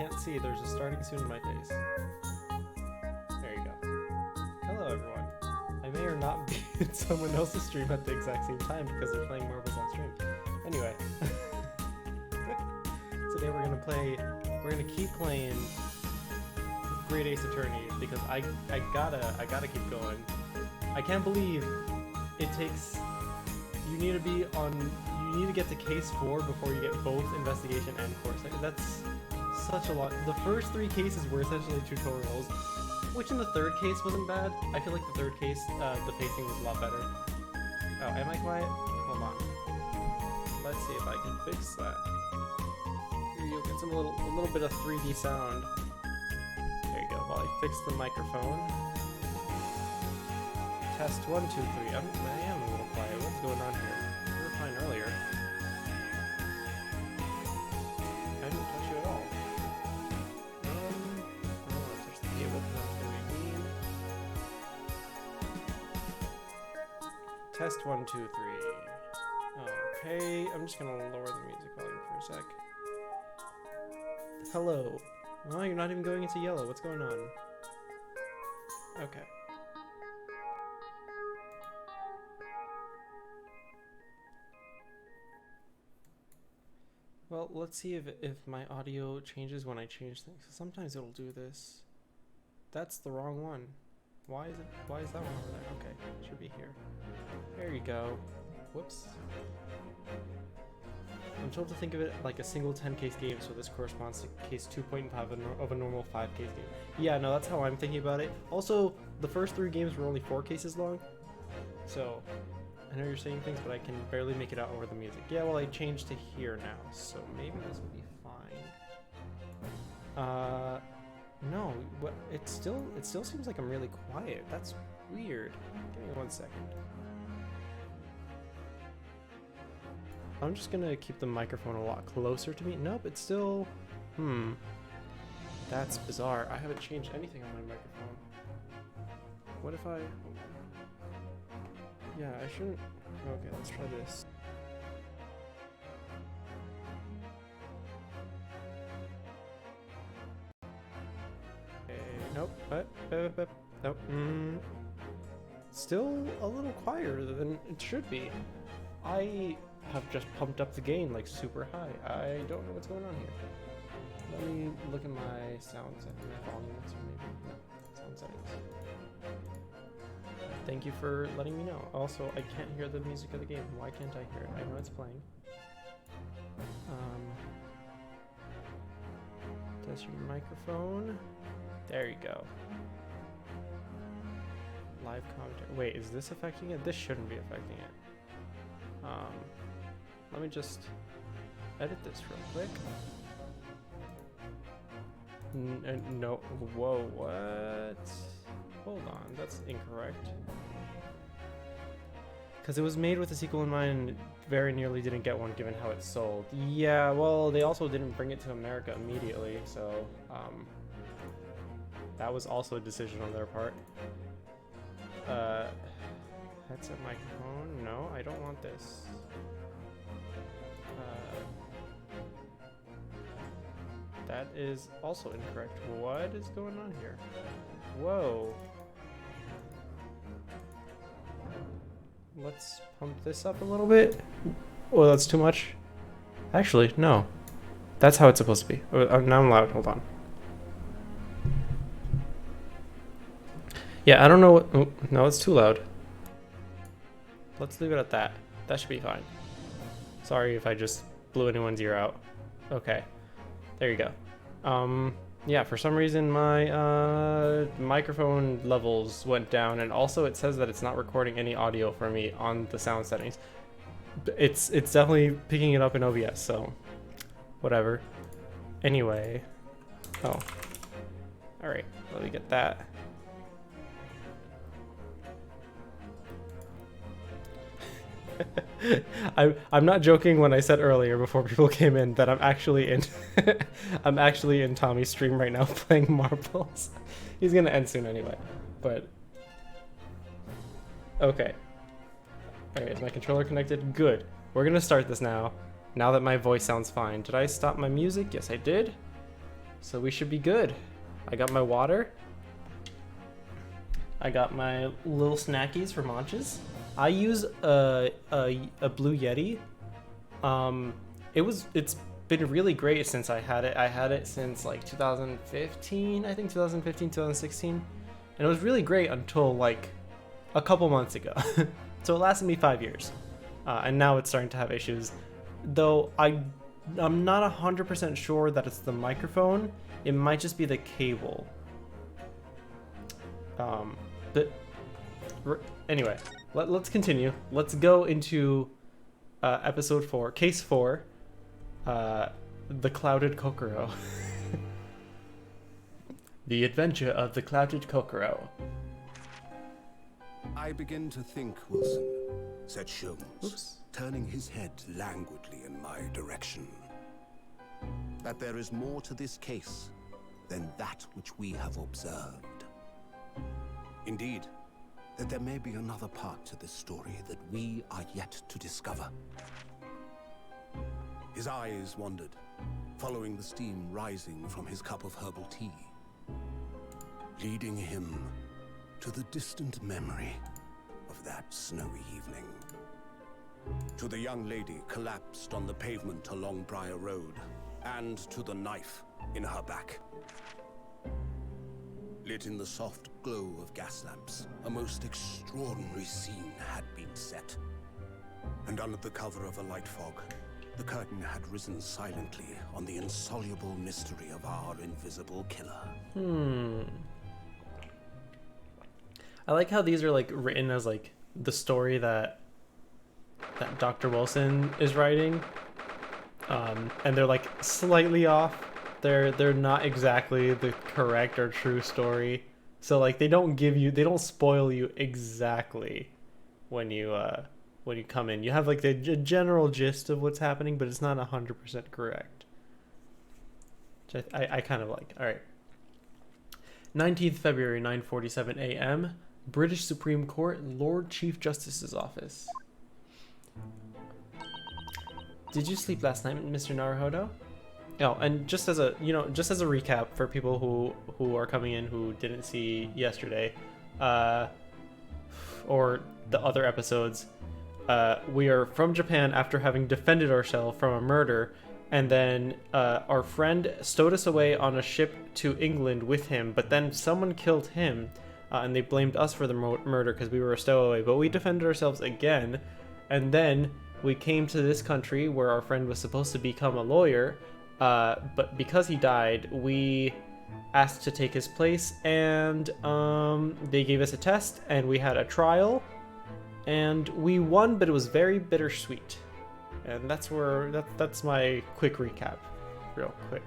can't see. There's a starting soon in my face. There you go. Hello, everyone. I may or not be in someone else's stream at the exact same time because they're playing marbles on stream. Anyway. Today we're gonna keep playing Great Ace Attorney because I gotta keep going. I can't believe it takes, you need to get to case 4 before you get both investigation and course. That's such a lot. The first 3 cases were essentially tutorials, which in the third case wasn't bad. I feel like the third case, the pacing was a lot better. Oh, am I quiet? Hold on. Let's see if I can fix that. Here you'll get a little bit of 3D sound. There you go. While I fix the microphone. Test 1, 2, 3. I am a little quiet. What's going on here? You were fine earlier. I didn't touch you at all. I don't want to touch the table because that's going to be mean. Test 1, 2, 3. Okay, I'm just going to lower the music volume for a sec. Hello. Oh, you're not even going into yellow. What's going on? Okay. Well, let's see if my audio changes when I change things. Sometimes it'll do this. That's the wrong one. Why is that one over there? Okay, it should be here. There you go. Whoops. I'm told to think of it like a single 10 case game, so this corresponds to case 2.5 of a normal 5 case game. Yeah, no, that's how I'm thinking about it. Also, the first 3 games were only 4 cases long, so I know you're saying things, but I can barely make it out over the music. Yeah, well, I changed to here now, so maybe this will be fine. No, it still seems like I'm really quiet. That's weird. Give me 1 second. I'm just gonna keep the microphone a lot closer to me. Nope, it's still... That's bizarre. I haven't changed anything on my microphone. What if I... Yeah, I shouldn't... Okay, let's try this. Okay, nope. Nope. Still a little quieter than it should be. I have just pumped up the gain like super high. I don't know what's going on here. Let me look at my sound settings, volumes, or maybe no, sound settings. Thank you for letting me know. Also, I can't hear the music of the game. Why can't I hear it? I know it's playing. Test your microphone. There you go. Live commentary. Wait, is this affecting it? This shouldn't be affecting it. Let me just edit this real quick. No, whoa, what? Hold on, that's incorrect. Because it was made with a sequel in mind and very nearly didn't get one given how it sold. Yeah, well, they also didn't bring it to America immediately, so that was also a decision on their part. Headset microphone, no, I don't want this. That is also incorrect. What is going on here? Whoa. Let's pump this up a little bit. Oh, that's too much. Actually, no. That's how it's supposed to be. Oh, now I'm loud. Hold on. Yeah, I don't know what... Oh, no, it's too loud. Let's leave it at that. That should be fine. Sorry if I just blew anyone's ear out. Okay. There you go. Yeah, for some reason my microphone levels went down, and also it says that it's not recording any audio for me on the sound settings. It's definitely picking it up in OBS, so whatever. Anyway. Oh. Alright, let me get that. I'm not joking when I said earlier before people came in that I'm actually in I'm actually in Tommy's stream right now playing marbles. He's gonna end soon anyway, but okay. Alright, is my controller connected? Good. We're gonna start this now that my voice sounds fine. Did I stop my music? Yes, I did. So we should be good. I got my water. I got my little snackies for munches. I use a Blue Yeti. It's been really great since I had it. I had it since like 2015, I think 2015, 2016. And it was really great until like a couple months ago. So it lasted me 5 years. And now it's starting to have issues. Though I'm not 100% sure that it's the microphone. It might just be the cable. But anyway, let's continue. Let's go into episode 4, case 4, the Clouded Kokoro. The Adventure of the Clouded Kokoro. I begin to think, Wilson, said Sholmes, Oops. turning his head languidly in my direction, that there is more to this case than that which we have observed. Indeed, that there may be another part to this story that we are yet to discover. His eyes wandered, following the steam rising from his cup of herbal tea, leading him to the distant memory of that snowy evening. To the young lady collapsed on the pavement along Briar Road, and to the knife in her back. Lit in the soft glow of gas lamps, a most extraordinary scene had been set. And under the cover of a light fog, the curtain had risen silently on the insoluble mystery of our invisible killer. I like how these are like written as like the story that Dr. Wilson is writing. And they're like slightly off. They're not exactly the correct or true story. So like they don't spoil you exactly when you come in. You have like the general gist of what's happening, but it's not 100% correct. Which I kind of like. All right. 19th February, 9:47 a.m. British Supreme Court, Lord Chief Justice's office. Did you sleep last night, Mr. Naruhodo? Oh, and just as a recap for people who are coming in who didn't see yesterday, or the other episodes, we are from Japan after having defended ourselves from a murder, and then our friend stowed us away on a ship to England with him, but then someone killed him, and they blamed us for the murder because we were a stowaway, but we defended ourselves again, and then we came to this country where our friend was supposed to become a lawyer, but because he died, we asked to take his place, and they gave us a test, and we had a trial, and we won, but it was very bittersweet. And that's my quick recap, real quick.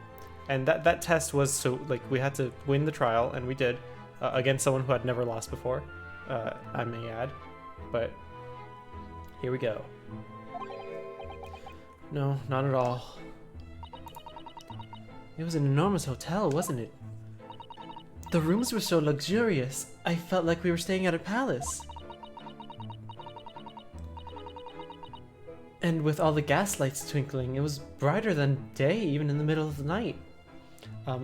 And that test was so like we had to win the trial, and we did against someone who had never lost before. I may add, but here we go. No, not at all. It was an enormous hotel, wasn't it? The rooms were so luxurious, I felt like we were staying at a palace. And with all the gas lights twinkling, it was brighter than day, even in the middle of the night.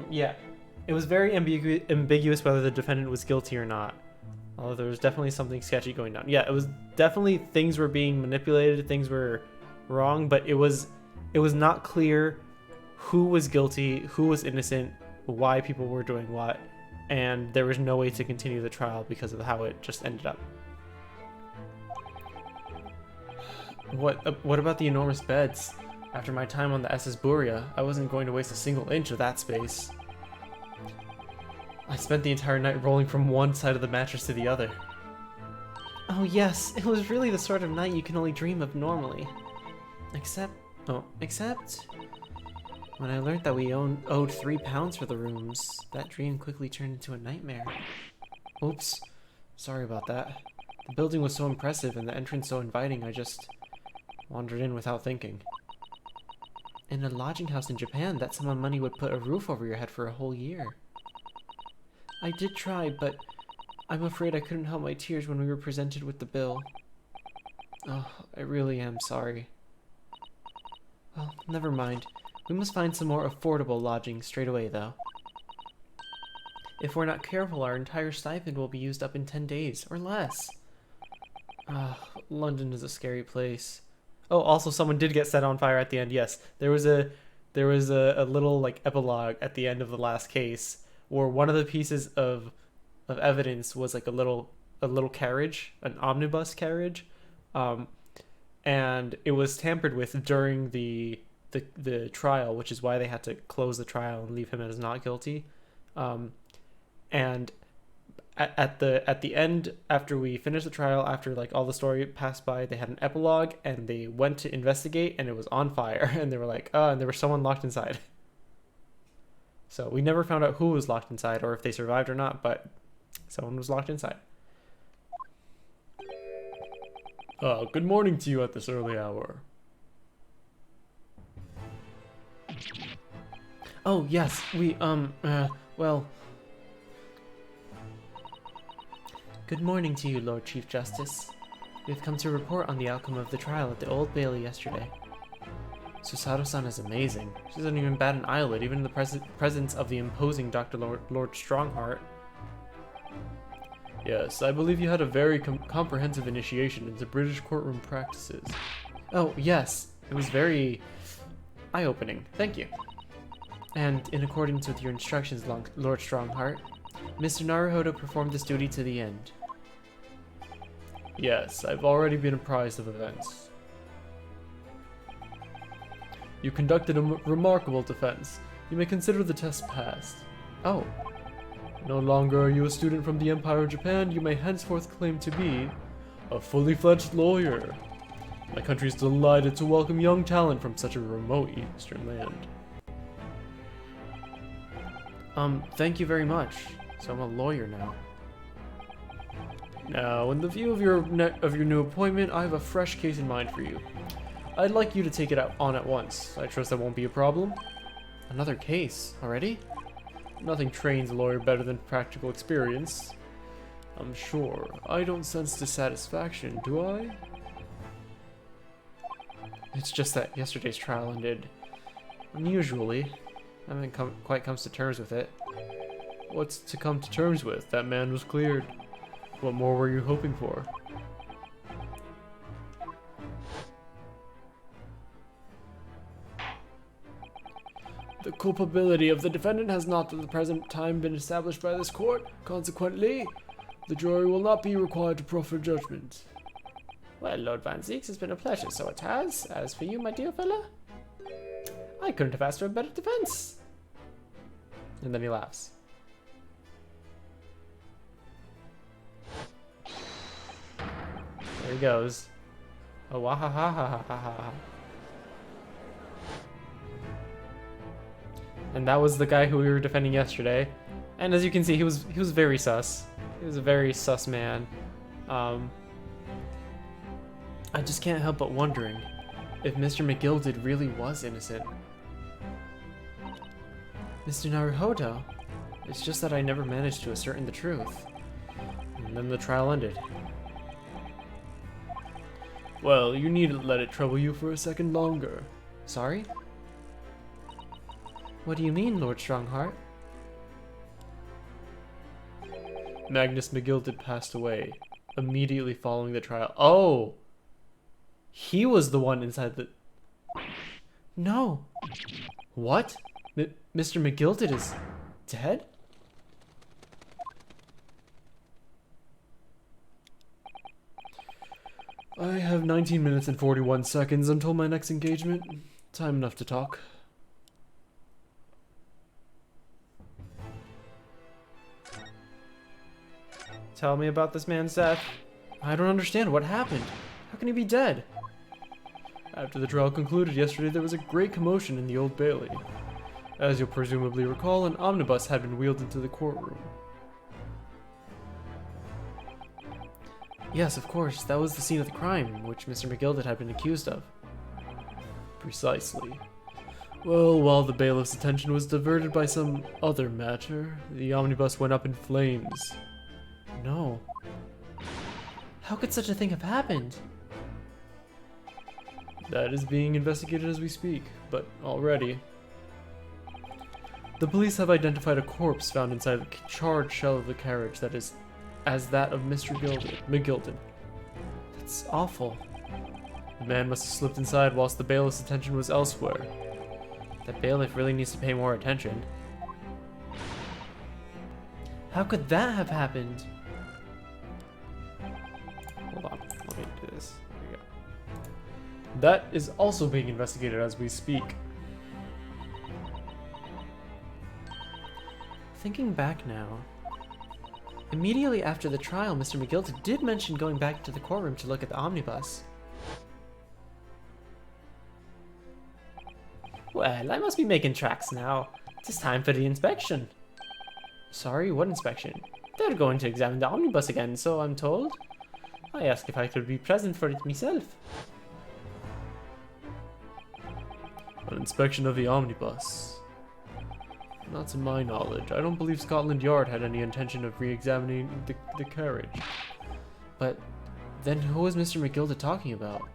Yeah, it was very ambiguous whether the defendant was guilty or not. Although there was definitely something sketchy going on. Yeah, it was definitely things were being manipulated, things were wrong, but it was not clear who was guilty, who was innocent, why people were doing what, and there was no way to continue the trial because of how it just ended up. What about the enormous beds? After my time on the SS Buria, I wasn't going to waste a single inch of that space. I spent the entire night rolling from one side of the mattress to the other. Oh yes, it was really the sort of night you can only dream of normally. Except when I learned that we owed £3 for the rooms, that dream quickly turned into a nightmare. Oops, sorry about that. The building was so impressive and the entrance so inviting, I just wandered in without thinking. In a lodging house in Japan, that sum of money would put a roof over your head for a whole year. I did try, but I'm afraid I couldn't help my tears when we were presented with the bill. Oh, I really am sorry. Well, never mind. We must find some more affordable lodging straight away, though. If we're not careful, our entire stipend will be used up in 10 days, or less. London is a scary place. Oh, also someone did get set on fire at the end, yes. There was a little, like, epilogue at the end of the last case, where one of the pieces of evidence was, like, a little carriage, an omnibus carriage, and it was tampered with during the trial, which is why they had to close the trial and leave him as not guilty. And at the end, after we finished the trial, after like all the story passed by, they had an epilogue and they went to investigate and it was on fire and they were like, oh, and there was someone locked inside. So we never found out who was locked inside or if they survived or not, but someone was locked inside. Good morning to you at this early hour. Oh, yes, we, well... Good morning to you, Lord Chief Justice. We've come to report on the outcome of the trial at the Old Bailey yesterday. Susato-san is amazing. She doesn't even bat an eyelid, even in the presence of the imposing Dr. Lord Strongheart. Yes, I believe you had a very comprehensive initiation into British courtroom practices. Oh, yes. It was very eye-opening. Thank you. And in accordance with your instructions, Lord Strongheart, Mr. Naruhodo performed this duty to the end. Yes, I've already been apprised of events. You conducted a remarkable defense. You may consider the test passed. Oh. No longer are you a student from the Empire of Japan, you may henceforth claim to be a fully fledged lawyer. My country is delighted to welcome young talent from such a remote eastern land. Thank you very much. So I'm a lawyer now. Now, in the view of your new appointment, I have a fresh case in mind for you. I'd like you to take it on at once. I trust that won't be a problem. Another case? Already? Nothing trains a lawyer better than practical experience. I'm sure. I don't sense dissatisfaction, do I? It's just that yesterday's trial ended unusually. I haven't quite come to terms with it. What's to come to terms with? That man was cleared. What more were you hoping for? The culpability of the defendant has not at the present time been established by this court. Consequently, the jury will not be required to proffer judgment. Well, Lord Van Zeeks, it's been a pleasure, so it has. As for you, my dear fella, I couldn't have asked for a better defense. And then he laughs. There he goes. Oh, wah ha ha ha ha ha ha. And that was the guy who we were defending yesterday. And as you can see, he was very sus. He was a very sus man. I just can't help but wondering if Mr. McGilded really was innocent. Mr. Naruhodo, it's just that I never managed to ascertain the truth. And then the trial ended. Well, you needn't let it trouble you for a second longer. Sorry? What do you mean, Lord Strongheart? Magnus McGilded passed away immediately following the trial. Oh! He was the one inside the... No! What? Mr. McGilded is dead? I have 19 minutes and 41 seconds until my next engagement. Time enough to talk. Tell me about this man's death. I don't understand. What happened? How can he be dead? After the trial concluded yesterday, there was a great commotion in the Old Bailey. As you'll presumably recall, an omnibus had been wheeled into the courtroom. Yes, of course. That was the scene of the crime, which Mr. McGilded had been accused of. Precisely. Well, while the bailiff's attention was diverted by some other matter, the omnibus went up in flames. No. How could such a thing have happened? That is being investigated as we speak, but already, The police have identified a corpse found inside the charred shell of the carriage that is as that of Mr. McGilden. That's awful. The man must have slipped inside whilst the bailiff's attention was elsewhere. That bailiff really needs to pay more attention. How could that have happened? Hold on, let me do this. There we go. That is also being investigated as we speak. Thinking back now, immediately after the trial, Mr. McGilden did mention going back to the courtroom to look at the omnibus. Well, I must be making tracks now. It's time for the inspection. Sorry, what inspection? They're going to examine the omnibus again, so I'm told. I asked if I could be present for it myself. An inspection of the omnibus. Not to my knowledge. I don't believe Scotland Yard had any intention of re-examining the carriage. But then who was Mr. McGilden talking about?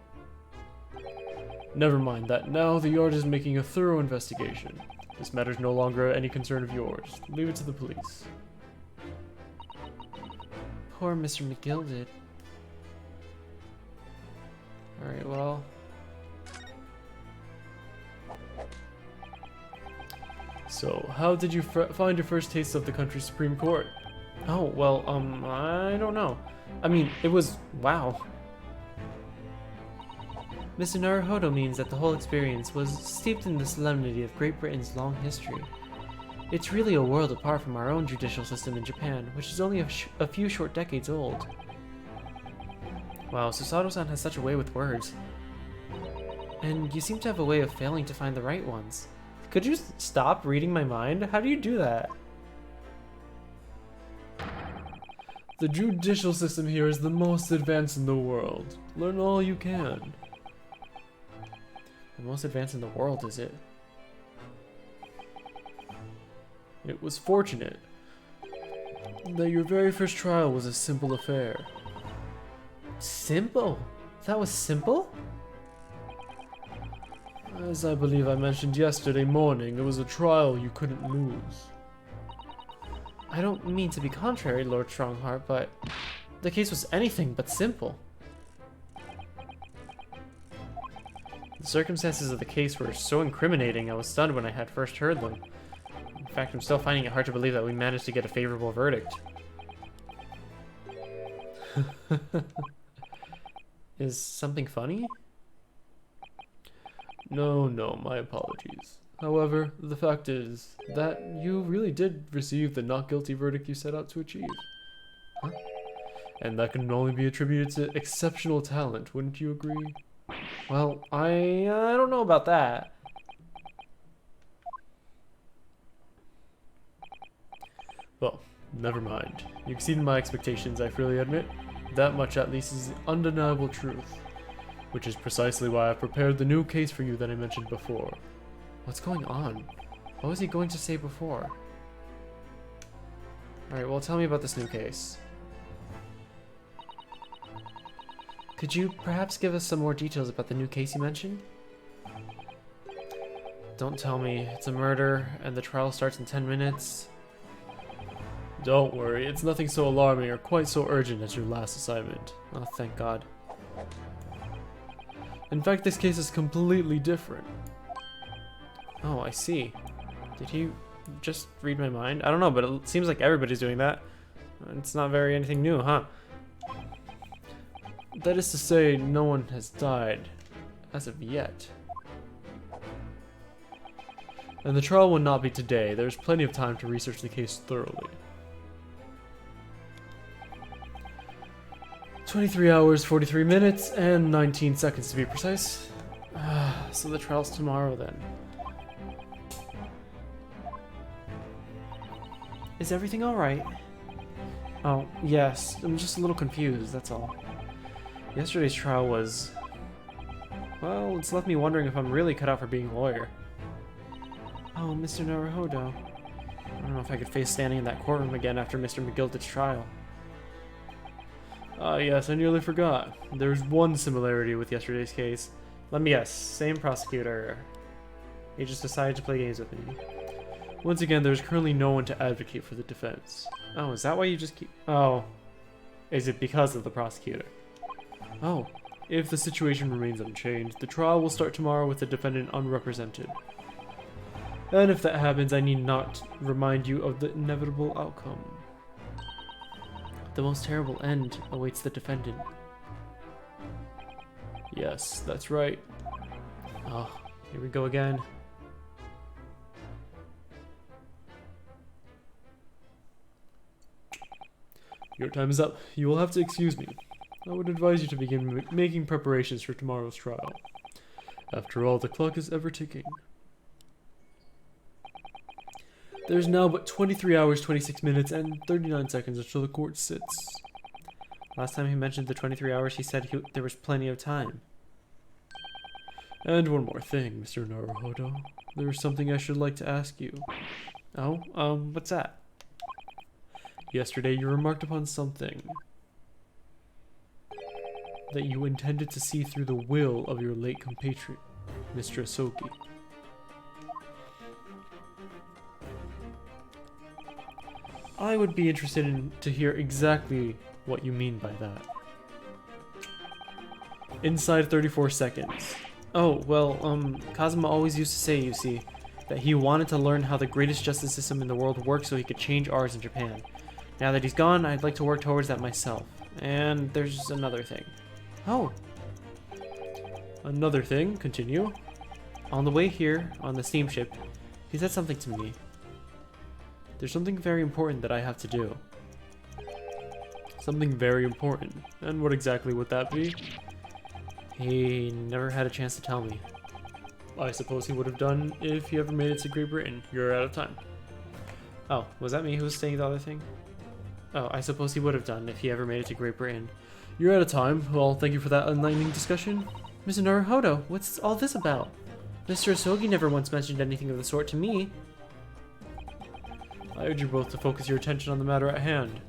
Never mind that. Now the Yard is making a thorough investigation. This matter is no longer any concern of yours. Leave it to the police. Poor Mr. McGilden. Alright, well... So, how did you find your first taste of the country's Supreme Court? Oh, well, I don't know. I mean, it was... wow. Mr. Naruhodo means that the whole experience was steeped in the solemnity of Great Britain's long history. It's really a world apart from our own judicial system in Japan, which is only a few short decades old. Wow, Susato-san has such a way with words. And you seem to have a way of failing to find the right ones. Could you stop reading my mind? How do you do that? The judicial system here is the most advanced in the world. Learn all you can. The most advanced in the world, is it? It was fortunate that your very first trial was a simple affair. Simple? That was simple? As I believe I mentioned yesterday morning, it was a trial you couldn't lose. I don't mean to be contrary, Lord Strongheart, but the case was anything but simple. The circumstances of the case were so incriminating, I was stunned when I had first heard them. In fact, I'm still finding it hard to believe that we managed to get a favorable verdict. Is something funny? No, my apologies. However, the fact is that you really did receive the not guilty verdict you set out to achieve. Huh? And that can only be attributed to exceptional talent, wouldn't you agree? Well, I don't know about that. Well, never mind. You exceeded my expectations, I freely admit. That much at least is the undeniable truth. Which is precisely why I prepared the new case for you that I mentioned before. What's going on? What was he going to say before? Alright, well tell me about this new case. Could you perhaps give us some more details about the new case you mentioned? Don't tell me. It's a murder, and the trial starts in 10 minutes. Don't worry, it's nothing so alarming or quite so urgent as your last assignment. Oh, thank God. In fact, this case is completely different. Oh, I see. Did he just read my mind? I don't know, but it seems like everybody's doing that. It's not very anything new, huh? That is to say, no one has died. As of yet. And the trial will not be today. There's plenty of time to research the case thoroughly. 23 hours, 43 minutes, and 19 seconds to be precise. So the trial's tomorrow then. Is everything alright? Oh, yes. I'm just a little confused, that's all. Yesterday's trial was... well, it's left me wondering if I'm really cut out for being a lawyer. Oh, Mr. Naruhodo. I don't know if I could face standing in that courtroom again after Mr. McGilden's trial. Ah, yes, I nearly forgot. There's one similarity with yesterday's case. Let me guess, same prosecutor. He just decided to play games with me. Once again, there's currently no one to advocate for the defense. Oh, is that why you just keep... Oh. Is it because of the prosecutor? Oh. If the situation remains unchanged, the trial will start tomorrow with the defendant unrepresented. And if that happens, I need not remind you of the inevitable outcome. The most terrible end awaits the defendant. Yes, that's right. Oh, here we go again. Your time is up. You will have to excuse me. I would advise you to begin making preparations for tomorrow's trial. After all, the clock is ever ticking. There's now but 23 hours, 26 minutes, and 39 seconds until the court sits. Last time he mentioned the 23 hours, he said there was plenty of time. And one more thing, Mr. Naruhodo. There is something I should like to ask you. Oh, what's that? Yesterday you remarked upon something that you intended to see through the will of your late compatriot, Mr. Asogi. I would be interested to hear exactly what you mean by that. Inside 34 seconds. Oh, well, Kazuma always used to say, you see, that he wanted to learn how the greatest justice system in the world works so he could change ours in Japan. Now that he's gone, I'd like to work towards that myself. And there's another thing. Oh. Another thing, continue. On the way here, on the steamship, he said something to me. There's something very important that I have to do. Something very important. And what exactly would that be? He never had a chance to tell me. I suppose he would have done if he ever made it to Great Britain. You're out of time. Oh, was that me who was saying the other thing? Oh, I suppose he would have done if he ever made it to Great Britain. You're out of time. Well, thank you for that enlightening discussion. Mr. Naruhodo, what's all this about? Mr. Asogi never once mentioned anything of the sort to me. I urge you both to focus your attention on the matter at hand.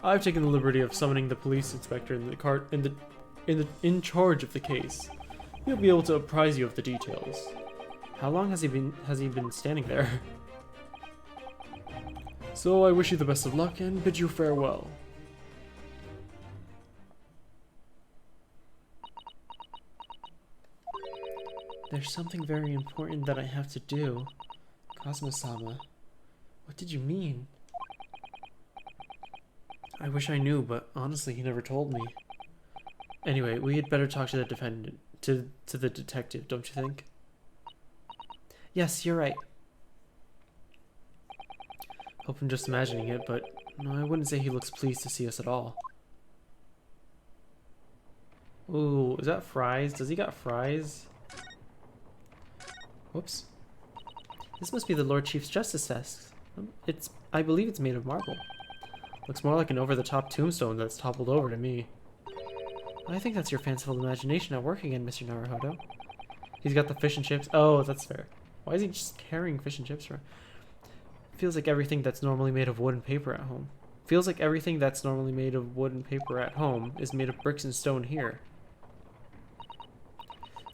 I've taken the liberty of summoning the police inspector in charge of the case. He'll be able to apprise you of the details. How long has he been standing there? So I wish you the best of luck and bid you farewell. There's something very important that I have to do. Kazuma-sama, what did you mean? I wish I knew, but honestly, he never told me. Anyway, we had better talk to the defendant, to the detective, don't you think? Yes, you're right. Hope I'm just imagining it, but no, I wouldn't say he looks pleased to see us at all. Ooh, is that fries? Does he got fries? Whoops. This must be the Lord Chief's Justice desk. I believe it's made of marble. Looks more like an over-the-top tombstone that's toppled over to me. I think that's your fanciful imagination at work again, Mr. Naruhodo. He's got the fish and chips. Oh, that's fair. Why is he just carrying fish and chips around? Feels like everything that's normally made of wood and paper at home. Feels like everything that's normally made of wood and paper at home is made of bricks and stone here.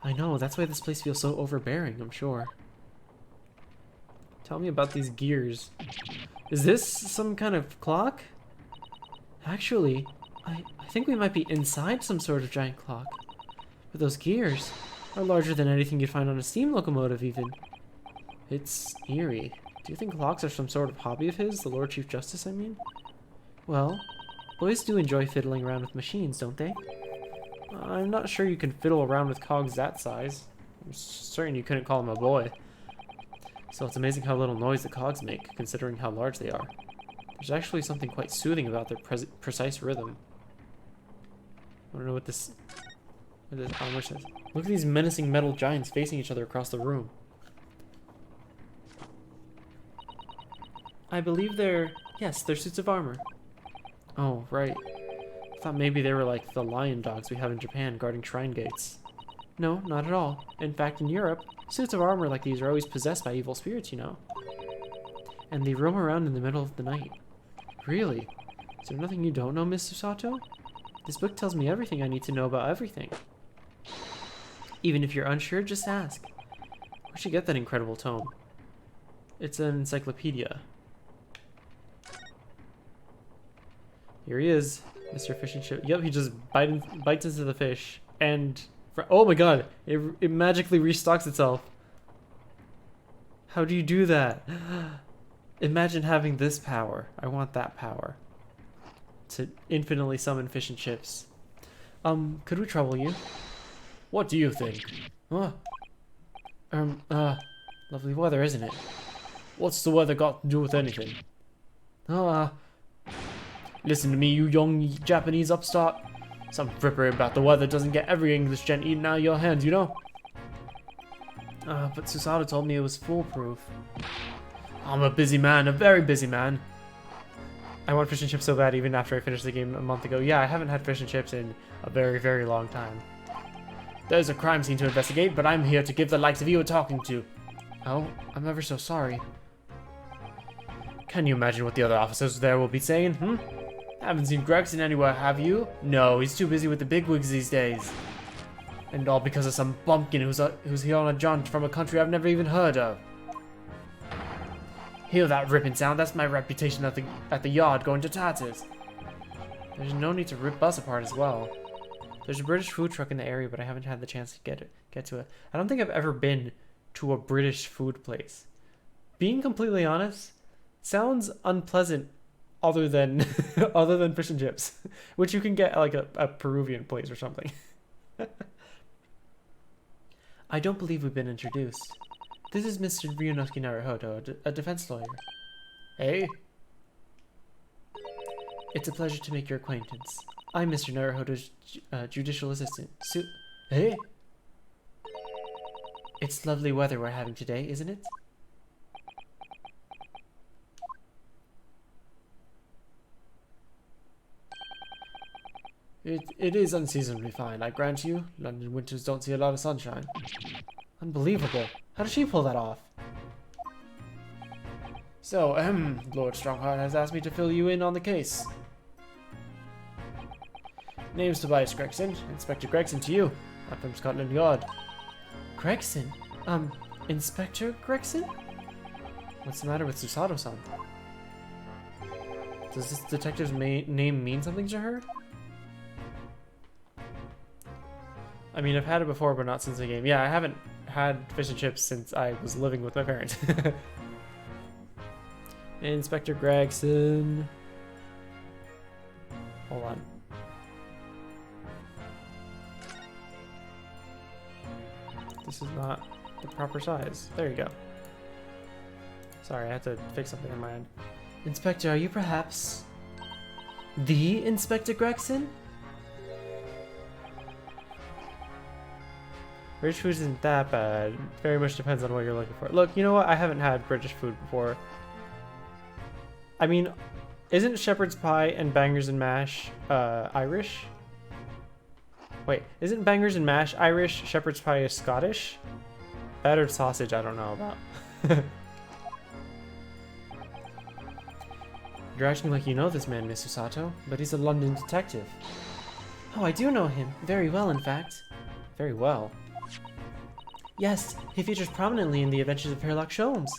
I know, that's why this place feels so overbearing, I'm sure. Tell me about these gears. Is this some kind of clock? Actually, I think we might be inside some sort of giant clock. But those gears are larger than anything you'd find on a steam locomotive even. It's eerie. Do you think clocks are some sort of hobby of his, the Lord Chief Justice, I mean? Well, boys do enjoy fiddling around with machines, don't they? I'm not sure you can fiddle around with cogs that size. I'm certain you couldn't call him a boy. So it's amazing how little noise the cogs make, considering how large they are. There's actually something quite soothing about their precise rhythm. I don't know what this armor says. Look at these menacing metal giants facing each other across the room. I believe they're suits of armor. Oh, right. I thought maybe they were like the lion dogs we have in Japan guarding shrine gates. No, not at all. In fact, in Europe, suits of armor like these are always possessed by evil spirits, you know. And they roam around in the middle of the night. Really? Is there nothing you don't know, Mr. Sato? This book tells me everything I need to know about everything. Even if you're unsure, just ask. Where'd you get that incredible tome? It's an encyclopedia. Here he is, Mr. Fish and Chip. Yep, he just bites into the fish, and oh my god, it magically restocks itself. How do you do that? Imagine having this power. I want that power. To infinitely summon fish and chips. Could we trouble you? What do you think? Huh? Lovely weather, isn't it? What's the weather got to do with anything? Oh, Listen to me, you young Japanese upstart. Some frippery about the weather doesn't get every English gent eating out of your hands, you know? but Susato told me it was foolproof. I'm a busy man, a very busy man. I want fish and chips so bad even after I finished the game a month ago. Yeah, I haven't had fish and chips in a very, very long time. There's a crime scene to investigate, but I'm here to give the likes of you a talking to. Oh, I'm ever so sorry. Can you imagine what the other officers there will be saying, Haven't seen Gregson anywhere, have you? No, he's too busy with the bigwigs these days. And all because of some bumpkin who's here on a jaunt from a country I've never even heard of. Hear that ripping sound? That's my reputation at the yard going to tatters. There's no need to rip us apart as well. There's a British food truck in the area, but I haven't had the chance to get to it. I don't think I've ever been to a British food place. Being completely honest, sounds unpleasant other than other than fish and chips, which you can get like a Peruvian place or something. I don't believe we've been introduced. This is Mr. Ryunosuke Naruhodo, a defense lawyer. Hey? It's a pleasure to make your acquaintance. I'm Mr. Naruhodo's judicial assistant. Hey? It's lovely weather we're having today, isn't it? It is unseasonably fine, I grant you. London winters don't see a lot of sunshine. Unbelievable. How did she pull that off? So, Lord Strongheart has asked me to fill you in on the case. Name's Tobias Gregson. Inspector Gregson to you. I'm from Scotland Yard. Gregson? Inspector Gregson? What's the matter with Susato-san? Does this detective's name mean something to her? I mean, I've had it before, but not since the game. Yeah, I haven't had fish and chips since I was living with my parents. Inspector Gregson. Hold on. This is not the proper size. There you go. Sorry, I had to fix something on my end. Inspector, are you perhaps the Inspector Gregson? British food isn't that bad. Very much depends on what you're looking for. Look, you know what? I haven't had British food before. I mean, isn't shepherd's pie and bangers and mash Irish? Wait, isn't bangers and mash Irish? Shepherd's pie is Scottish? Battered sausage, I don't know about. You're acting like you know this man, Miss Susato, but he's a London detective. Oh, I do know him. Very well, in fact. Very well. Yes, he features prominently in the Adventures of Sherlock Holmes.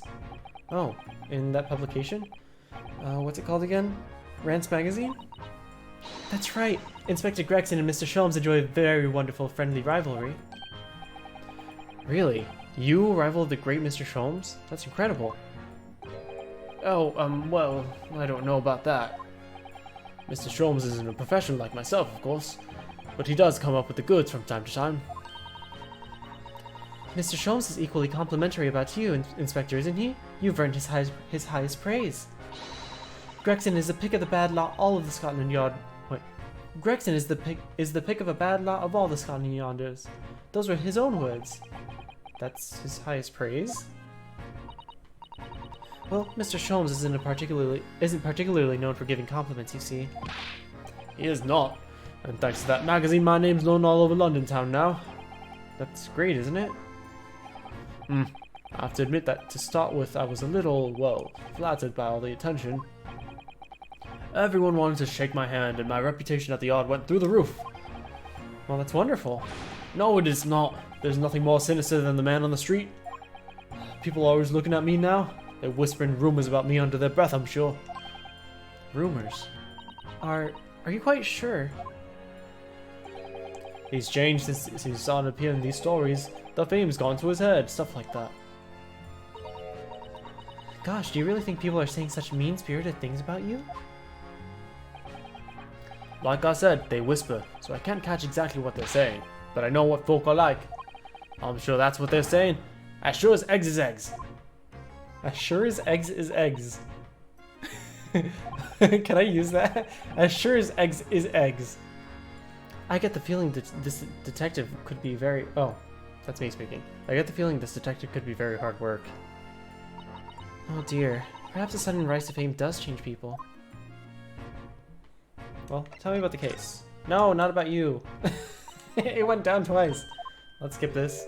Oh, in that publication? What's it called again? Rance Magazine? That's right. Inspector Gregson and Mr. Sholmes enjoy a very wonderful friendly rivalry. Really? You rival the great Mr. Sholmes? That's incredible. Oh, well, I don't know about that. Mr. Sholmes isn't a professional like myself, of course, but he does come up with the goods from time to time. Mr. Sholmes is equally complimentary about you, Inspector, isn't he? You've earned his highest praise. Gregson is the pick of the bad lot all of the Scotland Yard. Wait. Gregson is the pick of a bad lot of all the Scotland Yarders. Those were his own words. That's his highest praise? Well, Mr. Sholmes isn't particularly known for giving compliments, you see. He is not. And thanks to that magazine, my name's known all over London town now. That's great, isn't it? I have to admit that to start with, I was a little, well, flattered by all the attention. Everyone wanted to shake my hand, and my reputation at the yard went through the roof. Well, that's wonderful. No, it is not. There's nothing more sinister than the man on the street. People are always looking at me now. They're whispering rumors about me under their breath, I'm sure. Rumors? Are you quite sure? He's changed since he started appearing in these stories. The fame's gone to his head, stuff like that. Gosh, do you really think people are saying such mean-spirited things about you? Like I said, they whisper, so I can't catch exactly what they're saying. But I know what folk are like. I'm sure that's what they're saying. As sure as eggs is eggs. As sure as eggs is eggs. Can I use that? As sure as eggs is eggs. I get the feeling that this detective could be very... Oh, that's me speaking. I get the feeling this detective could be very hard work. Oh dear. Perhaps a sudden rise to fame does change people. Well, tell me about the case. No, not about you. It went down twice. Let's skip this.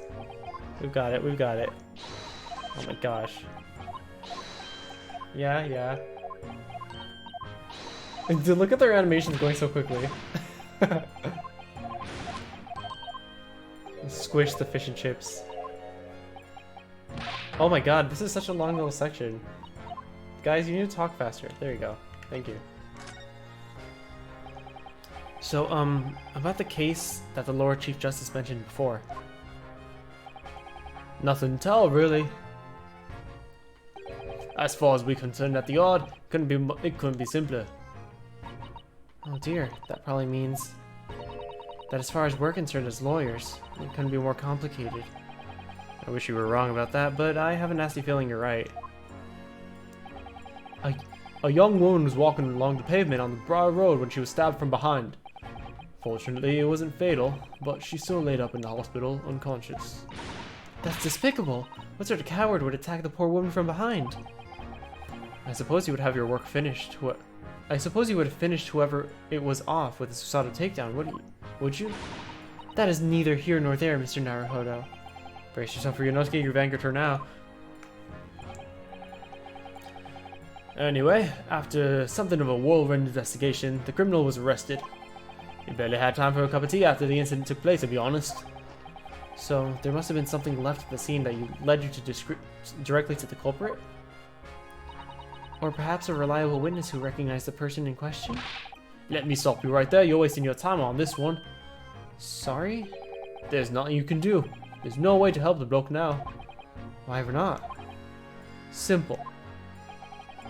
We've got it, we've got it. Oh my gosh. Yeah. Dude, look at their animations going so quickly. Squish the fish and chips. Oh my god, this is such a long little section. Guys, you need to talk faster. There you go. Thank you. So, about the case that the Lord Chief Justice mentioned before. Nothing to tell, really. As far as we're concerned at the odd, it couldn't be simpler. Oh dear, that probably means that as far as we're concerned as lawyers, it couldn't be more complicated. I wish you were wrong about that, but I have a nasty feeling you're right. A young woman was walking along the pavement on the broad road when she was stabbed from behind. Fortunately, it wasn't fatal, but she's still laid up in the hospital, unconscious. That's despicable. What sort of coward would attack the poor woman from behind? I suppose you would have your work finished. I suppose you would have finished whoever it was off with a suicidal takedown, would you? That is neither here nor there, Mr. Naruhodo. Brace yourself for Yonosuke, you've angered her now. Anyway, after something of a whirlwind investigation, the criminal was arrested. He barely had time for a cup of tea after the incident took place, to be honest. So, there must have been something left at the scene that led you to directly to the culprit? Or perhaps a reliable witness who recognized the person in question? Let me stop you right there, you're wasting your time on this one. Sorry? There's nothing you can do. There's no way to help the bloke now. Why not? Simple.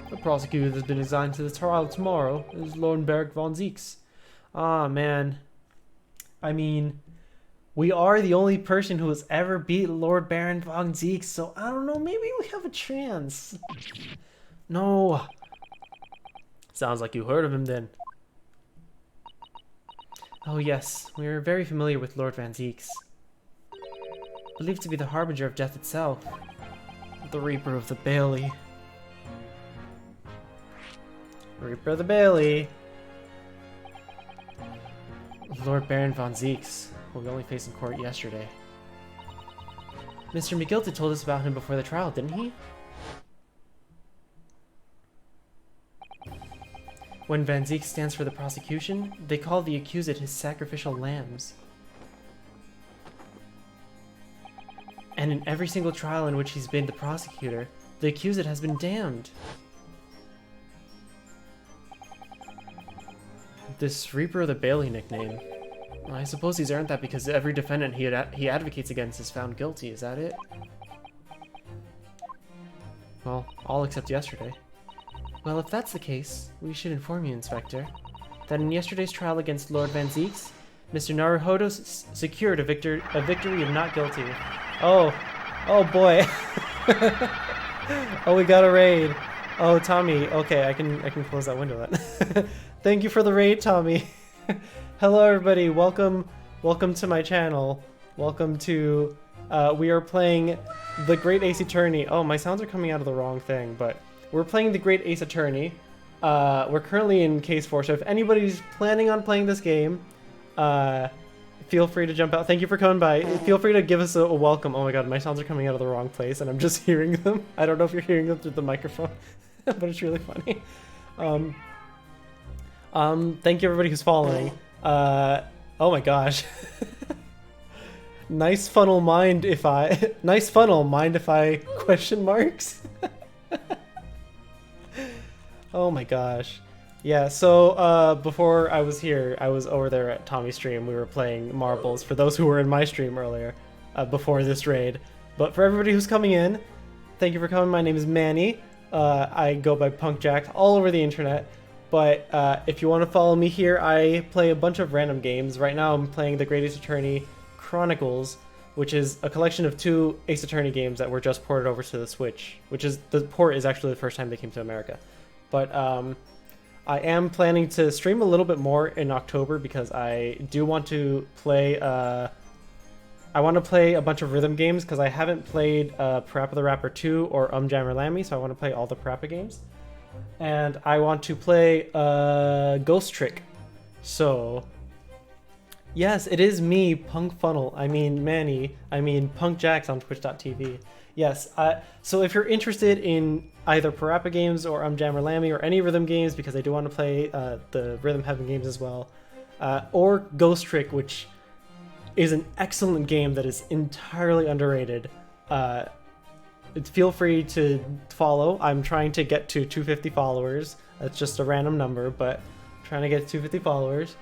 The prosecutor that's been assigned to the trial tomorrow is Lord Beric von Zieks. Ah, man. I mean, we are the only person who has ever beat Lord Baron von Zieks, so I don't know, maybe we have a chance. No. Sounds like you heard of him then. Oh yes, we are very familiar with Lord Van Zieks. Believed to be the harbinger of death itself. The Reaper of the Bailey. Reaper of the Bailey. Lord Baron von Zieks, who we only faced in court yesterday. Mr. McGilty told us about him before the trial, didn't he? When Van Zieks stands for the prosecution, they call the accused his sacrificial lambs. And in every single trial in which he's been the prosecutor, the accused has been damned. This Reaper of the Bailey nickname, I suppose he's earned that because every defendant he advocates against is found guilty, is that it? Well, all except yesterday. Well, if that's the case, we should inform you, Inspector, that in yesterday's trial against Lord Van Zieks, Mr. Naruhodo secured a victory of not guilty. Oh boy. Oh, we got a raid. Oh, Tommy. Okay, I can close that window then. Thank you for the raid, Tommy. Hello, everybody. Welcome to my channel. Welcome to. We are playing the Great Ace Attorney. Oh, my sounds are coming out of the wrong thing, but we're playing the Great Ace Attorney. We're currently in Case 4, so if anybody's planning on playing this game, feel free to jump out. Thank you for coming by. Feel free to give us a welcome. Oh my god, my sounds are coming out of the wrong place, and I'm just hearing them. I don't know if you're hearing them through the microphone, but it's really funny. Thank you everybody who's following. Oh my gosh. Nice funnel, mind if I... nice funnel, mind if I... question marks? Oh my gosh. Yeah, so before I was here, I was over there at Tommy's stream. We were playing marbles, for those who were in my stream earlier, before this raid. But for everybody who's coming in, thank you for coming. My name is Manny. I go by Punk Jack all over the internet. But if you want to follow me here, I play a bunch of random games. Right now I'm playing The Great Ace Attorney Chronicles, which is a collection of 2 Ace Attorney games that were just ported over to the Switch, which is, the port is actually the first time they came to America. But I am planning to stream a little bit more in October because I do want to play, I want to play a bunch of rhythm games because I haven't played Parappa the Rapper 2 or Jammer Lammy, so I want to play all the Parappa games. And I want to play Ghost Trick. So... yes, it is me, Punk Funnel. I mean Manny. I mean Punk Jacks on Twitch.tv. Yes. So if you're interested in either Parappa games or Jammer Lammy or any rhythm games, because I do want to play the Rhythm Heaven games as well, or Ghost Trick, which is an excellent game that is entirely underrated. Feel free to follow. I'm trying to get to 250 followers. That's just a random number, but I'm trying to get to 250 followers.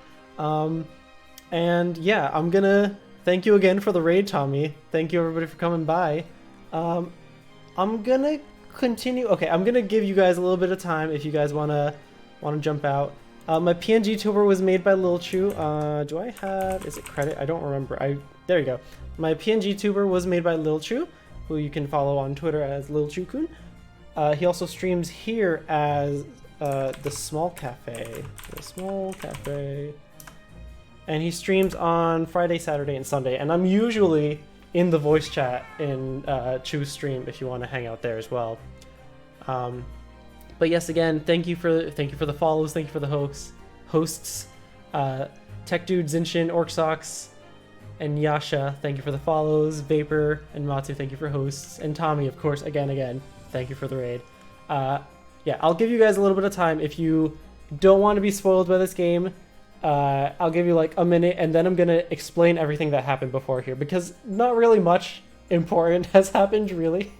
And yeah, I'm gonna thank you again for the raid, Tommy. Thank you everybody for coming by. I'm gonna continue. Okay, I'm gonna give you guys a little bit of time if you guys wanna jump out. My PNG tuber was made by Lil Chu. Do I have? Is it credit? I don't remember. There you go. My PNG tuber was made by Lil Chu, who you can follow on Twitter as Lil Chu Kun. He also streams here as the Small Cafe. The Small Cafe. And he streams on Friday, Saturday, and Sunday. And I'm usually in the voice chat in Chu's stream if you want to hang out there as well. But yes, again, thank you for the follows, thank you for the hosts. Tech Dude, Zinshin, Orcsox, and Yasha, thank you for the follows. Vapor and Matsu, thank you for hosts. And Tommy, of course, again, thank you for the raid. Yeah, I'll give you guys a little bit of time if you don't want to be spoiled by this game. I'll give you like a minute, and then I'm gonna explain everything that happened before here, because not really much important has happened, really.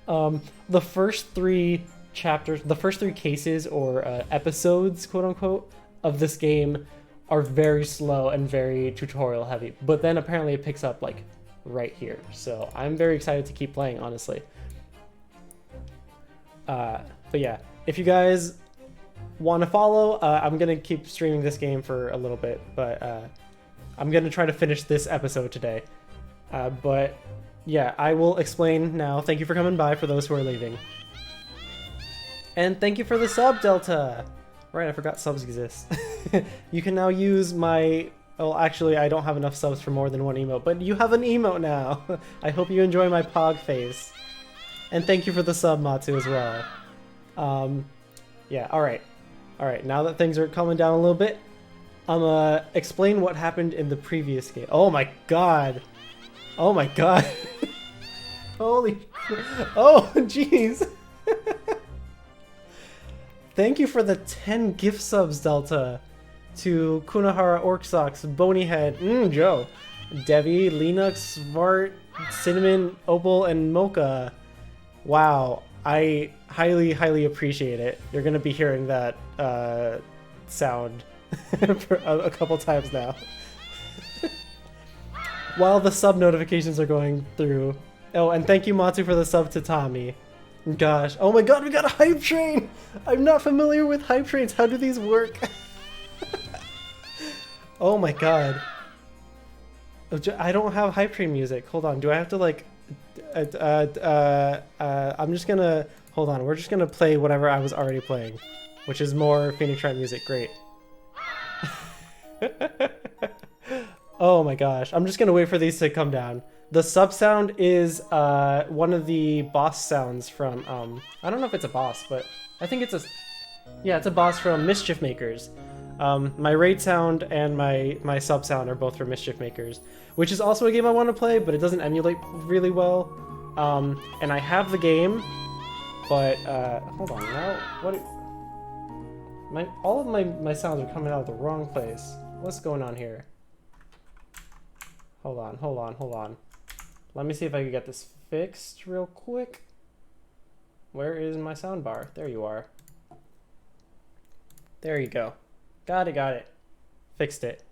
The first 3 chapters, the first 3 cases or episodes, quote unquote, of this game are very slow and very tutorial heavy, but then apparently it picks up like right here. So I'm very excited to keep playing, honestly. But yeah, if you guys want to follow, I'm gonna keep streaming this game for a little bit, but I'm gonna try to finish this episode today. But yeah, I will explain now. Thank you for coming by for those who are leaving. And thank you for the sub, Delta! Right, I forgot subs exist. You can now use my... well, actually, I don't have enough subs for more than 1 emote, but you have an emote now! I hope you enjoy my pog face. And thank you for the sub, Matsu, as well. Yeah, alright. Alright, now that things are calming down a little bit, I'm gonna explain what happened in the previous game. Oh my god! Oh my god! Holy... oh, jeez! Thank you for the 10 gift subs, Delta, to Kunahara, Orcsox, Bonyhead, Joe, Devi, Linux, Vart, Cinnamon, Opal, and Mocha. Wow, I highly appreciate it. You're gonna be hearing that sound for a couple times now. While the sub notifications are going through. Oh, and thank you, Matsu, for the sub to Tommy. Gosh, oh my god, we got a hype train! I'm not familiar with hype trains. How do these work? Oh my god. I don't have hype train music. Hold on, do I have to like... I'm just gonna... hold on, we're just gonna play whatever I was already playing, which is more Phoenix Wright music. Great. Oh my gosh, I'm just gonna wait for these to come down. The sub sound is one of the boss sounds from, I don't know if it's a boss, but I think it's a, yeah, it's a boss from Mischief Makers. My raid sound and my sub sound are both from Mischief Makers, which is also a game I want to play, but it doesn't emulate really well. And I have the game, but, hold on, now, all of my sounds are coming out of the wrong place. What's going on here? hold on, hold on, hold on. Let me see if I can get this fixed real quick. Where is my soundbar? There you are. There you go. Got it, got it. Fixed it.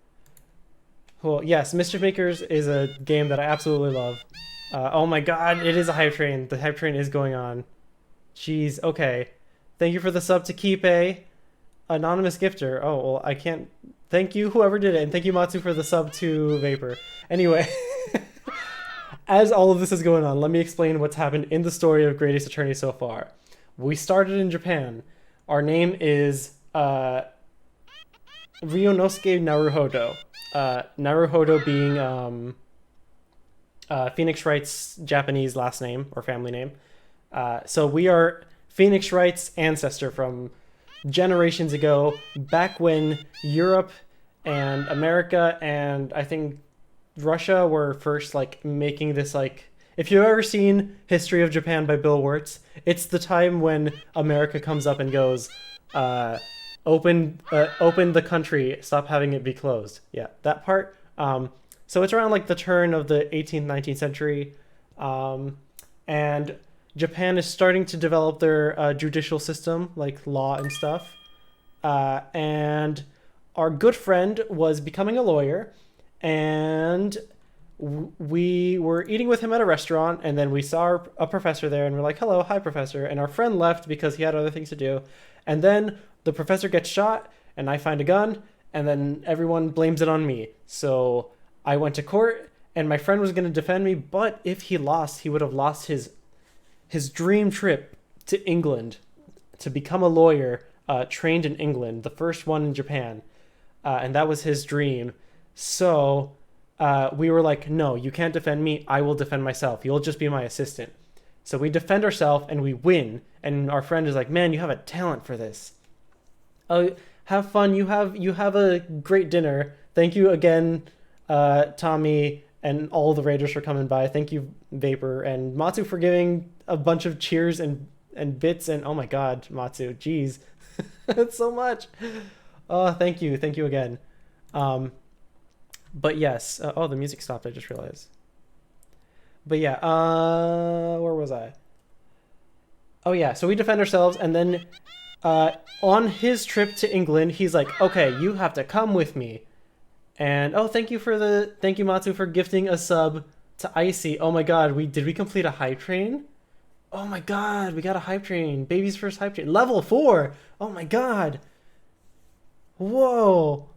Cool. Yes, Mischief Makers is a game that I absolutely love. Oh my god, it is a hype train. The hype train is going on. Jeez, okay. Thank you for the sub to Keep a anonymous gifter. Oh, well, I can't... Thank you, whoever did it, and thank you, Matsu, for the sub to Vapor. Anyway, as all of this is going on, let me explain what's happened in the story of Great Ace Attorney so far. We started in Japan. Our name is Ryonosuke Naruhodo. Naruhodo being Phoenix Wright's Japanese last name or family name. So we are Phoenix Wright's ancestor from generations ago, back when Europe and America and I think Russia were first like making this like, if you've ever seen History of Japan by Bill Wirtz, it's the time when America comes up and goes, open the country, stop having it be closed. Yeah, that part. So it's around like the turn of the 18th, 19th century. And Japan is starting to develop their judicial system, like law and stuff. And our good friend was becoming a lawyer, and we were eating with him at a restaurant, and then we saw a professor there, and we're like, hello, hi, professor. And our friend left because he had other things to do. And then the professor gets shot, and I find a gun, and then everyone blames it on me. So I went to court, and my friend was going to defend me, but if he lost, he would have lost his dream trip to England to become a lawyer, trained in England, the first one in Japan. And that was his dream. So we were like, no, you can't defend me. I will defend myself. You'll just be my assistant. So we defend ourselves and we win. And our friend is like, man, you have a talent for this. Oh, have fun. You have a great dinner. Thank you again, Tommy, and all the raiders for coming by. Thank you, Vapor, and Matsu for giving a bunch of cheers and bits. And oh my god, Matsu, jeez. That's so much. Oh, thank you again. But yes, oh, the music stopped, I just realized. But yeah, where was I? Oh yeah, so we defend ourselves, and then on his trip to England, he's like, okay, you have to come with me. And oh, thank you, Matsu, for gifting a sub to Icy. Oh my god, did we complete a hype train? Oh my god, we got a hype train. Baby's first hype train. Level 4! Oh my god. Whoa.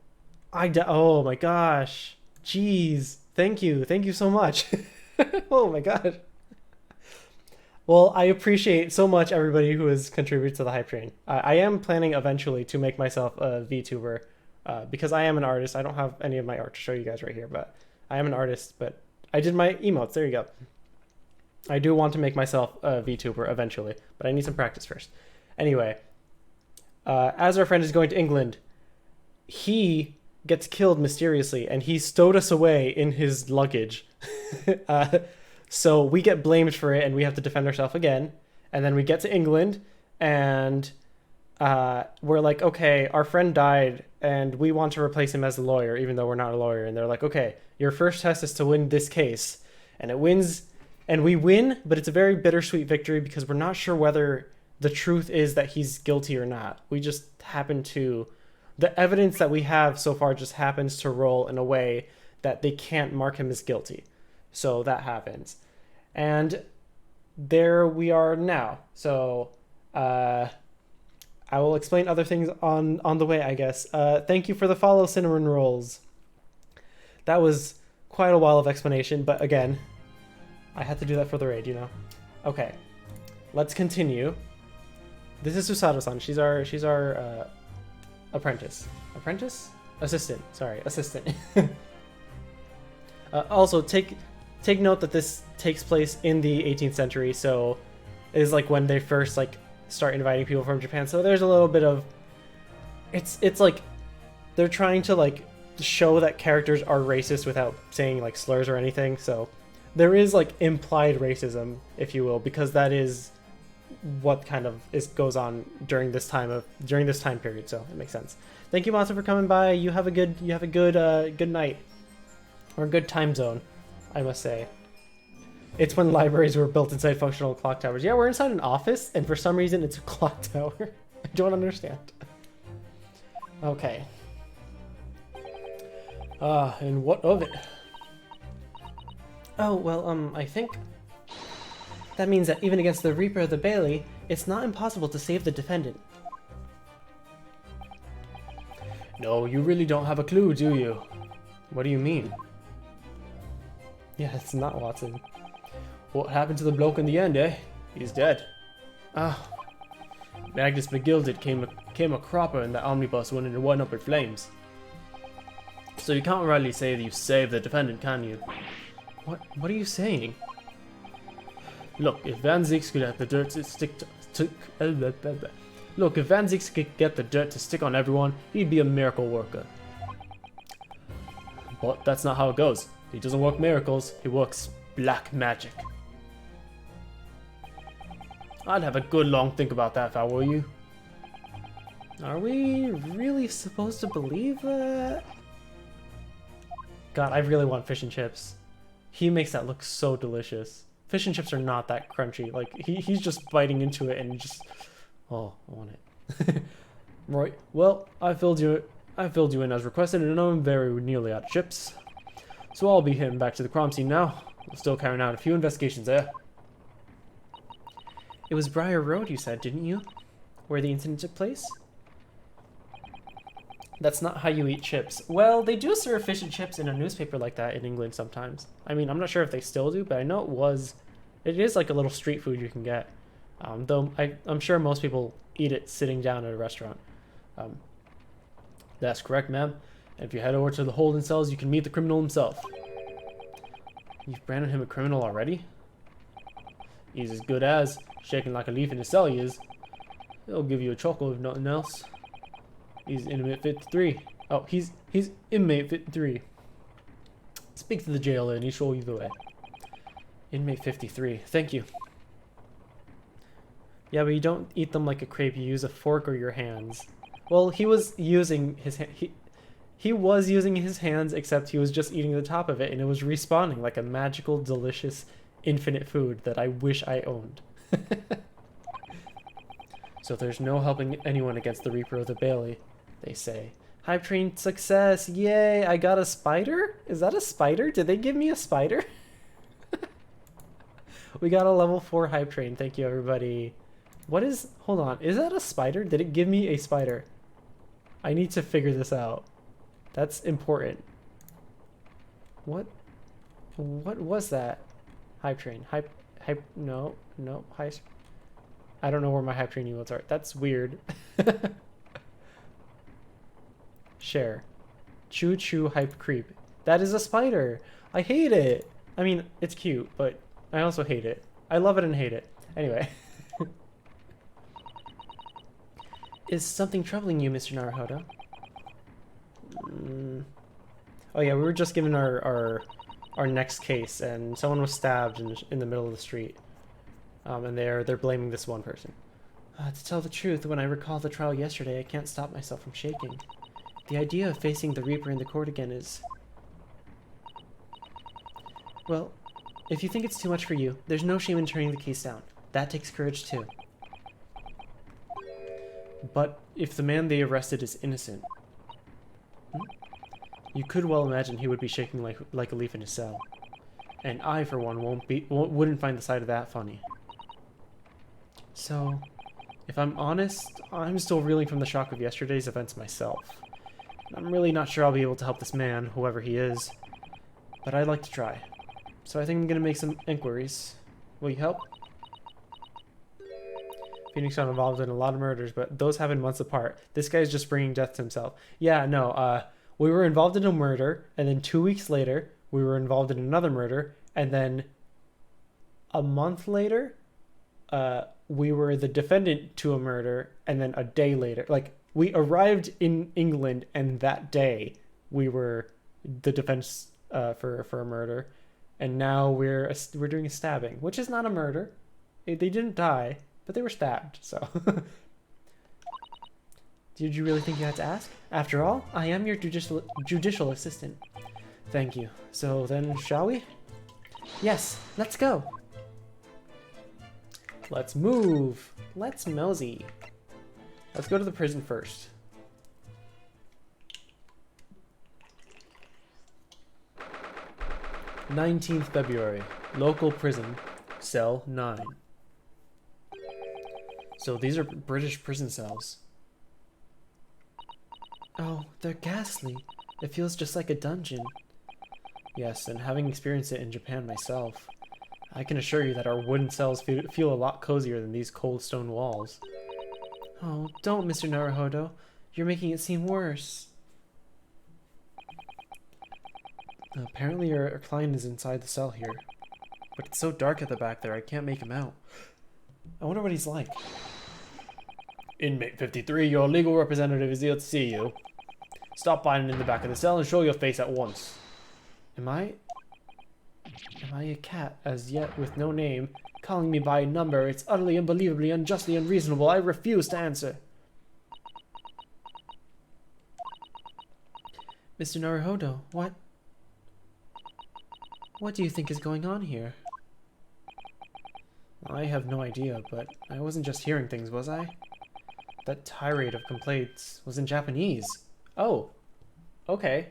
Oh my gosh. Jeez. Thank you so much. Oh my god. Well, I appreciate so much everybody who has contributed to the hype train. I am planning eventually to make myself a VTuber, because I am an artist. I don't have any of my art to show you guys right here, but I am an artist, but I did my emotes. There you go. I do want to make myself a VTuber eventually, but I need some practice first. Anyway, as our friend is going to England, he gets killed mysteriously, and he stowed us away in his luggage. So we get blamed for it, and we have to defend ourselves again. And then we get to England, and we're like, okay, our friend died, and we want to replace him as a lawyer, even though we're not a lawyer. And they're like, okay, your first test is to win this case. And it wins, and we win, but it's a very bittersweet victory because we're not sure whether the truth is that he's guilty or not. We just happen to... The evidence that we have so far just happens to roll in a way that they can't mark him as guilty. So that happens. And there we are now. So I will explain other things on the way, I guess. Thank you for the follow, Cinnamon Rolls. That was quite a while of explanation, but again, I had to do that for the raid, you know? Okay, let's continue. This is Susato-san. She's our apprentice. Assistant. Sorry, assistant. Also, take note that this takes place in the 18th century, so it is like when they first like start inviting people from Japan. So there's a little bit of it's like they're trying to like show that characters are racist without saying like slurs or anything. So there is like implied racism, if you will, because that is what kind of goes on during this time period. So it makes sense. Thank you, Matsu, for coming by. You have a good night. Or a good time zone, I must say. It's when libraries were built inside functional clock towers. Yeah, we're inside an office, and for some reason it's a clock tower. I don't understand. Okay. And what of it? Oh, well, I think that means that even against the Reaper of the Bailey, it's not impossible to save the defendant. No, you really don't have a clue, do you? What do you mean? Yeah, it's not Watson. What happened to the bloke in the end, eh? He's dead. Oh, Magnus McGilded came a cropper and the omnibus went up in flames. So you can't really say that you saved the defendant, can you? what are you saying? Look, if Van Zieks could get the dirt to Look, if Van Zieks could get the dirt to stick on everyone, he'd be a miracle worker. But that's not how it goes. He doesn't work miracles, he works black magic. I'd have a good long think about that if I were you. Are we really supposed to believe that? God, I really want fish and chips. He makes that look so delicious. Fish and chips are not that crunchy. Like, he's just biting into it and just... Oh, I want it. Right, well, I filled you in as requested and I'm very nearly out of chips. So I'll be heading back to the crime scene now. We're still carrying out a few investigations there. It was Briar Road, you said, didn't you? Where the incident took place? That's not how you eat chips. Well, they do serve fish and chips in a newspaper like that in England sometimes. I mean, I'm not sure if they still do, but I know it is like a little street food you can get. Though I'm sure most people eat it sitting down at a restaurant. That's correct, ma'am. And if you head over to the holding cells, you can meet the criminal himself. You've branded him a criminal already? He's as good as, shaking like a leaf in his cell he is. He'll give you a chuckle if nothing else. He's inmate 53. Oh, he's inmate 53. Speak to the jailer and he'll show you the way. Inmate 53. Thank you. Yeah, but you don't eat them like a crepe. You use a fork or your hands. Well, he was using his he was using his hands, except he was just eating the top of it, and it was respawning like a magical, delicious, infinite food that I wish I owned. So there's no helping anyone against the Reaper of the Bailey, they say. Hype train success! Yay! I got a spider? Is that a spider? Did they give me a spider? We got a level 4 hype train. Thank you, everybody. What is... Hold on. Is that a spider? Did it give me a spider? I need to figure this out. That's important. What was that? Hype train. Hype... No. I don't know where my hype train emotes are. That's weird. Share. Choo choo hype creep. That is a spider. I hate it. I mean, it's cute, but I also hate it. I love it and hate it. Anyway. Is something troubling you, Mr. Naruhodo? Oh yeah, we were just given our next case, and someone was stabbed in the middle of the street. And they're blaming this one person. To tell the truth, when I recall the trial yesterday, I can't stop myself from shaking. The idea of facing the Reaper in the court again is... Well, if you think it's too much for you, there's no shame in turning the case down. That takes courage too. But if the man they arrested is innocent, you could well imagine he would be shaking like a leaf in his cell. And I, for one, wouldn't find the sight of that funny. So, if I'm honest, I'm still reeling from the shock of yesterday's events myself. I'm really not sure I'll be able to help this man, whoever he is, but I'd like to try. So I think I'm gonna make some inquiries. Will you help? Phoenix got involved in a lot of murders, but those happened months apart. This guy's just bringing death to himself. Yeah, no, we were involved in a murder, and then 2 weeks later, we were involved in another murder, and then a month later, we were the defendant to a murder, and then a day later, like, we arrived in England, and that day, we were the defense for a murder, and now we're doing a stabbing, which is not a murder. They didn't die, but they were stabbed, so. Did you really think you had to ask? After all, I am your judicial assistant. Thank you. So then, shall we? Yes, let's go. Let's move. Let's mosey. Let's go to the prison first. 19th February, local prison, cell 9. So these are British prison cells. Oh, they're ghastly. It feels just like a dungeon. Yes, and having experienced it in Japan myself, I can assure you that our wooden cells feel a lot cozier than these cold stone walls. Oh, don't, Mr. Naruhodo. You're making it seem worse. Apparently our client is inside the cell here. But it's so dark at the back there, I can't make him out. I wonder what he's like. Inmate 53, your legal representative is here to see you. Stop by in the back of the cell and show your face at once. Am I a cat as yet with no name? Calling me by a number, it's utterly, unbelievably, unjustly unreasonable. I refuse to answer. Mr. Naruhodo, what do you think is going on here? I have no idea, but I wasn't just hearing things, was I? That tirade of complaints was in Japanese. Oh, okay.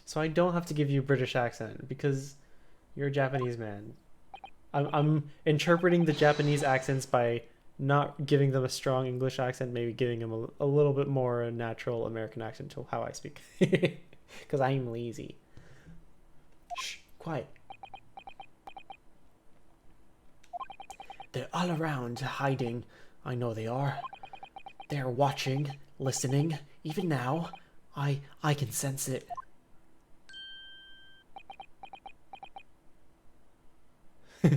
So I don't have to give you a British accent because you're a Japanese man. I'm interpreting the Japanese accents by not giving them a strong English accent, maybe giving them a little bit more natural American accent to how I speak. Because I'm lazy. Shh, quiet. They're all around, hiding. I know they are. They're watching, listening. Even now, I can sense it.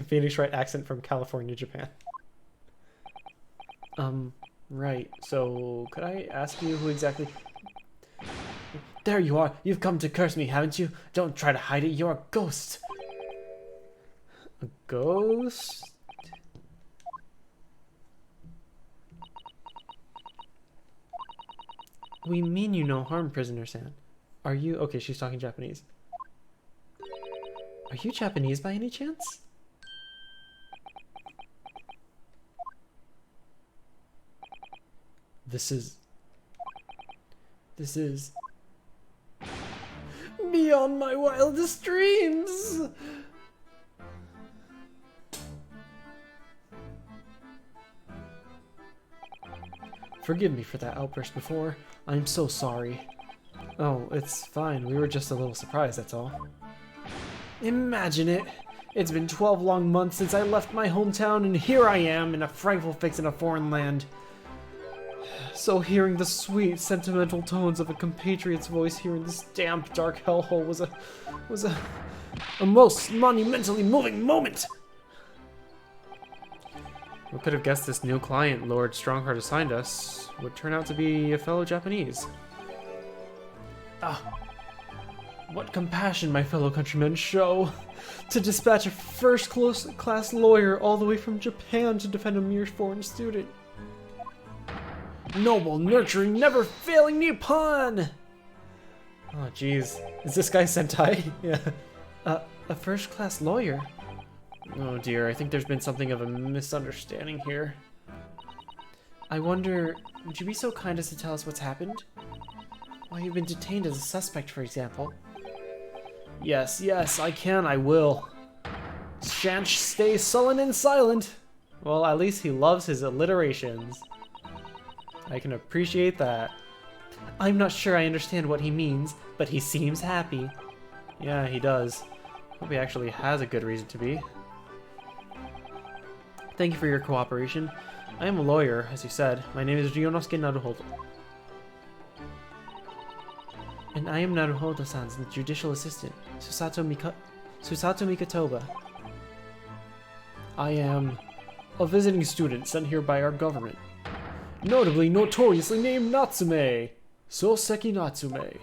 Phoenix Wright accent from California, Japan. Right. So, could I ask you who exactly... There you are. You've come to curse me, haven't you? Don't try to hide it. You're a ghost. A ghost? We mean you no harm, prisoner-san. Are you... Okay, she's talking Japanese. Are you Japanese by any chance? This is beyond my wildest dreams. Forgive me for that outburst before. I'm so sorry. Oh, it's fine. We were just a little surprised, that's all. Imagine it. It's been 12 long months since I left my hometown, and here I am in a frightful fix in a foreign land. So hearing the sweet, sentimental tones of a compatriot's voice here in this damp, dark hellhole was a most monumentally moving moment. We could have guessed this new client Lord Strongheart assigned us would turn out to be a fellow Japanese. Ah, what compassion my fellow countrymen show to dispatch a first-class lawyer all the way from Japan to defend a mere foreign student. Noble, nurturing, never-failing Nippon! Oh, jeez. Is this guy Sentai? Yeah. A first-class lawyer? Oh dear, I think there's been something of a misunderstanding here. I wonder, would you be so kind as to tell us what's happened? Why you've been detained as a suspect, for example. Yes, I will. Shan't stay sullen and silent. Well, at least he loves his alliterations. I can appreciate that. I'm not sure I understand what he means, but he seems happy. Yeah, he does. Hope he actually has a good reason to be. Thank you for your cooperation. I am a lawyer, as you said. My name is Ryonosuke Naruhodo. And I am Naruhodo-san's judicial assistant, Susato Mikatoba. I am a visiting student sent here by our government. Notably, notoriously named Natsume! Soseki Natsume.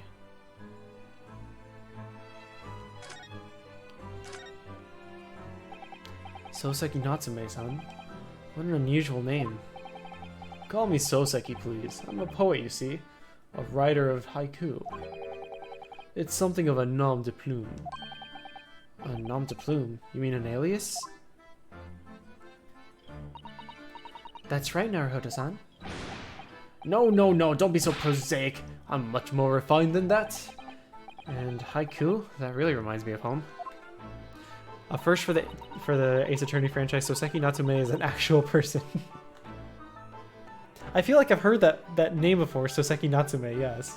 Soseki Natsume-san? What an unusual name. Call me Soseki, please. I'm a poet, you see. A writer of haiku. It's something of a nom de plume. A nom de plume? You mean an alias? That's right, Naruhodo-san. No, no, no, don't be so prosaic. I'm much more refined than that. And haiku? That really reminds me of home. First for the Ace Attorney franchise, Soseki Natsume is an actual person. I feel like I've heard that name before, Soseki Natsume, yes.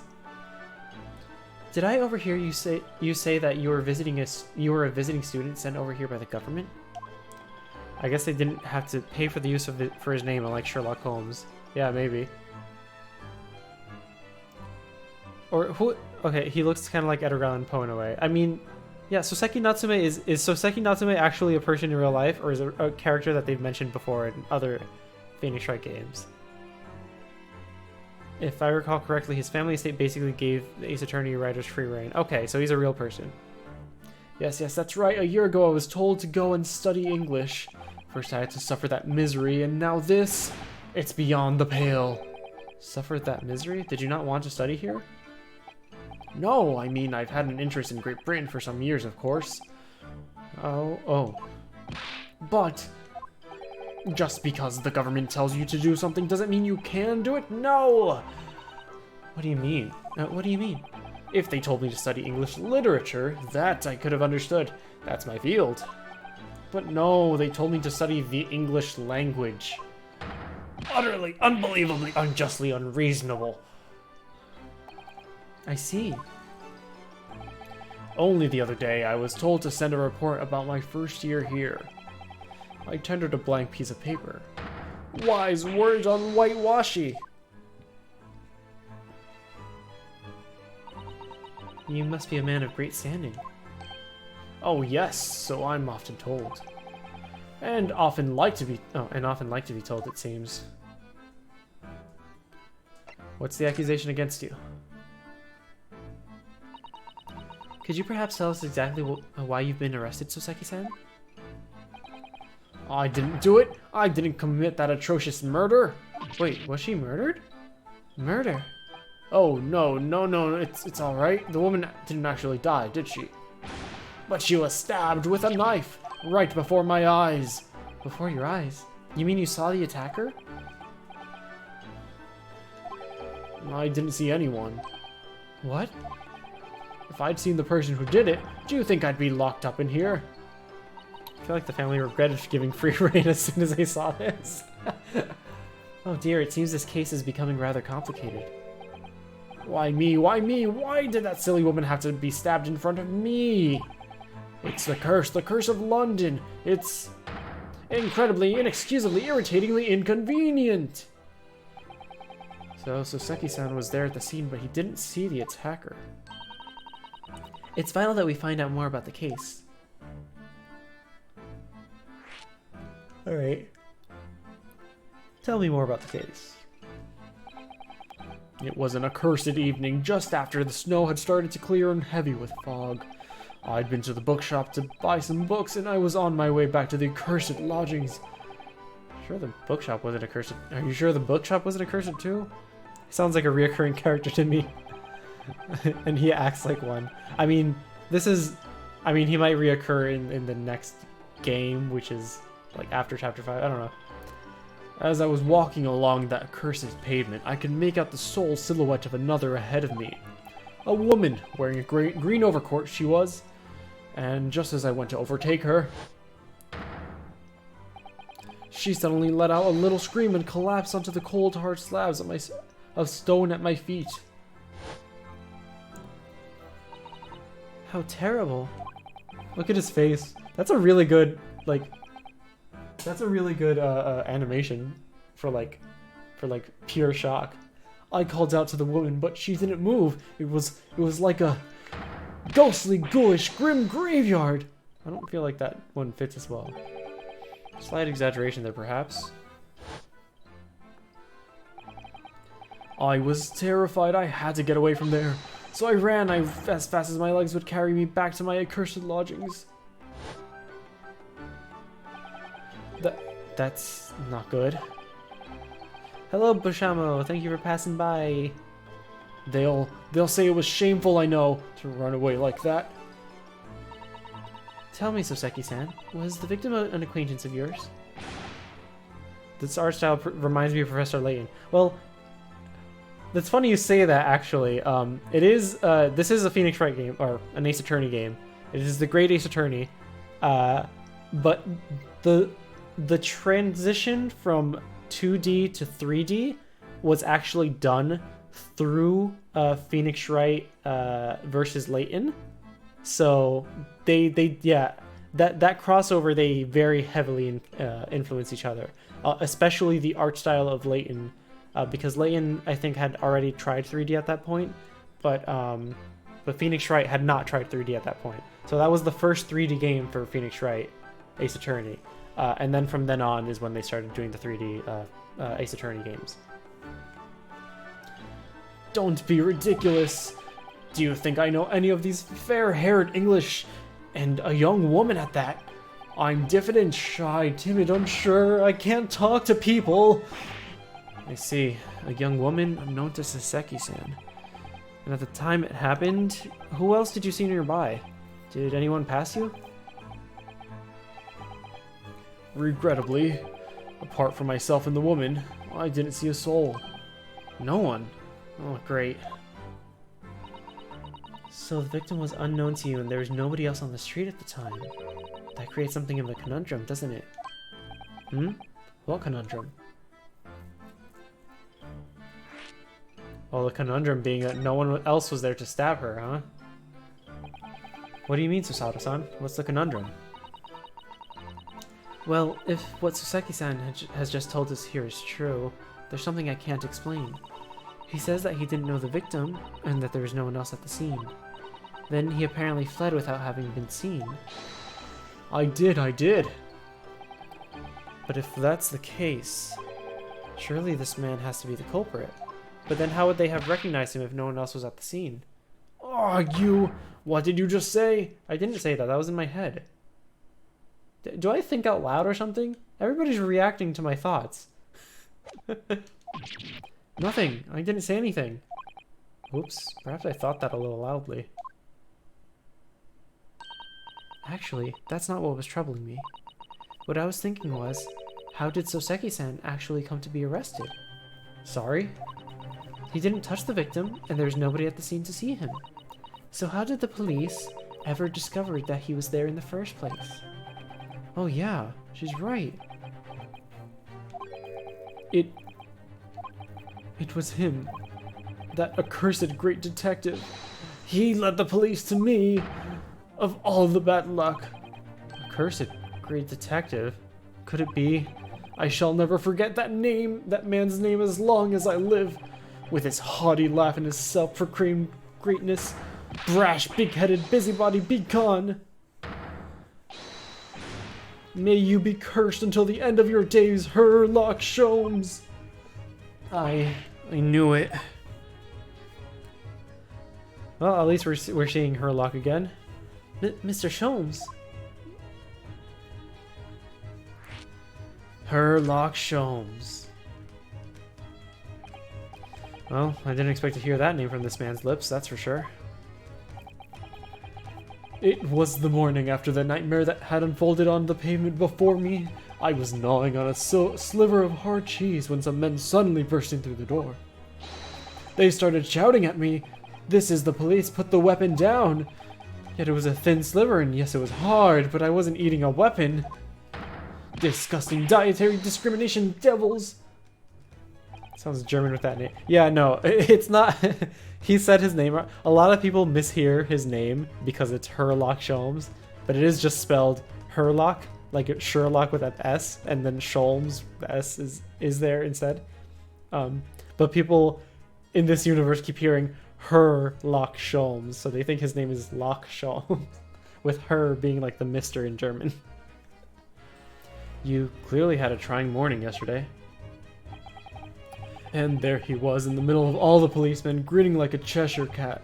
Did I overhear you say that you were a visiting student sent over here by the government? I guess they didn't have to pay for the use of it for his name, unlike Sherlock Holmes. Yeah, maybe. Or who? Okay, he looks kind of like Edgar Allan Poe in a way. I mean, yeah. Soseki Natsume is Soseki Natsume actually a person in real life, or is it a character that they've mentioned before in other Phoenix Wright games? If I recall correctly, his family estate basically gave the Ace Attorney writers free reign. Okay, so he's a real person. Yes, yes, that's right. A year ago, I was told to go and study English. First, I had to suffer that misery, and now this. It's beyond the pale. Suffered that misery? Did you not want to study here? No, I mean, I've had an interest in Great Britain for some years, of course. Oh. But just because the government tells you to do something doesn't mean you can do it? No! What do you mean? What do you mean? If they told me to study English literature, that I could have understood. That's my field. But no, they told me to study the English language. Utterly, unbelievably, unjustly unreasonable. I see. Only the other day, I was told to send a report about my first year here. I tendered a blank piece of paper. Wise words on whitewashy. You must be a man of great standing. Oh yes, so I'm often told. And often like to be told, it seems. What's the accusation against you? Could you perhaps tell us exactly why you've been arrested, Soseki-san? I didn't do it. I didn't commit that atrocious murder. Wait, was she murdered? Murder? Oh, no, it's alright. The woman didn't actually die, did she? But she was stabbed with a knife right before my eyes. Before your eyes? You mean you saw the attacker? I didn't see anyone. What? If I'd seen the person who did it, do you think I'd be locked up in here? I feel like the family regretted giving free reign as soon as they saw this. Oh dear, it seems this case is becoming rather complicated. Why me? Why me? Why did that silly woman have to be stabbed in front of me? It's the curse of London. It's incredibly, inexcusably, irritatingly inconvenient. So Soseki-san was there at the scene, but he didn't see the attacker. It's vital that we find out more about the case. Alright. Tell me more about the case. It was an accursed evening just after the snow had started to clear and heavy with fog. I'd been to the bookshop to buy some books and I was on my way back to the accursed lodgings. Sure the bookshop wasn't accursed. Are you sure the bookshop wasn't accursed too? He sounds like a reoccurring character to me. And he acts like one. I mean, he might reoccur in the next game, which is like after chapter 5. I don't know. As I was walking along that accursed pavement, I could make out the sole silhouette of another ahead of me. A woman, wearing a green overcoat she was, and just as I went to overtake her, she suddenly let out a little scream and collapsed onto the cold hard slabs of stone at my feet. How terrible. Look at his face. That's a really good, animation for pure shock. I called out to the woman, but she didn't move. It was like a ghostly, ghoulish, grim graveyard. I don't feel like that one fits as well. Slight exaggeration there, perhaps. I was terrified. I had to get away from there. So I ran as fast as my legs would carry me back to my accursed lodgings. That's not good. Hello, Bushamo. Thank you for passing by. They'll say it was shameful, I know, to run away like that. Tell me, Soseki-san, was the victim an acquaintance of yours? This art style reminds me of Professor Layton. Well, it's funny you say that, actually. It is, this is a Phoenix Wright game, or an Ace Attorney game. It is the Great Ace Attorney. But the transition from 2D to 3D was actually done through Phoenix Wright versus Layton. So yeah, that crossover, they very heavily influence each other, especially the art style of Layton, because Layton, I think, had already tried 3D at that point, but Phoenix Wright had not tried 3D at that point. So that was the first 3D game for Phoenix Wright, Ace Attorney, and then from then on is when they started doing the 3D Ace Attorney games. Don't be ridiculous. Do you think I know any of these fair-haired English, and a young woman at that? I'm diffident, shy, timid, unsure. I can't talk to people. I see. A young woman unknown to Soseki-san. And at the time it happened, who else did you see nearby? Did anyone pass you? Regrettably, apart from myself and the woman, I didn't see a soul. No one? Oh, great. So the victim was unknown to you and there was nobody else on the street at the time. That creates something of a conundrum, doesn't it? Hmm? What conundrum? Well, the conundrum being that no one else was there to stab her, huh? What do you mean, Susato-san? What's the conundrum? Well, if what Soseki-san has just told us here is true, there's something I can't explain. He says that he didn't know the victim, and that there was no one else at the scene. Then he apparently fled without having been seen. I did. But if that's the case, surely this man has to be the culprit. But then how would they have recognized him if no one else was at the scene? Oh, you... What did you just say? I didn't say that. That was in my head. Do I think out loud or something? Everybody's reacting to my thoughts. Nothing. I didn't say anything. Oops. Perhaps I thought that a little loudly. Actually, that's not what was troubling me. What I was thinking was, how did Soseki-san actually come to be arrested? Sorry? He didn't touch the victim, and there was nobody at the scene to see him. So how did the police ever discover that he was there in the first place? Oh yeah, she's right. It was him. That accursed great detective. He led the police to me. Of all the bad luck. Accursed great detective? Could it be? I shall never forget that name, that man's name, as long as I live. With his haughty laugh and his self-proclaimed greatness. Brash, big-headed busybody, be gone. May you be cursed until the end of your days, Sherlock Sholmes. I knew it. Well, at least we're seeing Sherlock again. Mr. Sholmes. Sherlock Sholmes. Well, I didn't expect to hear that name from this man's lips, that's for sure. It was the morning after the nightmare that had unfolded on the pavement before me. I was gnawing on a sliver of hard cheese when some men suddenly burst in through the door. They started shouting at me, "This is the police, put the weapon down!" Yet it was a thin sliver, and yes, it was hard, but I wasn't eating a weapon. Disgusting dietary discrimination devils! Sounds German with that name. Yeah, no, it's not. He said his name wrong. A lot of people mishear his name because it's Sherlock Sholmes, but it is just spelled Sherlock, like Sherlock with an S, and then Sholmes, the S is there instead. But people in this universe keep hearing Sherlock Sholmes, so they think his name is Lock Sholmes, with her being like the Mister in German. You clearly had a trying morning yesterday. And there he was in the middle of all the policemen, grinning like a Cheshire cat.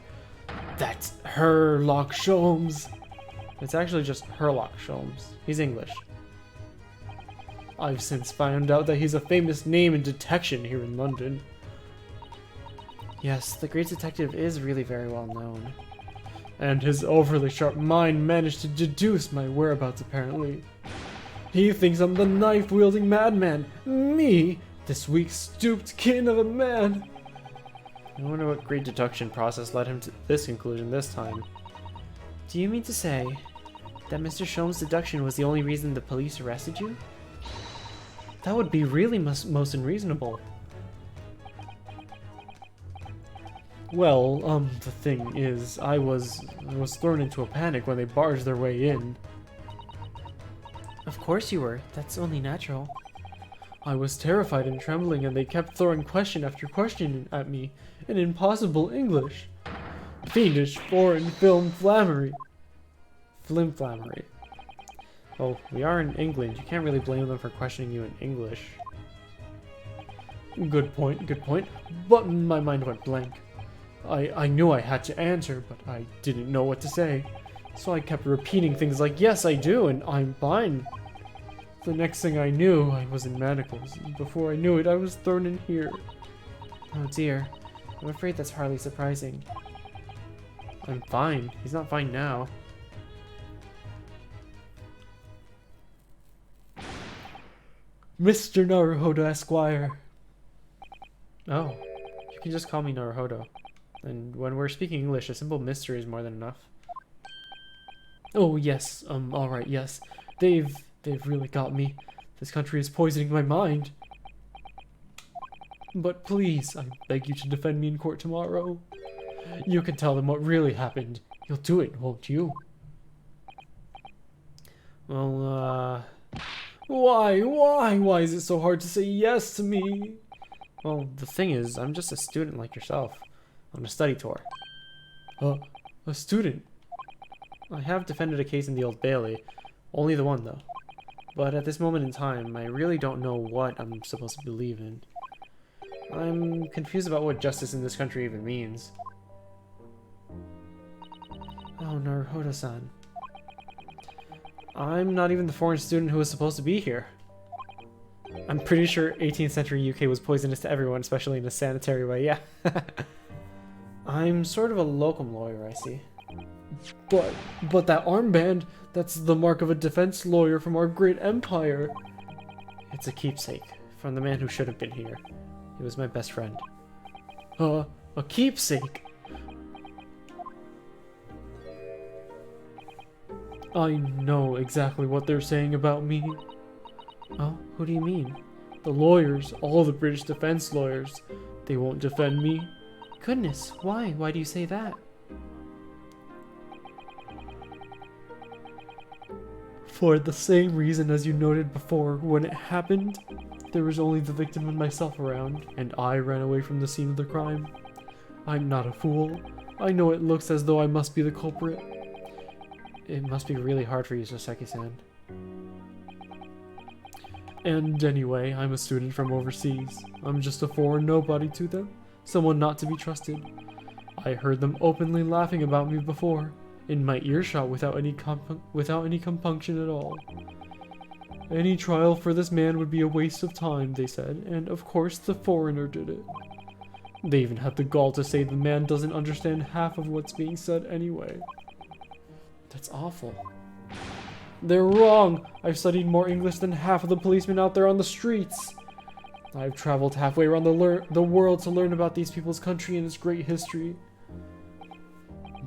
That's Sherlock Sholmes. It's actually just Sherlock Sholmes. He's English. I've since found out that he's a famous name in detection here in London. Yes, the great detective is really very well known. And his overly sharp mind managed to deduce my whereabouts, apparently. He thinks I'm the knife-wielding madman. Me, this weak, stooped kin of a man. I wonder what great deduction process led him to this conclusion this time. Do you mean to say that Mr. Sholmes' deduction was the only reason the police arrested you? That would be really most unreasonable. Well, the thing is, I was thrown into a panic when they barged their way in. Of course you were. That's only natural. I was terrified and trembling, and they kept throwing question after question at me in impossible English. Fiendish foreign film flammery. Flimflammery. Well, we are in England. You can't really blame them for questioning you in English. Good point, but my mind went blank. I knew I had to answer, but I didn't know what to say. So I kept repeating things like, yes, I do, and I'm fine. The next thing I knew, I was in manacles. And before I knew it, I was thrown in here. Oh dear. I'm afraid that's hardly surprising. I'm fine. He's not fine now. Mr. Naruhodo Esquire. Oh, you can just call me Naruhodo. And when we're speaking English, a simple Mr. is more than enough. Oh yes, alright, yes. They've really got me. This country is poisoning my mind. But please, I beg you to defend me in court tomorrow. You can tell them what really happened. You'll do it, won't you? Well, Why is it so hard to say yes to me? well, the thing is, I'm just a student like yourself, on a study tour. A student? I have defended a case in the Old Bailey, only the one though. But at this moment in time, I really don't know what I'm supposed to believe in. I'm confused about what justice in this country even means. Oh, Naruhodo-san. I'm not even the foreign student who was supposed to be here. I'm pretty sure 18th century UK was poisonous to everyone, especially in a sanitary way, yeah. I'm sort of a locum lawyer, I see. But that armband, that's the mark of a defense lawyer from our great empire. It's a keepsake from the man who should have been here. He was my best friend. A keepsake? I know exactly what they're saying about me. Oh, who do you mean? The lawyers, all the British defense lawyers, they won't defend me. Goodness, why? Why do you say that? For the same reason as you noted before, when it happened, there was only the victim and myself around, and I ran away from the scene of the crime. I'm not a fool. I know it looks as though I must be the culprit. It must be really hard for you, Soseki-san. And anyway, I'm a student from overseas. I'm just a foreign nobody to them, someone not to be trusted. I heard them openly laughing about me before, in my earshot without any compunction at all. Any trial for this man would be a waste of time, they said, and of course the foreigner did it. They even had the gall to say the man doesn't understand half of what's being said anyway. That's awful. They're wrong! I've studied more English than half of the policemen out there on the streets. I've traveled halfway around the world to learn about these people's country and its great history.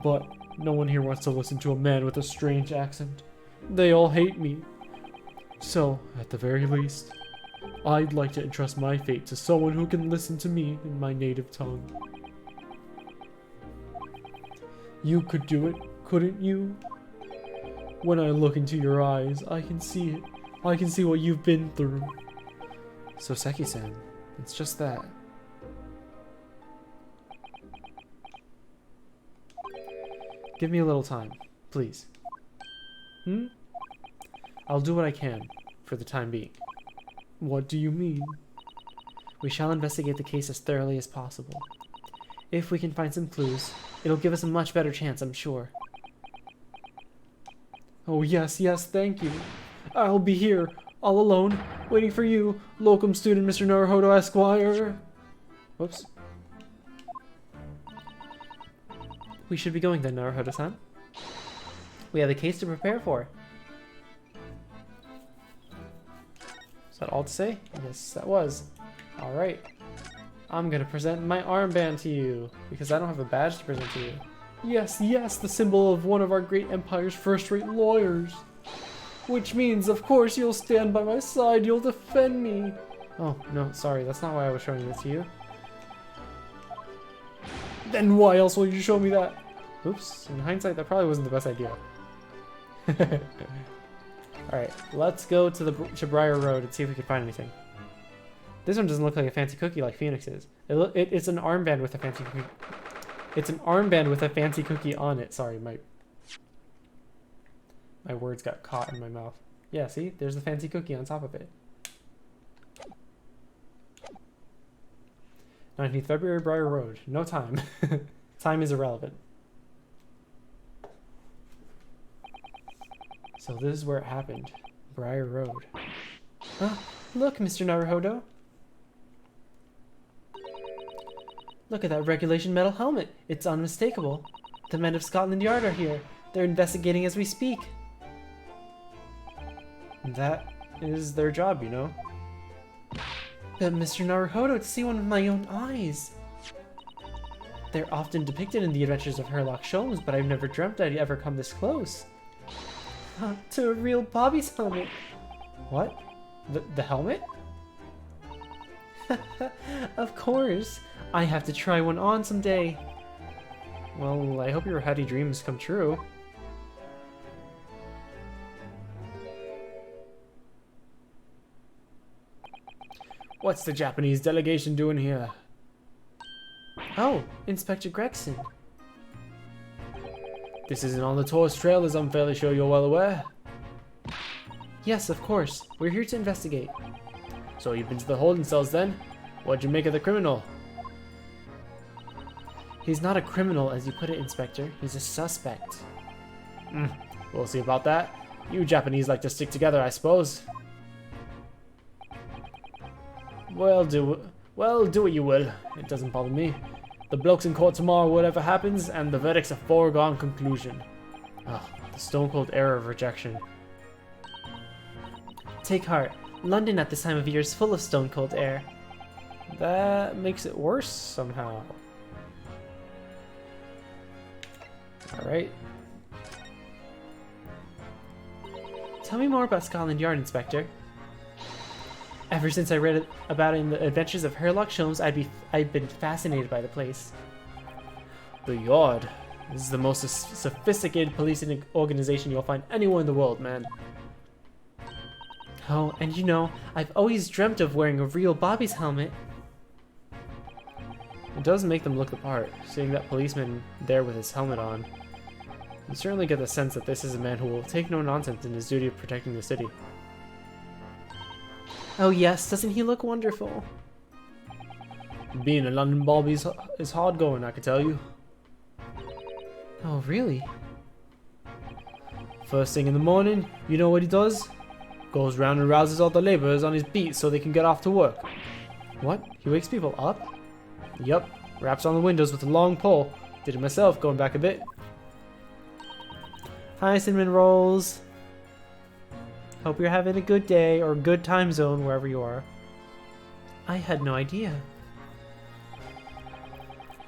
But no one here wants to listen to a man with a strange accent. They all hate me. So, at the very least, I'd like to entrust my fate to someone who can listen to me in my native tongue. You could do it, couldn't you? When I look into your eyes, I can see it. I can see what you've been through. Soseki-san, it's just that. Give me a little time, please. I'll do what I can, for the time being. What do you mean? We shall investigate the case as thoroughly as possible. If we can find some clues, it'll give us a much better chance, I'm sure. Oh yes, thank you. I'll be here. all alone, waiting for you, locum student Mr. Naruhodo Esquire. Whoops. We should be going then, Naruhodo-san. We have a case to prepare for. Is that all to say? Yes, that was. Alright. I'm gonna present my armband to you, because I don't have a badge to present to you. Yes, yes, the symbol of one of our great empire's first-rate lawyers. Which means, of course, you'll stand by my side, you'll defend me. Oh, no, sorry, that's not why I was showing this to you. Then why else will you show me that? Oops, in hindsight, that probably wasn't the best idea. Alright, let's go to Briar Road and see if we can find anything. This one doesn't look like a fancy cookie like Phoenix's. It's an armband with a fancy cookie. It's an armband with a fancy cookie on it. Sorry, my words got caught in my mouth. Yeah, see? There's the fancy cookie on top of it. 19th February, Briar Road. No time. Time is irrelevant. So this is where it happened. Briar Road. Look, Mr. Naruhodo. Look at that regulation metal helmet. It's unmistakable. The men of Scotland Yard are here. They're investigating as we speak. That is their job, you know. But Mr. Naruhodo, to see one with my own eyes. They're often depicted in the adventures of Sherlock Holmes, but I've never dreamt I'd ever come this close. To a real Bobby's helmet. What? The helmet? Of course. I have to try one on someday. Well, I hope your heady dreams come true. What's the Japanese delegation doing here? Oh, Inspector Gregson. This isn't on the tourist trail, as I'm fairly sure you're well aware. Yes, of course. We're here to investigate. So you've been to the holding cells then? What'd you make of the criminal? He's not a criminal, as you put it, Inspector. He's a suspect. We'll see about that. You Japanese like to stick together, I suppose. Well, do what you will. It doesn't bother me. The bloke's in court tomorrow, whatever happens, and the verdict's a foregone conclusion. Oh, the stone-cold error of rejection. Take heart. London at this time of year is full of stone-cold air. That makes it worse somehow. Alright. Tell me more about Scotland Yard, Inspector. Ever since I read about it in the Adventures of Sherlock Holmes, I've been fascinated by the place. The Yard. This is the most sophisticated policing organization you'll find anywhere in the world, man. Oh, and you know, I've always dreamt of wearing a real Bobby's helmet. It does make them look the part, seeing that policeman there with his helmet on. You certainly get the sense that this is a man who will take no nonsense in his duty of protecting the city. Oh yes, doesn't he look wonderful? Being a London Bobby is hard going, I can tell you. Oh really? First thing in the morning, you know what he does? Goes round and rouses all the labourers on his beat so they can get off to work. What? He wakes people up? Yup, raps on the windows with a long pole. Did it myself, going back a bit. Hi, Cinnamon Rolls. Hope you're having a good day, or good time zone, wherever you are. I had no idea.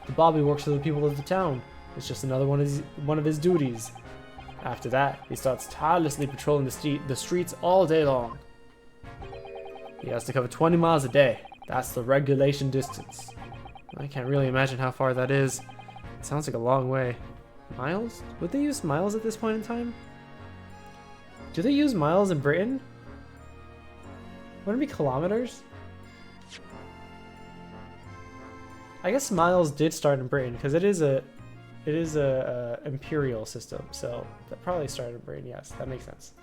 The Bobby works for the people of the town. It's just another one of his duties. After that, he starts tirelessly patrolling the streets all day long. He has to cover 20 miles a day. That's the regulation distance. I can't really imagine how far that is. It sounds like a long way. Miles? Would they use miles at this point in time? Do they use miles in Britain? Wouldn't it be kilometers? I guess miles did start in Britain because it is a imperial system, so that probably started in Britain. Yes, that makes sense.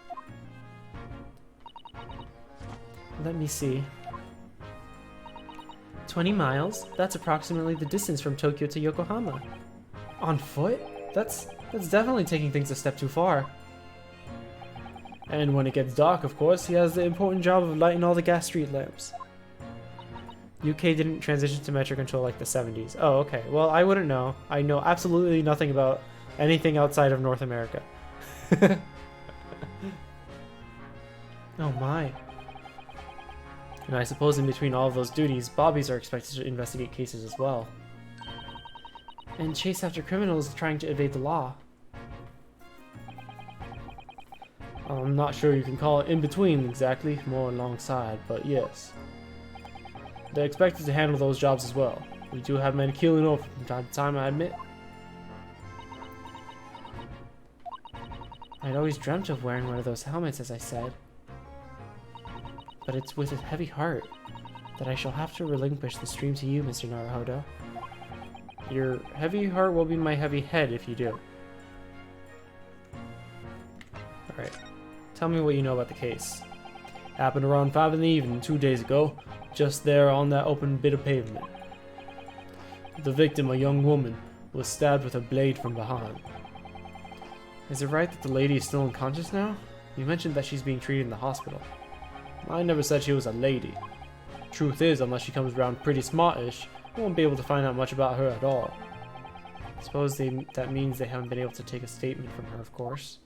Let me see. 20 miles? That's approximately the distance from Tokyo to Yokohama. On foot? That's definitely taking things a step too far. And when it gets dark, of course, he has the important job of lighting all the gas street lamps. UK didn't transition to metro control like the 70s. Oh, okay. Well, I wouldn't know. I know absolutely nothing about anything outside of North America. Oh my. And I suppose in between all of those duties, bobbies are expected to investigate cases as well. And chase after criminals trying to evade the law. I'm not sure you can call it in between exactly, more alongside, but yes. They're expected to handle those jobs as well. We do have men keeling over from time to time, I admit. I'd always dreamt of wearing one of those helmets, as I said. But it's with a heavy heart that I shall have to relinquish the stream to you, Mr. Naruhodo. Your heavy heart will be my heavy head if you do. Alright. Tell me what you know about the case. Happened around 5 in the evening 2 days ago, just there on that open bit of pavement. The victim, a young woman, was stabbed with a blade from behind. Is it right that the lady is still unconscious now? You mentioned that she's being treated in the hospital. I never said she was a lady. Truth is, unless she comes around pretty smartish, we won't be able to find out much about her at all. I suppose that means they haven't been able to take a statement from her, of course.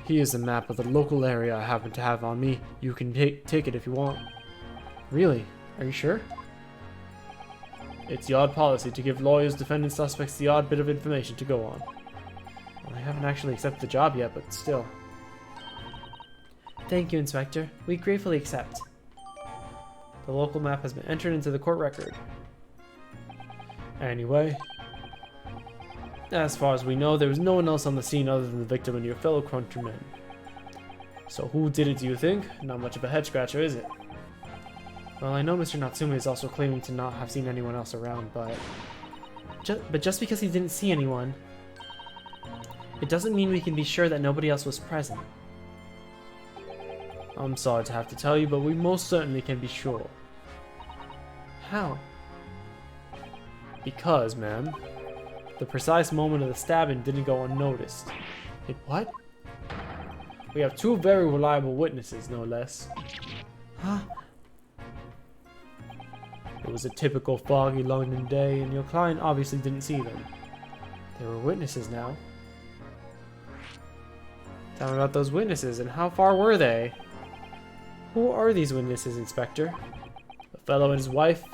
Here's a map of the local area I happen to have on me. You can take it if you want. Really? Are you sure? It's yard policy to give lawyers, defendant suspects the odd bit of information to go on. Well, I haven't actually accepted the job yet, but still. Thank you, Inspector. We gratefully accept. The local map has been entered into the court record. Anyway, as far as we know, there was no one else on the scene other than the victim and your fellow countrymen. So who did it, do you think? Not much of a head-scratcher, is it? Well, I know Mr. Natsume is also claiming to not have seen anyone else around, but just because he didn't see anyone, it doesn't mean we can be sure that nobody else was present. I'm sorry to have to tell you, but we most certainly can be sure. How? Because, ma'am, the precise moment of the stabbing didn't go unnoticed. It what? We have 2 very reliable witnesses, no less. Huh? It was a typical foggy London day, and your client obviously didn't see them. There were witnesses now. Tell me about those witnesses, and how far were they? Who are these witnesses, Inspector? A fellow and his wife,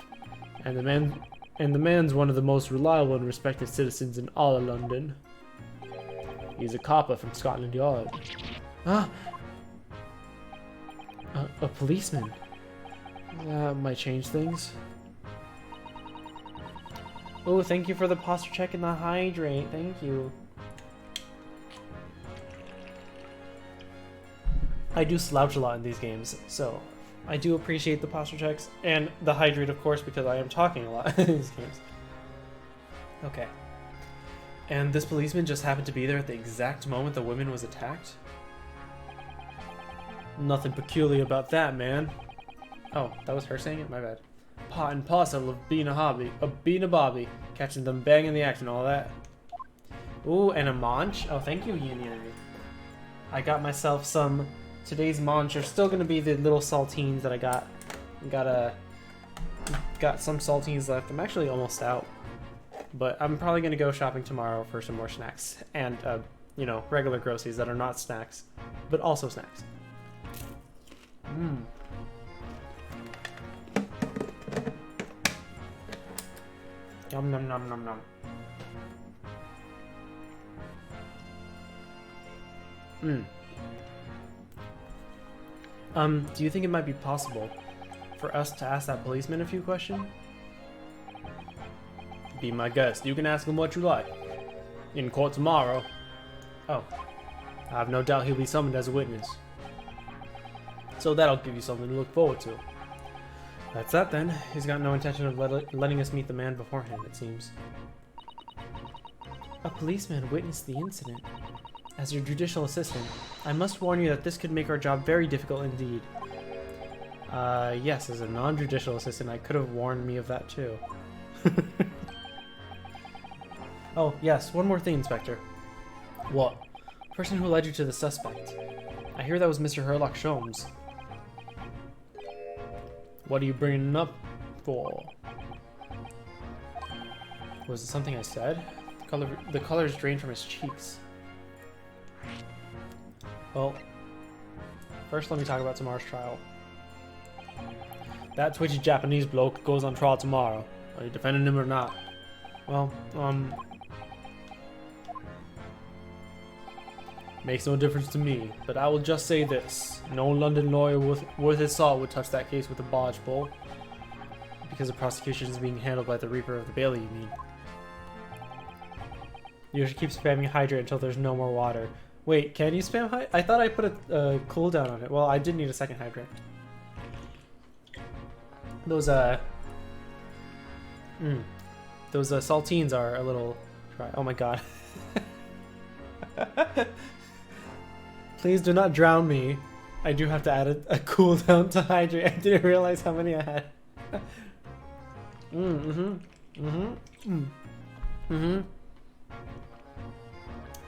and the man's one of the most reliable and respected citizens in all of London. He's a copper from Scotland Yard. Ah! A policeman. That might change things. Oh, thank you for the posture check and the hydrate. Thank you. I do slouch a lot in these games, so I do appreciate the posture checks and the hydrate, of course, because I am talking a lot in these games. Okay. And this policeman just happened to be there at the exact moment the woman was attacked? Nothing peculiar about that, man. Oh, that was her saying it? My bad. Part and parcel of being a bobby, catching them banging the act and all that. Ooh, and a munch? Oh, thank you, Yin Yang. I got myself some. Today's munch are still gonna be the little saltines that I got. Got some saltines left. I'm actually almost out, but I'm probably gonna go shopping tomorrow for some more snacks and you know, regular groceries that are not snacks, but also snacks. Mmm. Yum nom nom nom nom. Do you think it might be possible for us to ask that policeman a few questions? Be my guest. You can ask him what you like. In court tomorrow. Oh. I have no doubt he'll be summoned as a witness. So that'll give you something to look forward to. That's that then. He's got no intention of letting us meet the man beforehand, it seems. A policeman witnessed the incident. As your judicial assistant, I must warn you that this could make our job very difficult indeed. Yes, as a non-judicial assistant, I could have warned me of that too. Oh, yes, one more thing, Inspector. What? Person who led you to the suspect. I hear that was Mr. Herlock Sholmes. What are you bringing him up for? Was it something I said? The colors drained from his cheeks. Well, first let me talk about tomorrow's trial. That twitchy Japanese bloke goes on trial tomorrow. Are you defending him or not? Well, makes no difference to me, but I will just say this. No London lawyer worth his salt would touch that case with a barge pole. Because the prosecution is being handled by the Reaper of the Bailey, you mean? You should keep spamming hydrate until there's no more water. Wait, can you spam hydrate? I thought I put a cooldown on it. Well, I did need a second hydrate. Those saltines are a little dry. Oh my god. Please do not drown me. I do have to add a cooldown to hydrate. I didn't realize how many I had.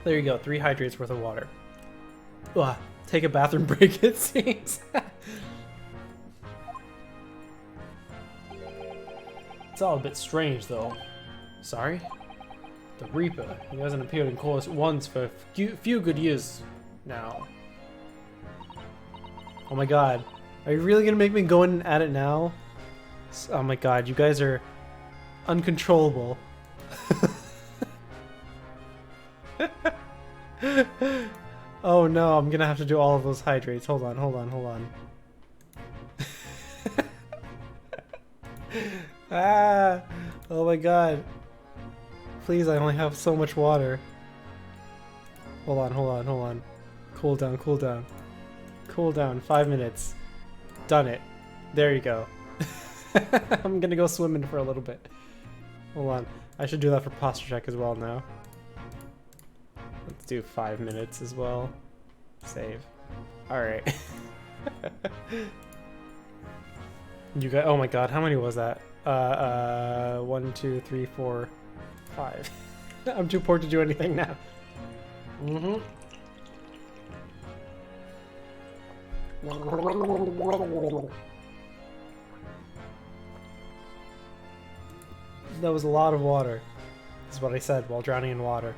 There you go, 3 hydrates worth of water. Ugh, take a bathroom break, it seems. It's all a bit strange, though. Sorry? The Reaper. He hasn't appeared in court once for a few good years now. Oh my god. Are you really gonna make me go in and add it now? Oh my god, you guys are uncontrollable. Oh no, I'm gonna have to do all of those hydrates. Hold on. Ah! Oh my god. Please, I only have so much water. Hold on. Cool down. Cool down, 5 minutes. Done it. There you go. I'm gonna go swimming for a little bit. Hold on. I should do that for posture check as well now. Let's do 5 minutes as well. Save. Alright. You got, oh my god, how many was that? 1, 2, 3, 4, 5. I'm too poor to do anything now. That was a lot of water. This is what I said while drowning in water.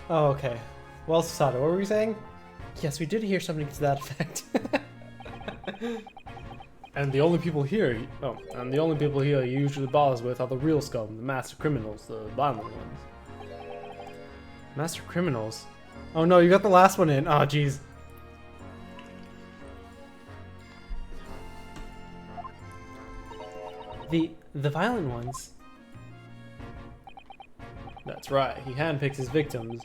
Oh, okay. Well, Susato, what were we saying? Yes, we did hear something to that effect. And the only people here, he usually bothers with are the real scum, the master criminals, the violent ones. Master criminals? Oh no, you got the last one in. Oh jeez. The violent ones? That's right, he handpicks his victims.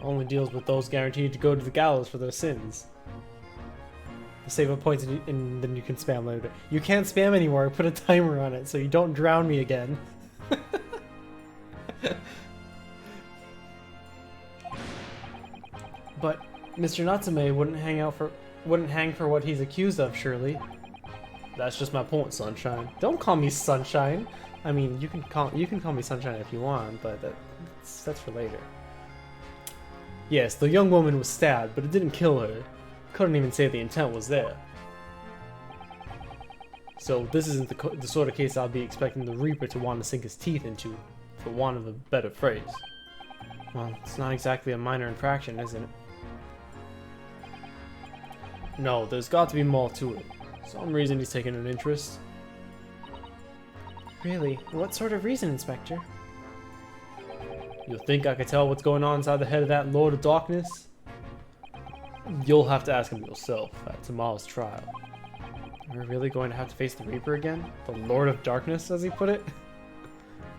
Only deals with those guaranteed to go to the gallows for their sins. Save a point and then you can spam later. You can't spam anymore, I put a timer on it so you don't drown me again. But Mr. Natsume wouldn't hang for what he's accused of, surely. That's just my point, Sunshine. Don't call me Sunshine. I mean, you can call me Sunshine if you want, but that's for later. Yes, the young woman was stabbed, but it didn't kill her. Couldn't even say the intent was there. So this isn't the sort of case I'll be expecting the Reaper to want to sink his teeth into, for want of a better phrase. Well, it's not exactly a minor infraction, isn't it? No, there's got to be more to it. Some reason he's taken an interest. Really? What sort of reason, Inspector? You think I could tell what's going on inside the head of that Lord of Darkness? You'll have to ask him yourself at tomorrow's trial. We're really going to have to face the Reaper again? The Lord of Darkness, as he put it?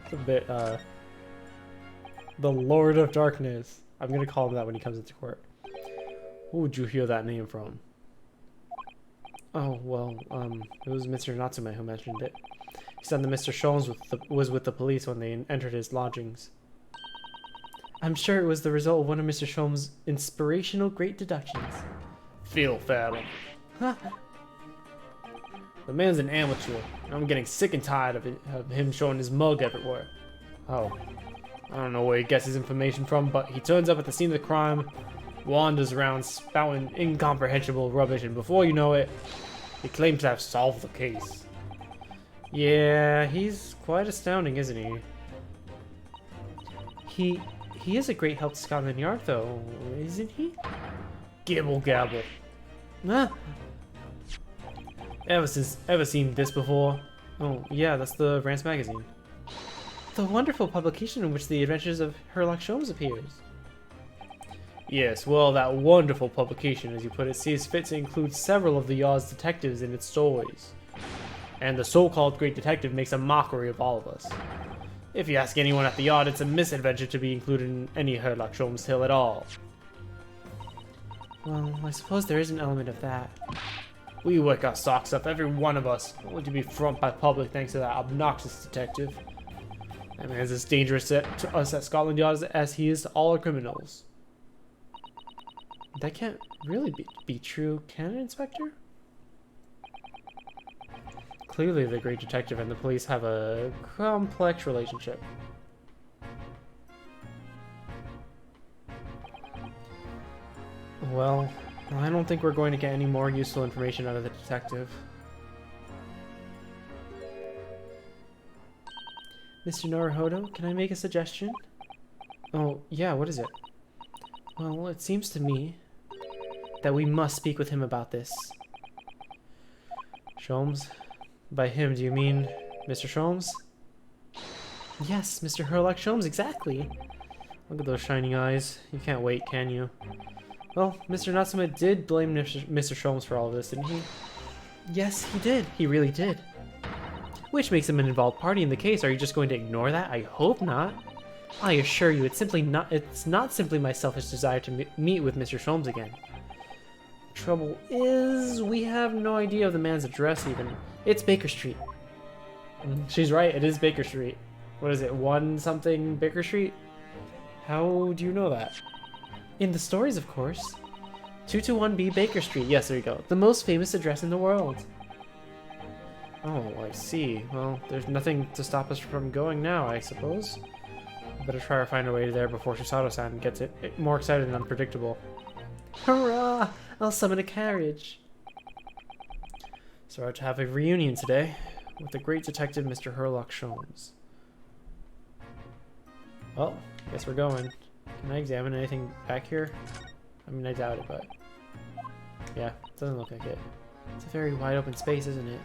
It's a bit, the Lord of Darkness. I'm gonna call him that when he comes into court. Who would you hear that name from? Oh, well, it was Mr. Natsume who mentioned it. He said that Mr. Sholmes was with the police when they entered his lodgings. I'm sure it was the result of one of Mr. Sholmes' inspirational great deductions. Feel fathom. Huh? The man's an amateur. I'm getting sick and tired of him showing his mug everywhere. Oh. I don't know where he gets his information from, but he turns up at the scene of the crime, wanders around spouting incomprehensible rubbish, and before you know it, he claims to have solved the case. Yeah, he's quite astounding, isn't he? He is a great help to Scotland Yard, though, isn't he? Gibble gabble. Ah, Ever seen this before? oh, yeah, that's the Rance magazine. The wonderful publication in which the adventures of Sherlock Holmes appears. Yes, well, that wonderful publication, as you put it, sees fit to include several of the Yard's detectives in its stories. And the so-called great detective makes a mockery of all of us. If you ask anyone at the Yard, it's a misadventure to be included in any Sherlock Holmes tale at all. Well, I suppose there is an element of that. We work our socks up, every one of us, only to be front by public thanks to that obnoxious detective. That man's as dangerous to us at Scotland Yard as he is to all our criminals. That can't really be true, can it, Inspector? Clearly, the great detective and the police have a complex relationship. Well, I don't think we're going to get any more useful information out of the detective. Mr. Naruhodo, can I make a suggestion? Oh, yeah, what is it? Well, it seems to me that we must speak with him about this. Sholmes? By him, do you mean Mr. Sholmes? Yes, Mr. Sherlock Holmes, exactly. Look at those shining eyes. You can't wait, can you? Well, Mr. Natsume did blame Mr. Sholmes for all of this, didn't he? Yes, he did. He really did. Which makes him an involved party in the case. Are you just going to ignore that? I hope not. I assure you, it's not simply my selfish desire to meet with Mr. Sholmes again. Trouble is, we have no idea of the man's address even. It's Baker Street. She's right, it is Baker Street. What is it, 1 something Baker Street? How do you know that? In the stories, of course. 221B Baker Street. Yes, there you go. The most famous address in the world. Oh, I see. Well, there's nothing to stop us from going now, I suppose. Better try to find our way there before Shisato-san gets it more excited and unpredictable. Hurrah! I'll summon a carriage. So to have a reunion today with the great detective Mr. Sherlock Holmes. Well, guess we're going. Can I examine anything back here? I mean, I doubt it, but yeah, it doesn't look like it. It's a very wide open space, isn't it?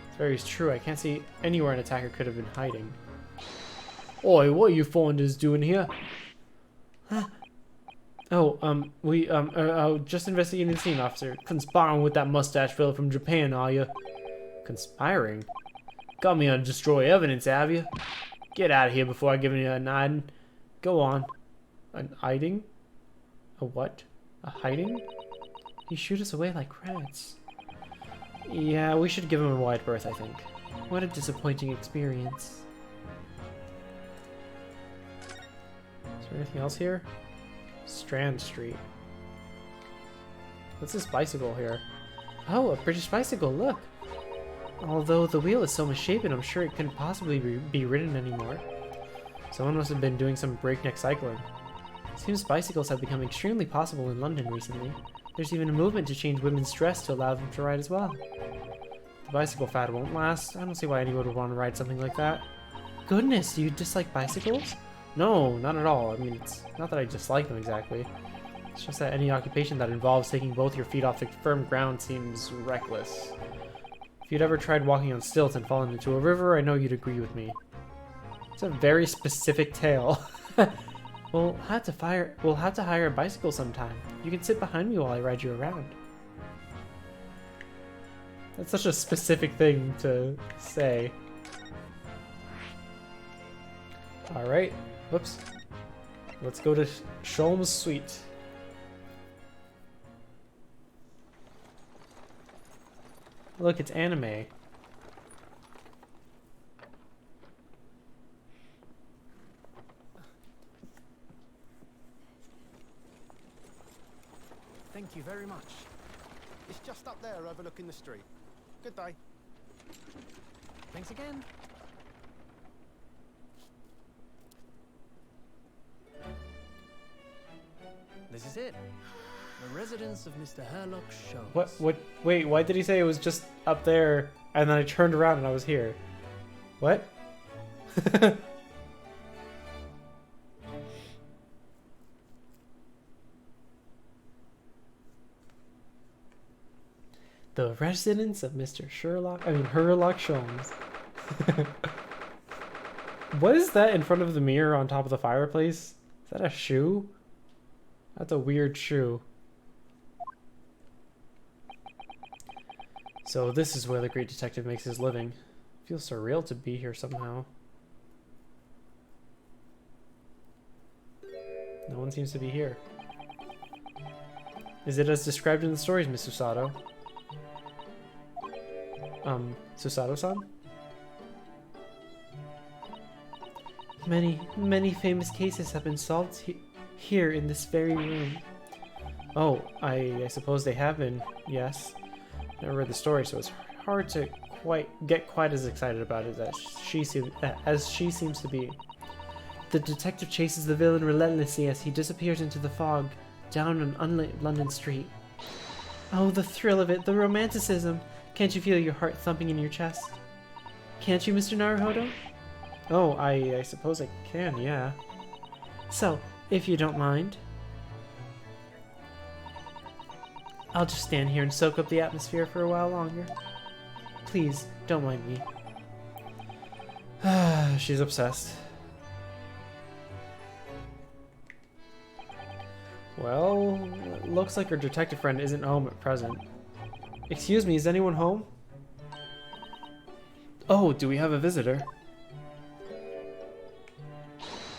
It's very true. I can't see anywhere an attacker could have been hiding. Oi, what are you foreigners doing here? Oh, we just investigating the scene, officer. Conspiring with that mustache fella from Japan, are you? Conspiring? Got me on destroy evidence, have you? Get out of here before I give you a nod. Go on. An hiding? A what? A hiding? You shoot us away like rats. Yeah, we should give him a wide berth, I think. What a disappointing experience. Is there anything else here? Strand Street. What's this bicycle here? Oh, a British bicycle, look! Although the wheel is so misshapen, I'm sure it couldn't possibly be ridden anymore. Someone must have been doing some breakneck cycling. Seems bicycles have become extremely possible in London recently. There's even a movement to change women's dress to allow them to ride as well. The bicycle fad won't last. I don't see why anyone would want to ride something like that. Goodness, do you dislike bicycles? No, not at all. I mean, it's not that I dislike them exactly. It's just that any occupation that involves taking both your feet off the firm ground seems reckless. If you'd ever tried walking on stilts and fallen into a river, I know you'd agree with me. It's a very specific tale. We'll have to hire a bicycle sometime. You can sit behind me while I ride you around. That's such a specific thing to say. Alright. Whoops. Let's go to Sholmes' suite. Look, it's anime. Thank you very much. It's just up there overlooking the street. Good day. Thanks again. This is it. The residence of Mr. Herlock Sholmes. What? Wait, why did he say it was just up there and then I turned around and I was here? What? The residence of Mr. Herlock Sholmes. What is that in front of the mirror on top of the fireplace? Is that a shoe? That's a weird shoe. So this is where the great detective makes his living. Feels surreal to be here somehow. No one seems to be here. Is it as described in the stories, Miss Susato? Susato-san? Many famous cases have been solved here in this very room. Oh, I suppose they have been, yes. Never read the story, so it's hard to get quite as excited about it as she seems to be. The detective chases the villain relentlessly as he disappears into the fog down an unlit London street. Oh, the thrill of it, the romanticism! Can't you feel your heart thumping in your chest? Can't you, Mr. Naruhodo? Oh, I suppose I can, yeah. So, if you don't mind, I'll just stand here and soak up the atmosphere for a while longer. Please, don't mind me. She's obsessed. Well, it looks like her detective friend isn't home at present. Excuse me, is anyone home? Oh, do we have a visitor?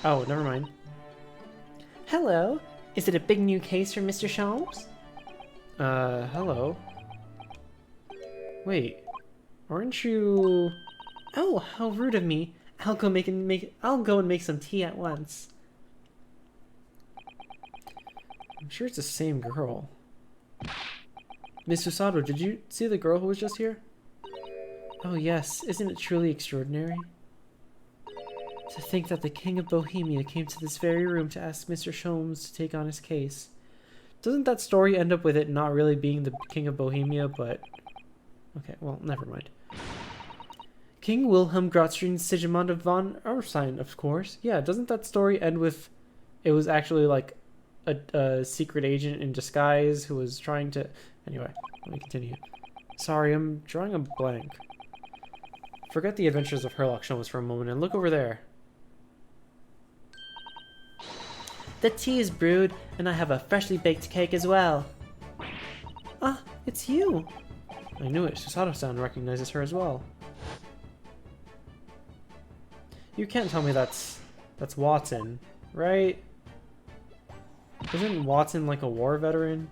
Oh, never mind. Hello, is it a big new case for Mr. Sholmes? Hello. Wait, aren't you... Oh, how rude of me. I'll go and make some tea at once. I'm sure it's the same girl. Miss Susato, did you see the girl who was just here? Oh yes, isn't it truly extraordinary? To think that the King of Bohemia came to this very room to ask Mr. Sholmes to take on his case. Doesn't that story end up with it not really being the King of Bohemia, but... Okay, well, never mind. King Wilhelm Grotzstein Sigismund von Erstein, of course. Yeah, doesn't that story end with... It was actually like a secret agent in disguise who was trying to... Anyway, let me continue. Sorry, I'm drawing a blank. Forget the adventures of Herlock Sholmes for a moment and look over there. The tea is brewed, and I have a freshly baked cake as well. Ah, it's you! I knew it. Susato-san recognizes her as well. You can't tell me that's Watson, right? Isn't Watson like a war veteran?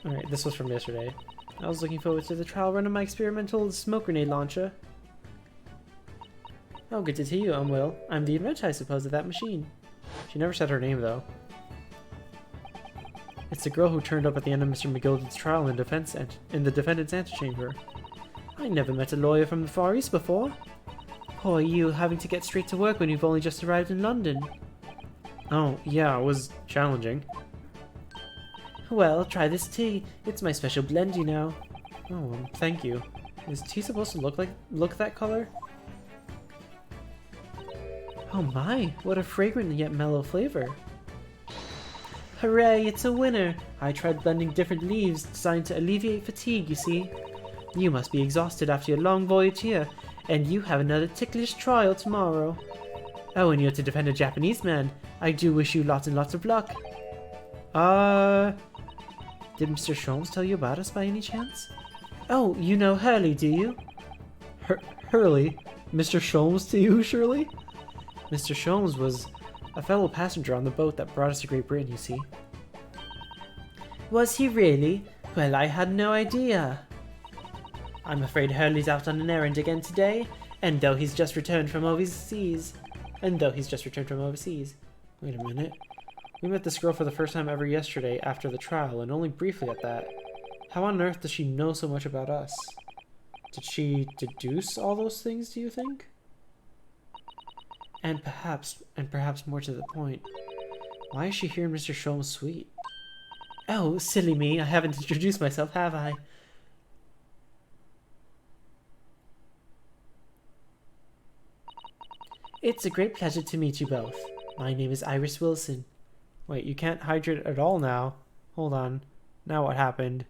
Alright, this was from yesterday. I was looking forward to the trial run of my experimental smoke grenade launcher. Oh, good to see you, Will. I'm the inventor, I suppose, of that machine. She never said her name, though. It's the girl who turned up at the end of Mr. McGilden's trial in the defendant's antechamber. I never met a lawyer from the Far East before. Poor you, having to get straight to work when you've only just arrived in London. Oh, yeah, it was challenging. Well, try this tea. It's my special blend, you know. Oh, thank you. Is tea supposed to look that color? Oh my, what a fragrant yet mellow flavor. Hooray, it's a winner! I tried blending different leaves designed to alleviate fatigue, you see. You must be exhausted after your long voyage here, and you have another ticklish trial tomorrow. Oh, and you're to defend a Japanese man. I do wish you lots and lots of luck. Did Mr. Sholmes tell you about us by any chance? Oh, you know Hurley, do you? Hurley? Mr. Sholmes to you, Shirley? Mr. Sholmes was a fellow passenger on the boat that brought us to Great Britain, you see. Was he really? Well, I had no idea. I'm afraid Hurley's out on an errand again today, and though he's just returned from overseas. Wait a minute. We met this girl for the first time ever yesterday after the trial, and only briefly at that. How on earth does she know so much about us? Did she deduce all those things, do you think? And perhaps more to the point, Why is she here in Mr. Sholmes' suite? Oh, silly me. I haven't introduced myself, have I? It's a great pleasure to meet you both. My name is Iris Wilson. Wait, you can't hydrate at all now. Hold on. Now what happened?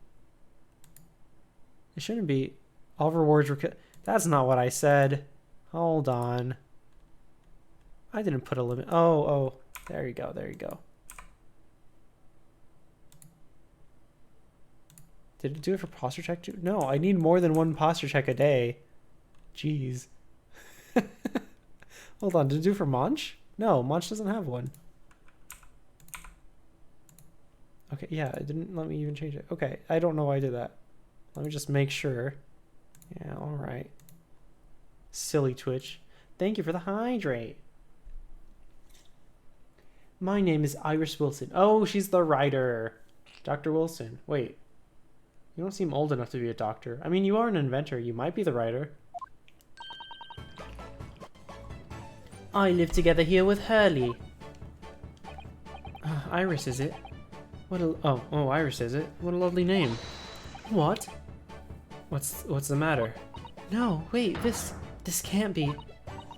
It shouldn't be. All rewards were... That's not what I said. Hold on. I didn't put a limit. Oh. There you go, there you go. Did it do it for posture check too? No, I need more than one posture check a day. Jeez. Hold on, did it do it for Munch? No, Munch doesn't have one. Okay, yeah, it didn't let me even change it. Okay, I don't know why I did that. Let me just make sure. Yeah, alright. Silly Twitch. Thank you for the hydrate. My name is Iris Wilson. Oh, she's the writer. Dr. Wilson. Wait. You don't seem old enough to be a doctor. I mean, you are an inventor. You might be the writer. I live together here with Hurley. Iris, is it? What a... Oh, Iris, is it? What a lovely name. What? What's the matter? No, wait, this can't be.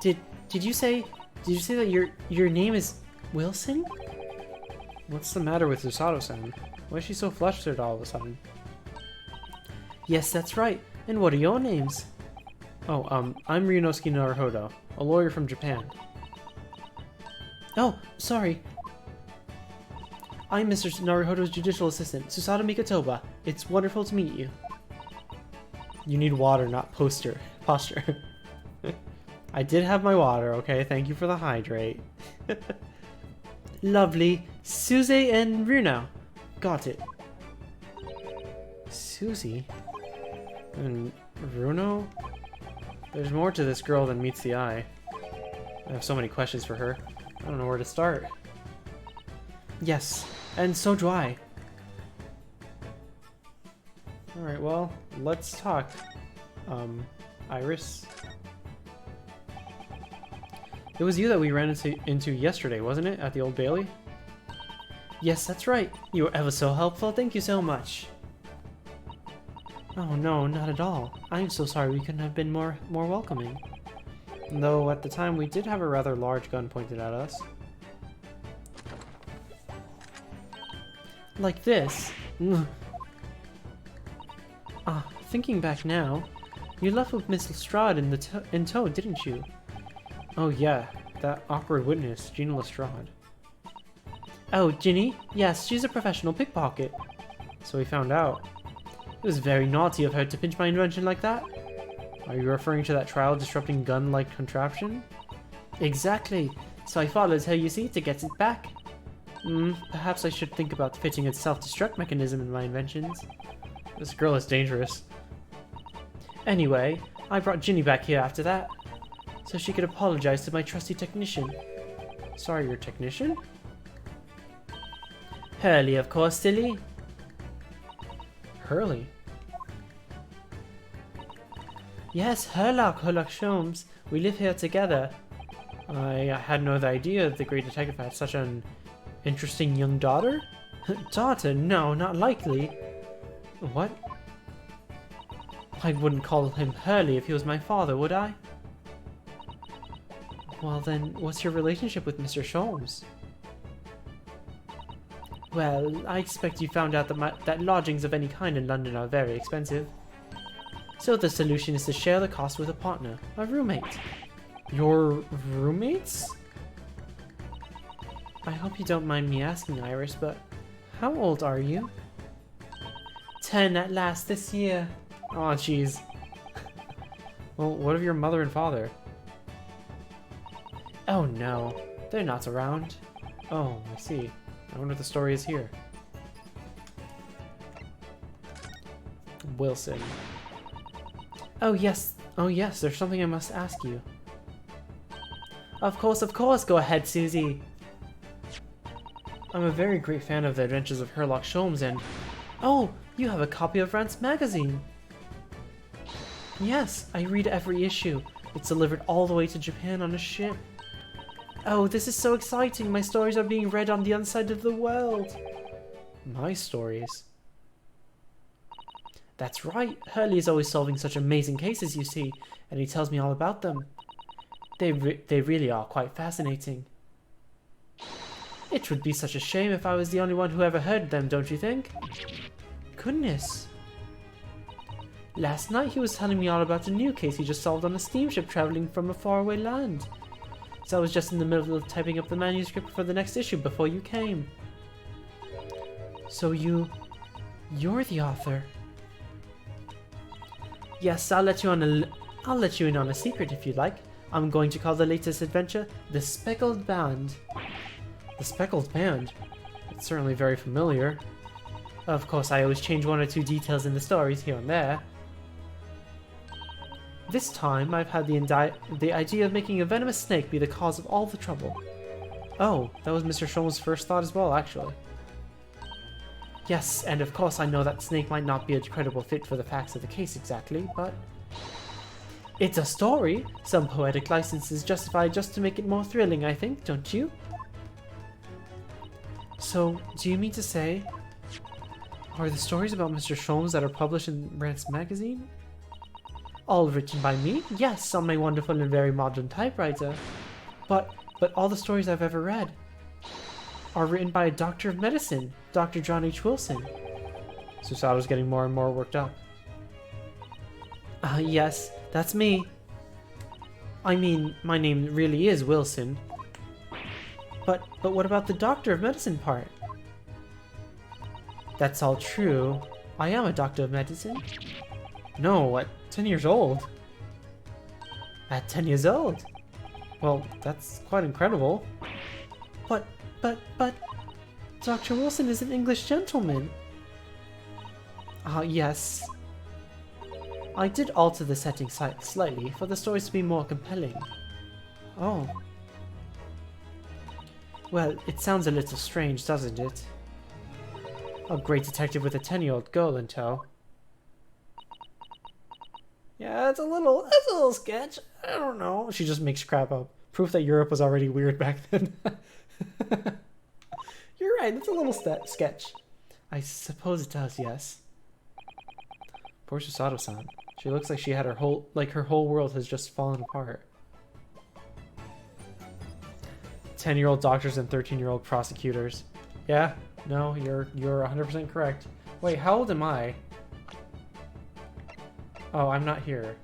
Did you say that your name is Wilson? What's the matter with Susato-san? Why is she so flustered all of a sudden? Yes, that's right. And what are your names? Oh, I'm Ryunosuke Naruhodo, a lawyer from Japan. Oh, sorry. I'm Mr. Naruhodo's judicial assistant, Susato Mikotoba. It's wonderful to meet you. You need water, not posture. I did have my water, okay? Thank you for the hydrate. Lovely. Suze and Runo. Got it. Susie? And Runo? There's more to this girl than meets the eye. I have so many questions for her. I don't know where to start. Yes, and so do I. Alright, well, let's talk. Iris? It was you that we ran into yesterday, wasn't it? At the Old Bailey? Yes, that's right. You were ever so helpful. Thank you so much. Oh no, not at all. I'm so sorry we couldn't have been more welcoming. Though at the time we did have a rather large gun pointed at us. Like this? Thinking back now, you left with Miss Lestrade in tow, didn't you? Oh yeah, that awkward witness, Gina Lestrade. Oh, Ginny? Yes, she's a professional pickpocket. So we found out. It was very naughty of her to pinch my invention like that. Are you referring to that trial-disrupting gun-like contraption? Exactly. So I followed her, you see, to get it back. Perhaps I should think about fitting a self-destruct mechanism in my inventions. This girl is dangerous. Anyway, I brought Ginny back here after that, so she could apologize to my trusty technician. Sorry, your technician? Hurley, of course, silly. Hurley? Yes, Herlock Sholmes. We live here together. I had no idea the great detective had such an interesting young daughter. Daughter? No, not likely. What? I wouldn't call him Hurley if he was my father, would I? Well then, what's your relationship with Mr. Sholmes? Well, I expect you found out that lodgings of any kind in London are very expensive. So the solution is to share the cost with a partner, a roommate. Your roommates? I hope you don't mind me asking, Iris, but how old are you? 10 at last this year. Aw, jeez. Well, what of your mother and father? Oh no, they're not around. Oh, I see. I wonder what the story is here. Wilson. Oh yes, there's something I must ask you. Of course, go ahead, Susie. I'm a very great fan of the adventures of Herlock Sholmes and... Oh, you have a copy of Rant's magazine. Yes, I read every issue. It's delivered all the way to Japan on a ship. Oh, this is so exciting. My stories are being read on the other side of the world. My stories? That's right. Hurley is always solving such amazing cases, you see, and he tells me all about them. They really are quite fascinating. It would be such a shame if I was the only one who ever heard them, don't you think? Goodness. Last night he was telling me all about a new case he just solved on a steamship traveling from a faraway land. So I was just in the middle of typing up the manuscript for the next issue before you came. So you're the author. Yes, I'll let you in on a secret if you like. I'm going to call the latest adventure The Speckled Band. The Speckled Band? It's certainly very familiar. Of course, I always change one or two details in the stories here and there. This time, I've had the idea of making a venomous snake be the cause of all the trouble. Oh, that was Mr. Sholm's first thought as well, actually. Yes, and of course I know that snake might not be a credible fit for the facts of the case exactly, but... it's a story! Some poetic license is justified just to make it more thrilling, I think, don't you? So, do you mean to say... are the stories about Mr. Sholmes that are published in Rant's magazine? All written by me? Yes, on my wonderful and very modern typewriter. But all the stories I've ever read are written by a doctor of medicine, Dr. John H. Wilson. Susato's getting more and more worked up. Yes, that's me. I mean, my name really is Wilson. But what about the doctor of medicine part? That's all true. I am a doctor of medicine. No, at 10 years old. At 10 years old? Well, that's quite incredible. But, Dr. Wilson is an English gentleman. Yes. I did alter the setting slightly for the stories to be more compelling. Oh. Well, it sounds a little strange, doesn't it? A great detective with a 10-year-old girl in tow. Yeah, it's a little sketch. I don't know. She just makes crap up. Proof that Europe was already weird back then. You're right, it's a little sketch. I suppose it does, yes. Poor Susato-san. She looks like she had her whole world has just fallen apart. 10-year-old doctors and 13-year-old prosecutors. Yeah, no, you're 100% correct. Wait, how old am I? Oh, I'm not here.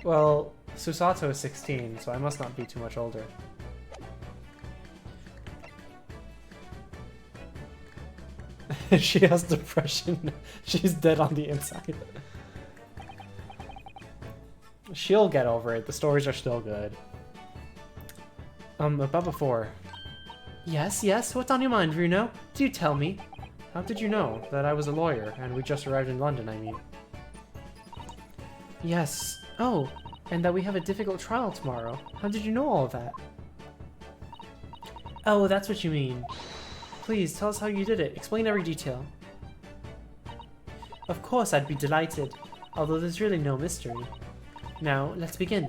Well, Susato is 16, so I must not be too much older. She has depression. She's dead on the inside. She'll get over it. The stories are still good. About before. Yes, what's on your mind, Runo? Do tell me. How did you know that I was a lawyer, and we just arrived in London, I mean? Yes. Oh, and that we have a difficult trial tomorrow. How did you know all of that? Oh, that's what you mean. Please, tell us how you did it. Explain every detail. Of course, I'd be delighted, although there's really no mystery. Now, let's begin.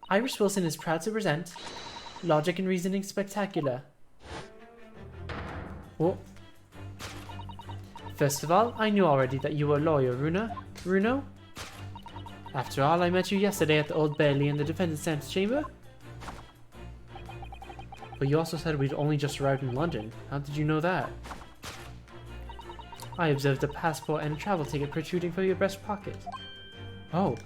Iris Wilson is proud to present Logic and Reasoning Spectacular. Oh. First of all, I knew already that you were a lawyer, Runo. After all, I met you yesterday at the Old Bailey in the defendant's antechamber. But you also said we'd only just arrived in London. How did you know that? I observed a passport and a travel ticket protruding from your breast pocket. Oh.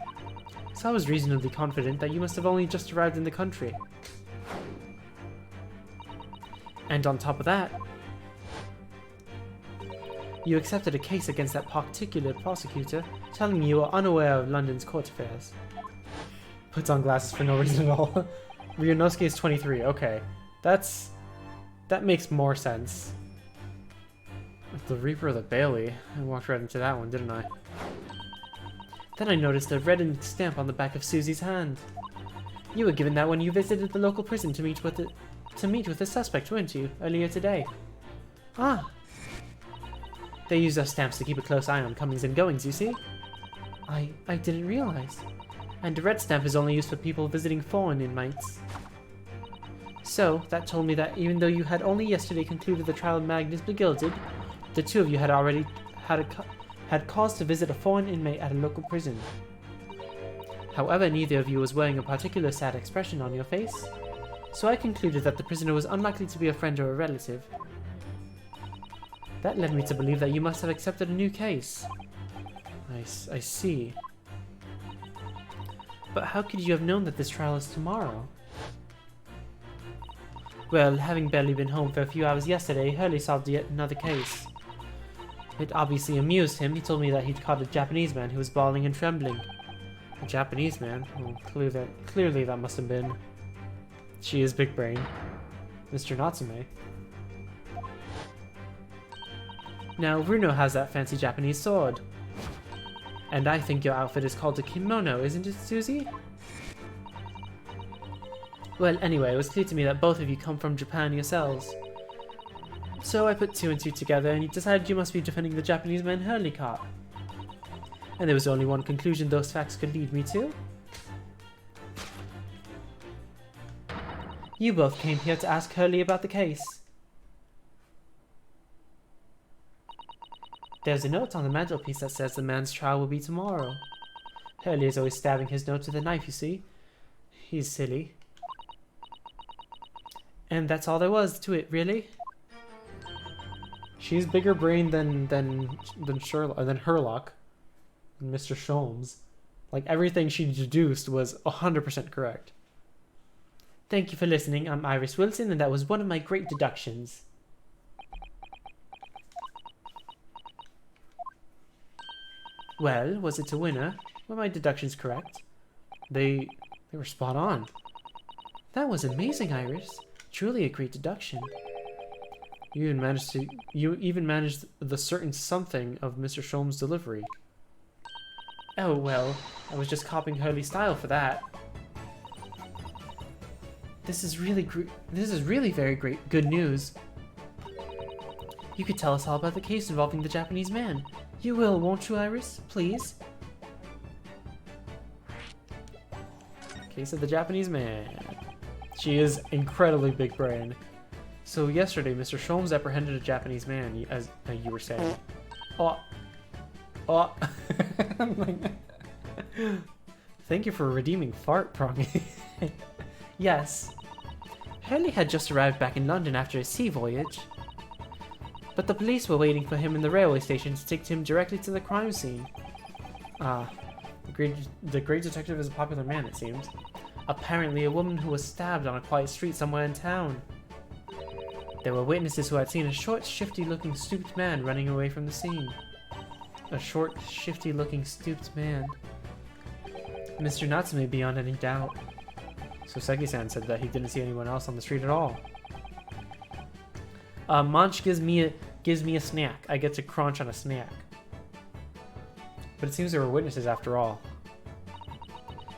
So I was reasonably confident that you must have only just arrived in the country. And on top of that, you accepted a case against that particular prosecutor, telling me you were unaware of London's court affairs. Puts on glasses for no reason at all. Ryunosuke is 23, okay. That makes more sense. The Reaper of the Bailey. I walked right into that one, didn't I? Then I noticed a red ink stamp on the back of Susie's hand. You were given that when you visited the local prison to meet with the suspect, weren't you, earlier today? Ah. They use those stamps to keep a close eye on comings and goings, you see? I didn't realize. and a red stamp is only used for people visiting foreign inmates. So, that told me that even though you had only yesterday concluded the trial of Magnus Begilded, the two of you had already had cause to visit a foreign inmate at a local prison. However, neither of you was wearing a particular sad expression on your face, so I concluded that the prisoner was unlikely to be a friend or a relative. That led me to believe that you must have accepted a new case. I see. But how could you have known that this trial is tomorrow? Well, having barely been home for a few hours yesterday, Hurley solved yet another case. It obviously amused him. He told me that he'd caught a Japanese man who was bawling and trembling. A Japanese man? Oh, clearly that must have been... She is big brain. Mr. Natsume. Now, Bruno has that fancy Japanese sword. And I think your outfit is called a kimono, isn't it, Susie? Well, anyway, it was clear to me that both of you come from Japan yourselves. So I put two and two together and decided you must be defending the Japanese man Hurley caught. And there was only one conclusion those facts could lead me to. You both came here to ask Hurley about the case. There's a note on the mantelpiece that says the man's trial will be tomorrow. Hurley is always stabbing his note with a knife, you see. He's silly. And that's all there was to it, really. She's bigger brain than Herlock, and Mr. Sholmes. Like, everything she deduced was 100% correct. Thank you for listening. I'm Iris Wilson, and that was one of my great deductions. Well, was it a winner? Were my deductions correct? They were spot on. That was amazing, Iris. Truly a great deduction. You even managed the certain something of Mr. Sholmes' delivery. Oh well, I was just copying Hurley's style for that. This is really very good news. You could tell us all about the case involving the Japanese man. You will, won't you, Iris? Please? Case of the Japanese man. She is incredibly big brain. So yesterday, Mr. Sholmes apprehended a Japanese man, as you were saying. Oh. Thank you for redeeming fart prong. Yes. Hurley had just arrived back in London after a sea voyage. But the police were waiting for him in the railway station to take him directly to the crime scene. The great detective is a popular man, it seems. Apparently a woman who was stabbed on a quiet street somewhere in town. There were witnesses who had seen a short, shifty-looking stooped man running away from the scene. A short, shifty-looking stooped man. Mr. Natsume beyond any doubt. So Seki-san said that he didn't see anyone else on the street at all. Munch gives me a snack. I get to crunch on a snack. But it seems there were witnesses after all.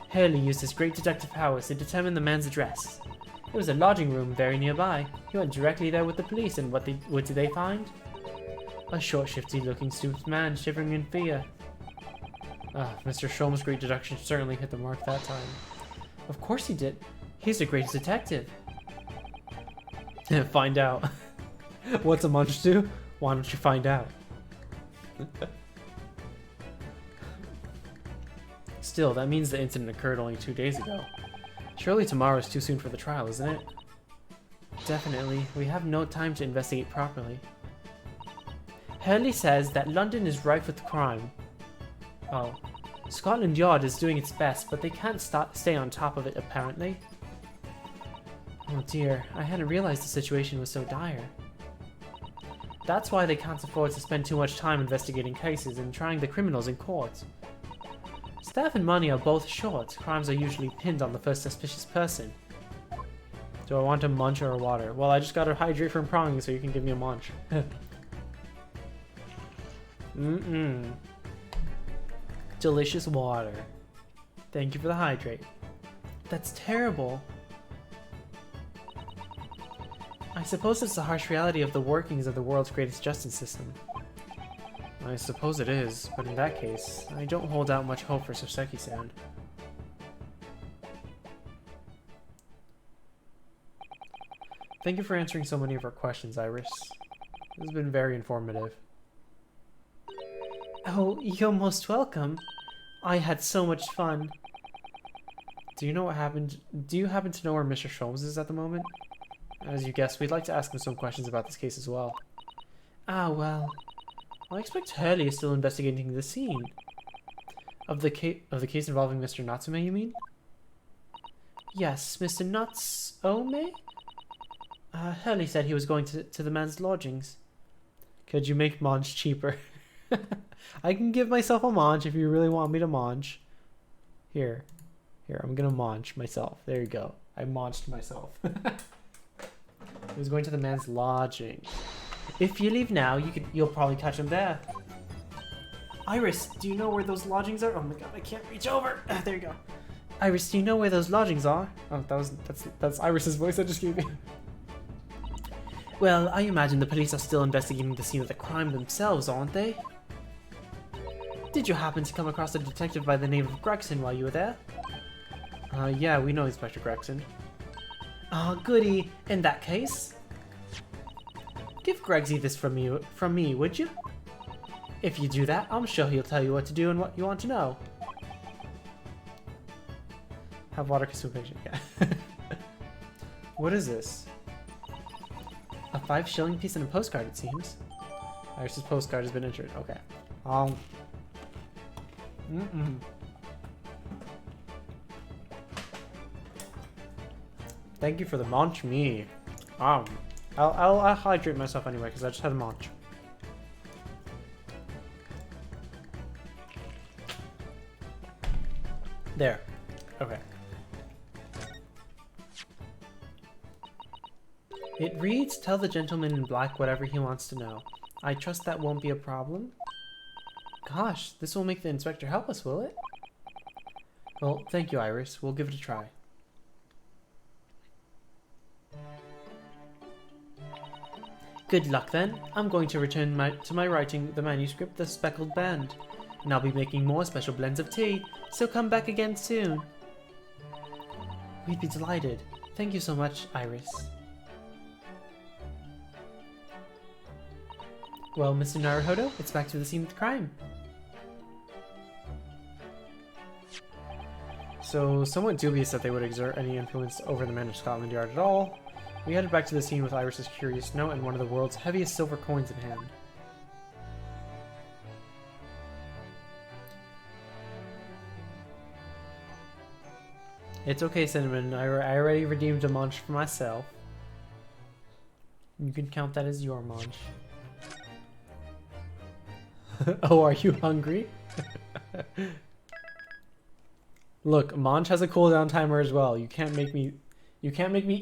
Hurley used his great detective powers to determine the man's address. There was a lodging room very nearby. He went directly there with the police, and what did they find? A short, shifty-looking stooped man shivering in fear. Mr. Sholmes' great deduction certainly hit the mark that time. Of course he did. He's the greatest detective. Find out. What's a munch do? Why don't you find out? Still, that means the incident occurred only 2 days ago. Surely tomorrow is too soon for the trial, isn't it? Definitely. We have no time to investigate properly. Hurley says that London is rife with crime. Oh. Scotland Yard is doing its best, but they can't stay on top of it, apparently. Oh dear, I hadn't realized the situation was so dire. That's why they can't afford to spend too much time investigating cases and trying the criminals in court. Staff and money are both short. Crimes are usually pinned on the first suspicious person. Do I want a munch or a water? Well, I just got a hydrate from Prong, so you can give me a munch. Delicious water. Thank you for the hydrate. That's terrible. I suppose it's the harsh reality of the workings of the world's greatest justice system. I suppose it is, but in that case, I don't hold out much hope for Soseki-san. Thank you for answering so many of our questions, Iris. This has been very informative. Oh, you're most welcome. I had so much fun. Do you know what happened? Do you happen to know where Mr. Sholmes is at the moment? As you guessed, we'd like to ask him some questions about this case as well. Ah, well. I expect Hurley is still investigating the scene. Of the case involving Mr. Natsume, you mean? Yes, Mr. Natsume? Hurley said he was going to the man's lodgings. Could you make Monge cheaper? I can give myself a Monge if you really want me to Monge. Here, I'm gonna Monge myself. There you go. I Monged myself. He was going to the man's lodging. If you leave now, you'll probably catch him there. Iris, do you know where those lodgings are? Oh my god, I can't reach over. There you go. Iris, do you know where those lodgings are? Oh, that's Iris's voice I just gave you. Well, I imagine the police are still investigating the scene of the crime themselves, aren't they? Did you happen to come across a detective by the name of Gregson while you were there? Yeah, we know Inspector Gregson. Goody. In that case, give Gregsy this from me, would you? If you do that, I'm sure he'll tell you what to do and what you want to know. Have water consume patient, yeah. What is this? A 5-shilling piece and a postcard, it seems. Iris's postcard has been entered. Okay. Thank you for the munch me. I'll hydrate myself anyway because I just had a munch. There. Okay. It reads, tell the gentleman in black whatever he wants to know. I trust that won't be a problem. Gosh, this will make the inspector help us, will it? Well, thank you, Iris. We'll give it a try. Good luck then. I'm going to return to my writing the manuscript, The Speckled Band. And I'll be making more special blends of tea, so come back again soon. We'd be delighted. Thank you so much, Iris. Well, Mr. Naruhodo, it's back to the scene of the crime. So, somewhat dubious that they would exert any influence over the men of Scotland Yard at all, we headed back to the scene with Iris's curious note and one of the world's heaviest silver coins in hand. It's okay, Cinnamon. I already redeemed a munch for myself. You can count that as your munch. Oh, are you hungry? Look, Monch has a cooldown timer as well. You can't make me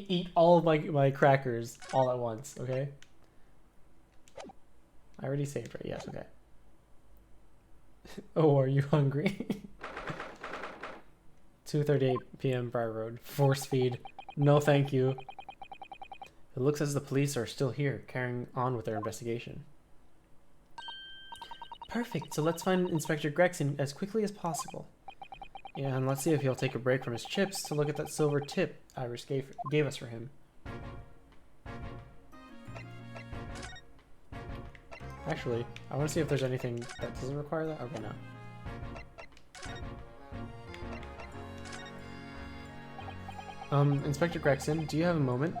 eat all of my crackers all at once, okay? I already saved, right? Yes, okay. Oh, are you hungry? 2:38 p.m. Briar Road. Force feed. No, thank you. It looks as the police are still here, carrying on with their investigation. Perfect, so let's find Inspector Gregson as quickly as possible. Yeah, and let's see if he'll take a break from his chips to look at that silver tip Iris gave us for him. Actually, I want to see if there's anything that doesn't require that. Okay, no. Inspector Gregson, do you have a moment?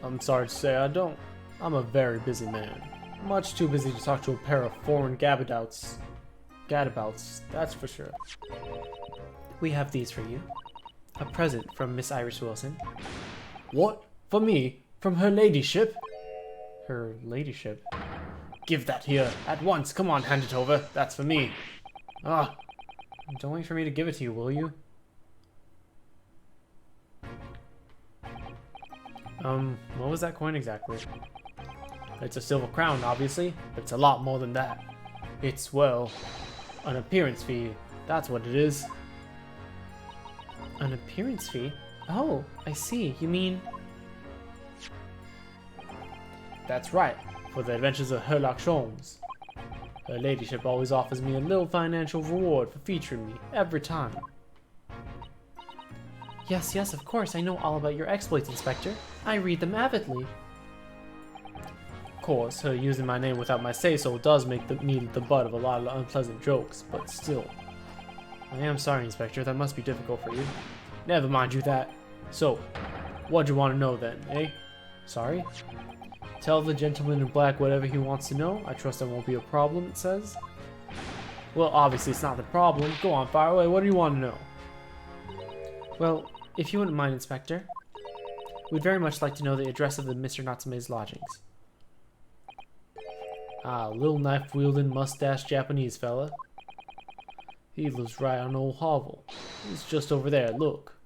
I'm sorry to say I don't. I'm a very busy man. Much too busy to talk to a pair of foreign gadabouts, that's for sure. We have these for you. A present from Miss Iris Wilson. What? For me? From her ladyship? Her ladyship? Give that here, at once. Come on, hand it over. That's for me. Ah. Don't wait for me to give it to you, will you? What was that coin exactly? It's a silver crown, obviously, but it's a lot more than that. It's, well, an appearance fee. That's what it is. An appearance fee? Oh, I see. You mean... That's right. For the adventures of Sherlock Sholmes. Her ladyship always offers me a little financial reward for featuring me, every time. Yes, yes, of course, I know all about your exploits, Inspector. I read them avidly. Of course, her using my name without my say-so does make me the butt of a lot of unpleasant jokes, but still. I am sorry, Inspector, that must be difficult for you. Never mind you that. So, what'd you want to know then, eh? Sorry? Tell the gentleman in black whatever he wants to know. I trust that won't be a problem, it says. Well, obviously it's not the problem. Go on, fire away. What do you want to know? Well, if you wouldn't mind, Inspector, we'd very much like to know the address of the Mr. Natsume's lodgings. Ah, little knife-wielding, mustache Japanese fella. He lives right on Old Hovel. He's just over there, look.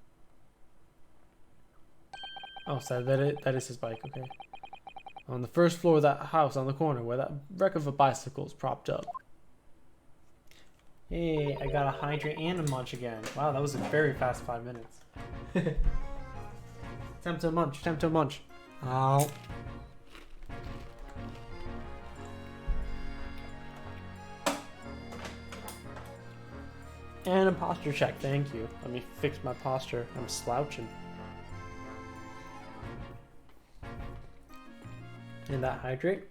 Oh, so that is his bike, okay. On the first floor of that house on the corner where that wreck of a bicycle is propped up. Hey, I got a hydrate and a munch again. Wow, that was a very fast 5 minutes. Time to munch, time to munch. Ow. And a posture check, thank you. Let me fix my posture. I'm slouching. And that hydrate.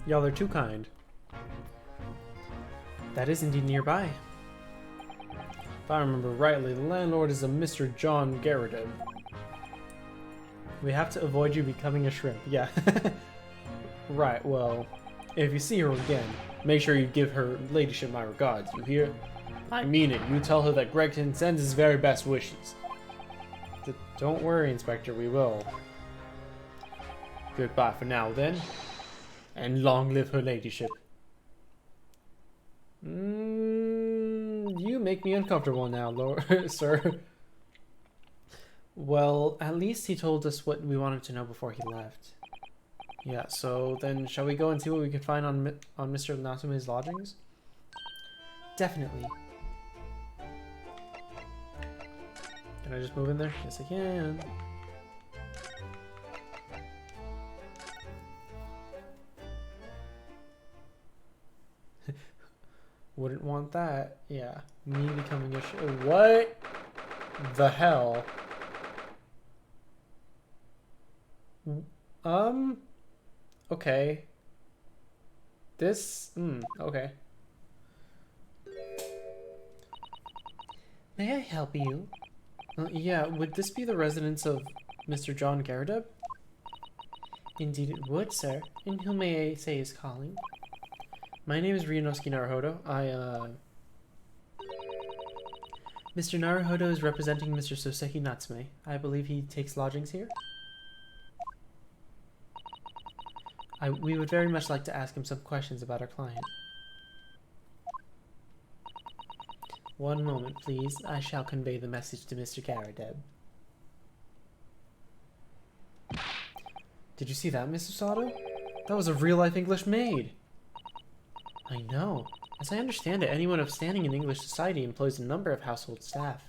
Y'all are too kind. That is indeed nearby. If I remember rightly, the landlord is a Mr. John Garrideb. We have to avoid you becoming a shrimp. Yeah. Right, well, if you see her again, make sure you give her ladyship my regards, you hear? I mean it. You tell her that Gregton sends his very best wishes. Don't worry, Inspector, we will. Goodbye for now, then. And long live her ladyship. You make me uncomfortable now, Lord, sir. Well, at least he told us what we wanted to know before he left. Yeah, so then shall we go and see what we can find on Mr. Natsume's lodgings? Definitely. Can I just move in there? Yes, I can. Wouldn't want that. Yeah. Me becoming a what the hell? Okay. This, okay. May I help you? Yeah, would this be the residence of Mr. John Garrideb? Indeed it would, sir. And who may I say is calling? My name is Ryunosuke Naruhodo. Mr. Naruhodo is representing Mr. Soseki Natsume. I believe he takes lodgings here? We would very much like to ask him some questions about our client. One moment, please. I shall convey the message to Mr. Garrideb. Did you see that, Mr. Sato? That was a real-life English maid! I know. As I understand it, anyone of standing in English society employs a number of household staff.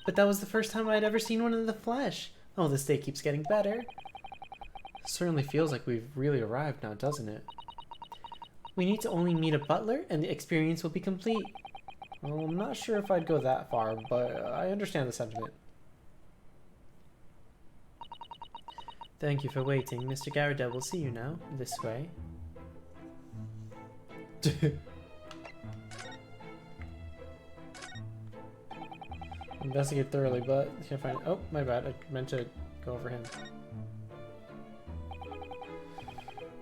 But that was the first time I'd ever seen one in the flesh. Oh, this day keeps getting better. Certainly feels like we've really arrived now, doesn't it? We need to only meet a butler, and the experience will be complete. Well, I'm not sure if I'd go that far, but I understand the sentiment. Thank you for waiting. Mr. Garrideb will see you now. This way. Investigate thoroughly, but can't find it. Oh, my bad. I meant to go over him.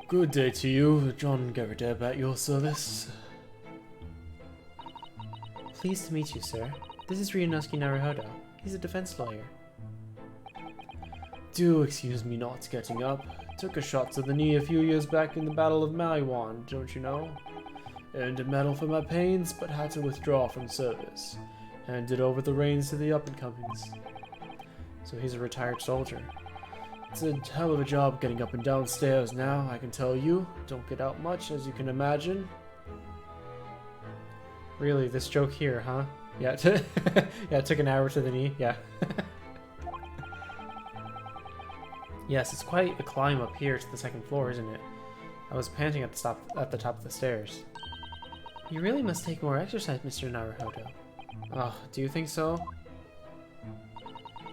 Good day to you, John Garrideb at your service. Pleased to meet you, sir. This is Ryunosuke Naruhodo. He's a defense lawyer. Do excuse me not getting up. Took a shot to the knee a few years back in the Battle of Maiwan, don't you know? Earned a medal for my pains, but had to withdraw from service. Handed over the reins to the up-and-comings. So he's a retired soldier. It's a hell of a job getting up and down stairs now, I can tell you. Don't get out much, as you can imagine. Really, this joke here, huh? Yeah, yeah, it took an hour to the knee, yeah. Yes, it's quite a climb up here to the second floor, isn't it? I was panting at the top of the stairs. You really must take more exercise, Mr. Naruhodo. Oh, do you think so?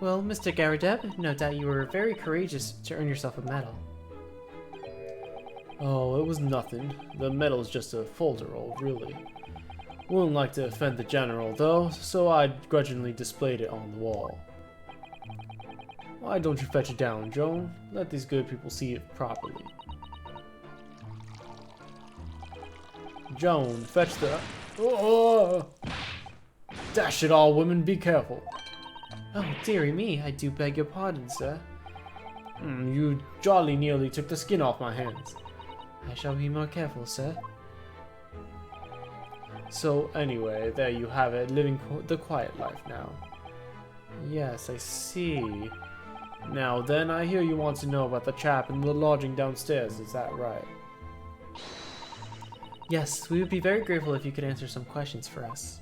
Well, Mr. Garadeb, no doubt you were very courageous to earn yourself a medal. Oh, it was nothing. The medal's just a folderol, really. Wouldn't like to offend the general, though, so I grudgingly displayed it on the wall. Why don't you fetch it down, Joan? Let these good people see it properly. Joan, fetch the... Oh! Dash it all, women, be careful. Oh, dearie me, I do beg your pardon, sir. You jolly nearly took the skin off my hands. I shall be more careful, sir. So anyway, there you have it, living the quiet life now. Yes, I see. Now then, I hear you want to know about the chap in the lodging downstairs, is that right? Yes, we would be very grateful if you could answer some questions for us.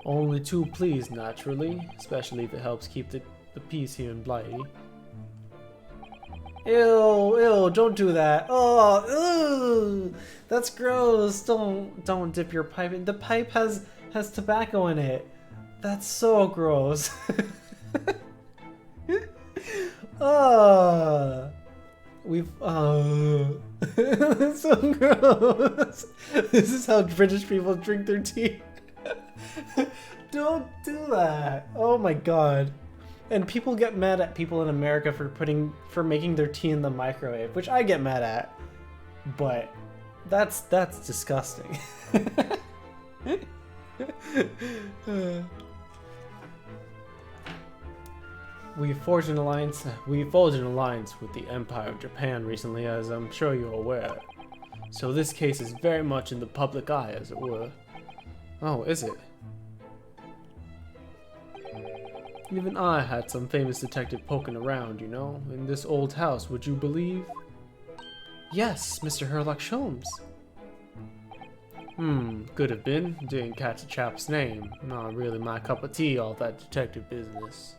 Only two, please, naturally, especially if it helps keep the peace here in Blighty. Ew, don't do that. Oh, ew, that's gross. Don't dip your pipe in. The pipe has tobacco in it. That's so gross. That's so gross. This is how British people drink their tea. Don't do that. Oh my god. And people get mad at people in America for making their tea in the microwave, which I get mad at. But that's disgusting. We forged an alliance with the Empire of Japan recently, as I'm sure you're aware. So this case is very much in the public eye, as it were. Oh, is it? Even I had some famous detective poking around, you know, in this old house, would you believe? Yes, Mr. Sherlock Holmes. Could have been. Didn't catch the chap's name. Not really my cup of tea, all that detective business.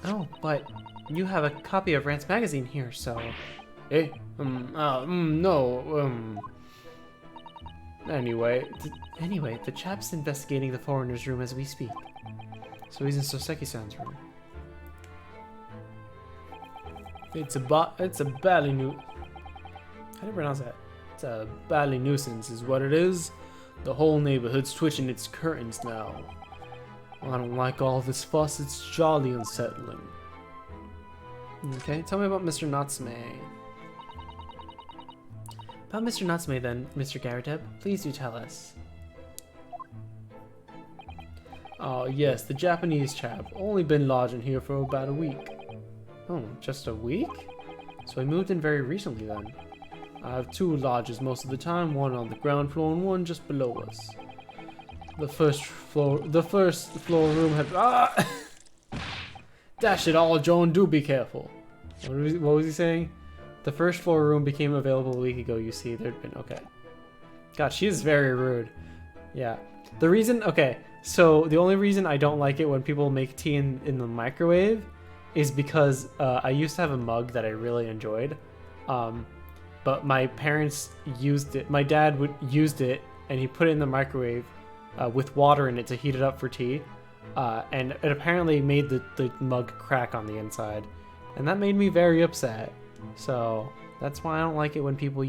Oh, but you have a copy of Rant's magazine here, so... Eh? No, Anyway, the chap's investigating the foreigner's room as we speak. So he's in Soseki-san's room. it's a bally How do you pronounce that? It's a bally nuisance is what it is. The whole neighborhood's twitching its curtains now. I don't like all this fuss, it's jolly unsettling. Okay, tell me about Mr. Natsume. About Mr. Natsume then, Mr. Garadeb, please do tell us. Oh yes, the Japanese chap. Only been lodging here for about a week. Oh, just a week? So he moved in very recently then. I have two lodges most of the time, one on the ground floor and one just below us. The first floor room had Dash it all, Joan, do be careful. What was he saying? The first floor room became available a week ago, you see. There'd been... Okay. God, she's very rude. Yeah. The reason... Okay, so the only reason I don't like it when people make tea in the microwave is because I used to have a mug that I really enjoyed. But my parents used it. My dad used it, and he put it in the microwave with water in it to heat it up for tea. And it apparently made the mug crack on the inside. And that made me very upset. So that's why I don't like it when people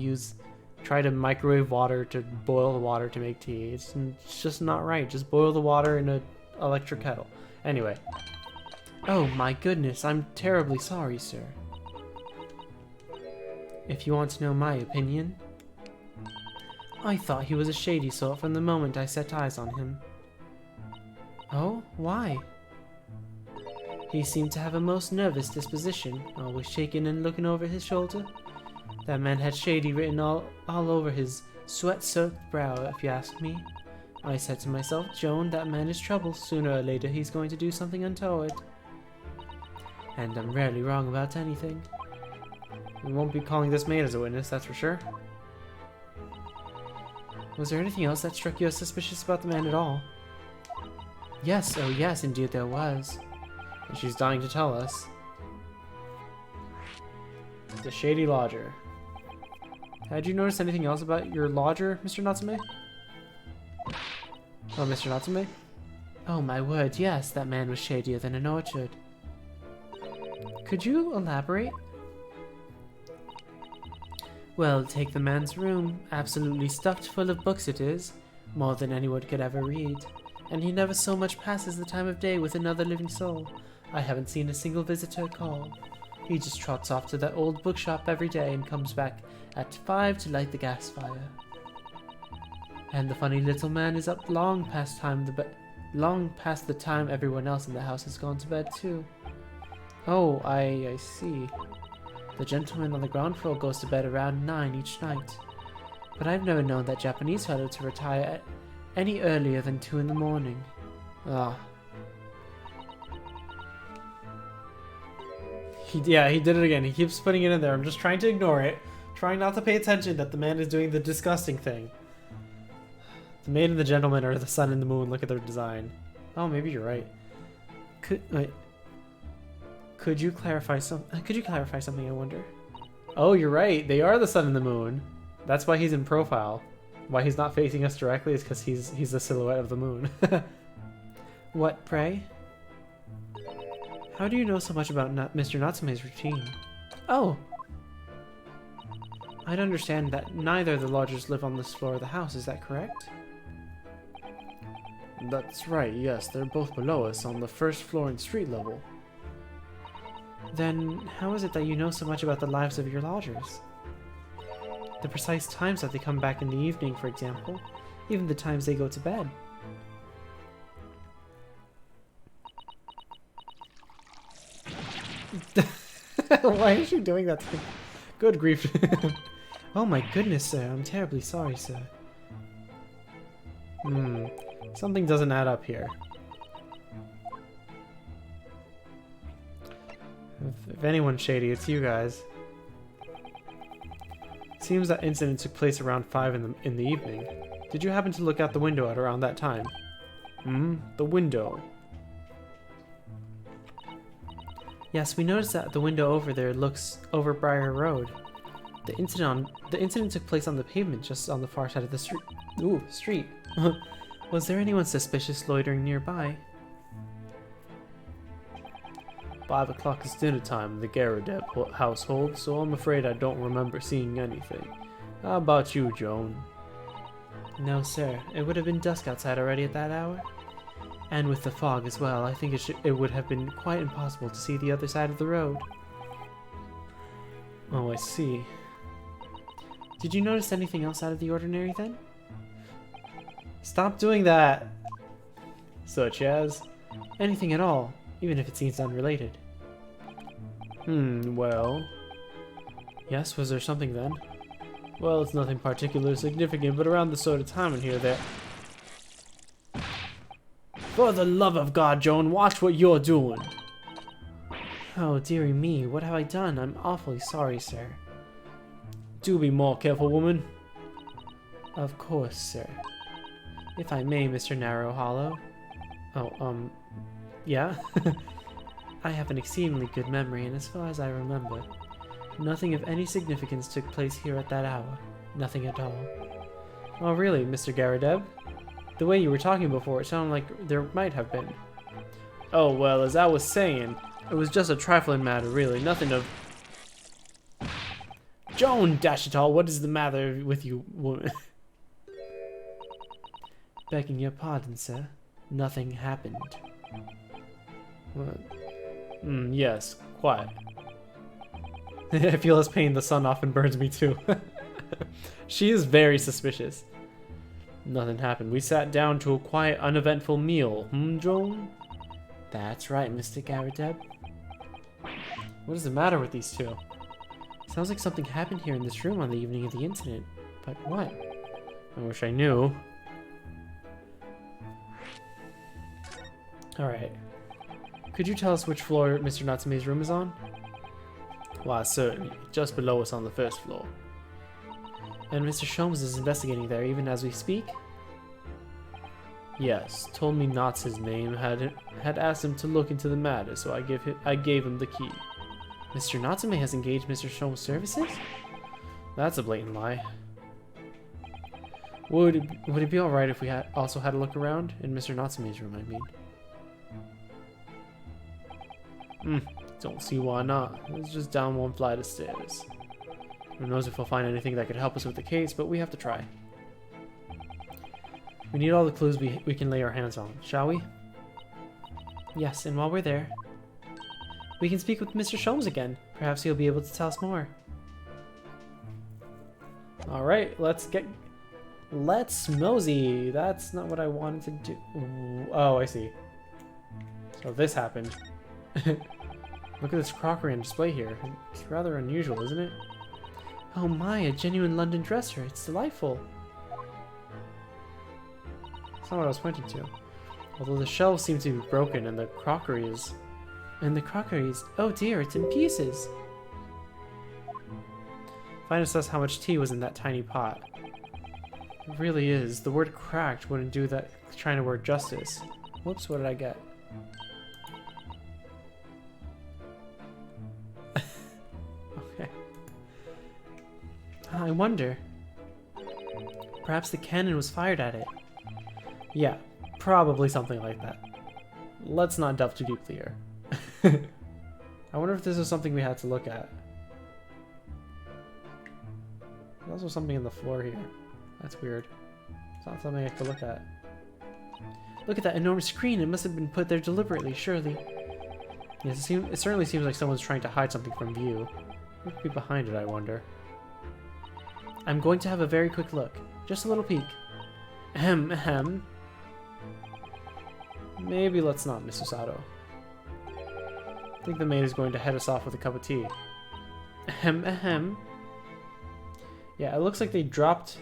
try to microwave water to boil the water to make tea. It's just not right. Just boil the water in an electric kettle. Anyway. Oh my goodness, I'm terribly sorry, sir. If you want to know my opinion, I thought he was a shady sort from the moment I set eyes on him. Oh, why? He seemed to have a most nervous disposition, always shaking and looking over his shoulder. That man had shady written all over his sweat-soaked brow, if you ask me. I said to myself, Joan, that man is trouble. Sooner or later he's going to do something untoward. And I'm rarely wrong about anything. We won't be calling this maid as a witness, that's for sure. Was there anything else that struck you as suspicious about the man at all? Yes, oh yes, indeed there was. And she's dying to tell us. The shady lodger. Had you noticed anything else about your lodger, Mr. Natsume? Oh, Mr. Natsume? Oh my word, yes, that man was shadier than an orchard. Could you elaborate? Well, take the man's room. Absolutely stuffed full of books it is. More than anyone could ever read. And he never so much passes the time of day with another living soul. I haven't seen a single visitor call. He just trots off to that old bookshop every day and comes back at 5 to light the gas fire. And the funny little man is up long past the time everyone else in the house has gone to bed too. Oh, I see. The gentleman on the ground floor goes to bed around 9 each night. But I've never known that Japanese fellow to retire any earlier than 2 in the morning. Ah. He did it again. He keeps putting it in there. I'm just trying to ignore it. Trying not to pay attention that the man is doing the disgusting thing. The maid and the gentleman are the sun and the moon. Look at their design. Oh, maybe you're right. Could you clarify something, I wonder? Oh, you're right. They are the sun and the moon. That's why he's in profile. Why he's not facing us directly is because he's the silhouette of the moon. What, pray? How do you know so much about Mr. Natsume's routine? Oh! I'd understand that neither of the lodgers live on this floor of the house, is that correct? That's right, yes. They're both below us on the first floor and street level. Then how is it that you know so much about the lives of your lodgers? The precise times that they come back in the evening, for example. Even the times they go to bed. Why is she doing that to me? Good grief. Oh my goodness, sir. I'm terribly sorry, sir. Something doesn't add up here. If anyone's shady, it's you guys. Seems that incident took place around 5 in the evening. Did you happen to look out the window at around that time? The window. Yes, we noticed that the window over there looks over Briar Road. The incident took place on the pavement just on the far side of the street. Ooh, street. Was there anyone suspicious loitering nearby? 5 o'clock is dinner time in the Garadeb household, so I'm afraid I don't remember seeing anything. How about you, Joan? No, sir. It would have been dusk outside already at that hour. And with the fog as well, I think it would have been quite impossible to see the other side of the road. Oh, I see. Did you notice anything else out of the ordinary then? Stop doing that! Such as? Anything at all, even if it seems unrelated. Well... Yes, was there something then? Well, it's nothing particularly significant, but around this sort of time in here there... For the love of God, Joan, watch what you're doing! Oh, dearie me, what have I done? I'm awfully sorry, sir. Do be more careful, woman. Of course, sir. If I may, Mr. Narrow Hollow. Oh, yeah? I have an exceedingly good memory, and as far as I remember, nothing of any significance took place here at that hour. Nothing at all. Oh, really, Mr. Garadeb? The way you were talking before, it sounded like there might have been. Oh, well, as I was saying, it was just a trifling matter, really. Nothing of... Joan, dash it all, what is the matter with you, woman? Begging your pardon, sir. Nothing happened. What? Yes, quite. I feel his pain, the sun often burns me too. She is very suspicious. Nothing happened. We sat down to a quiet, uneventful meal. Joan? That's right, Mr. Garadeb. What is the matter with these two? Sounds like something happened here in this room on the evening of the incident. But what? I wish I knew. Alright. Could you tell us which floor Mr. Natsume's room is on? Why, certainly. Just below us on the first floor. And Mr. Sholmes is investigating there even as we speak? Yes, told me Knott's his name, had asked him to look into the matter, so I gave him the key. Mr. Natsume has engaged Mr. Sholmes' services? That's a blatant lie. Would it be alright if we also had a look around? In Mr. Natsume's room, I mean. Don't see why not. It's just down one flight of stairs. Who knows if we'll find anything that could help us with the case, but we have to try. We need all the clues we can lay our hands on, shall we? Yes, and while we're there, we can speak with Mr. Sholmes again. Perhaps he'll be able to tell us more. Alright, let's mosey. That's not what I wanted to do. Ooh, oh, I see. So this happened. Look at this crockery on display here. It's rather unusual, isn't it? Oh my, a genuine London dresser. It's delightful. That's not what I was pointing to. Although the shelves seem to be broken and the crockery is... oh dear, it's in pieces. Find assess how much tea was in that tiny pot. It really is. The word cracked wouldn't do that trying to word justice. Whoops, what did I get? Okay. I wonder. Perhaps the cannon was fired at it. Yeah, probably something like that. Let's not delve too deeply here. I wonder if this is something we had to look at. There's also something on the floor here. That's weird. It's not something I could look at. Look at that enormous screen. It must have been put there deliberately, surely. Yes, it certainly seems like someone's trying to hide something from view. What could be behind it, I wonder? I'm going to have a very quick look. Just a little peek. Ahem, ahem. Maybe let's not, Mr. Sato. I think the maid is going to head us off with a cup of tea. Ahem, ahem. Yeah, it looks like they dropped...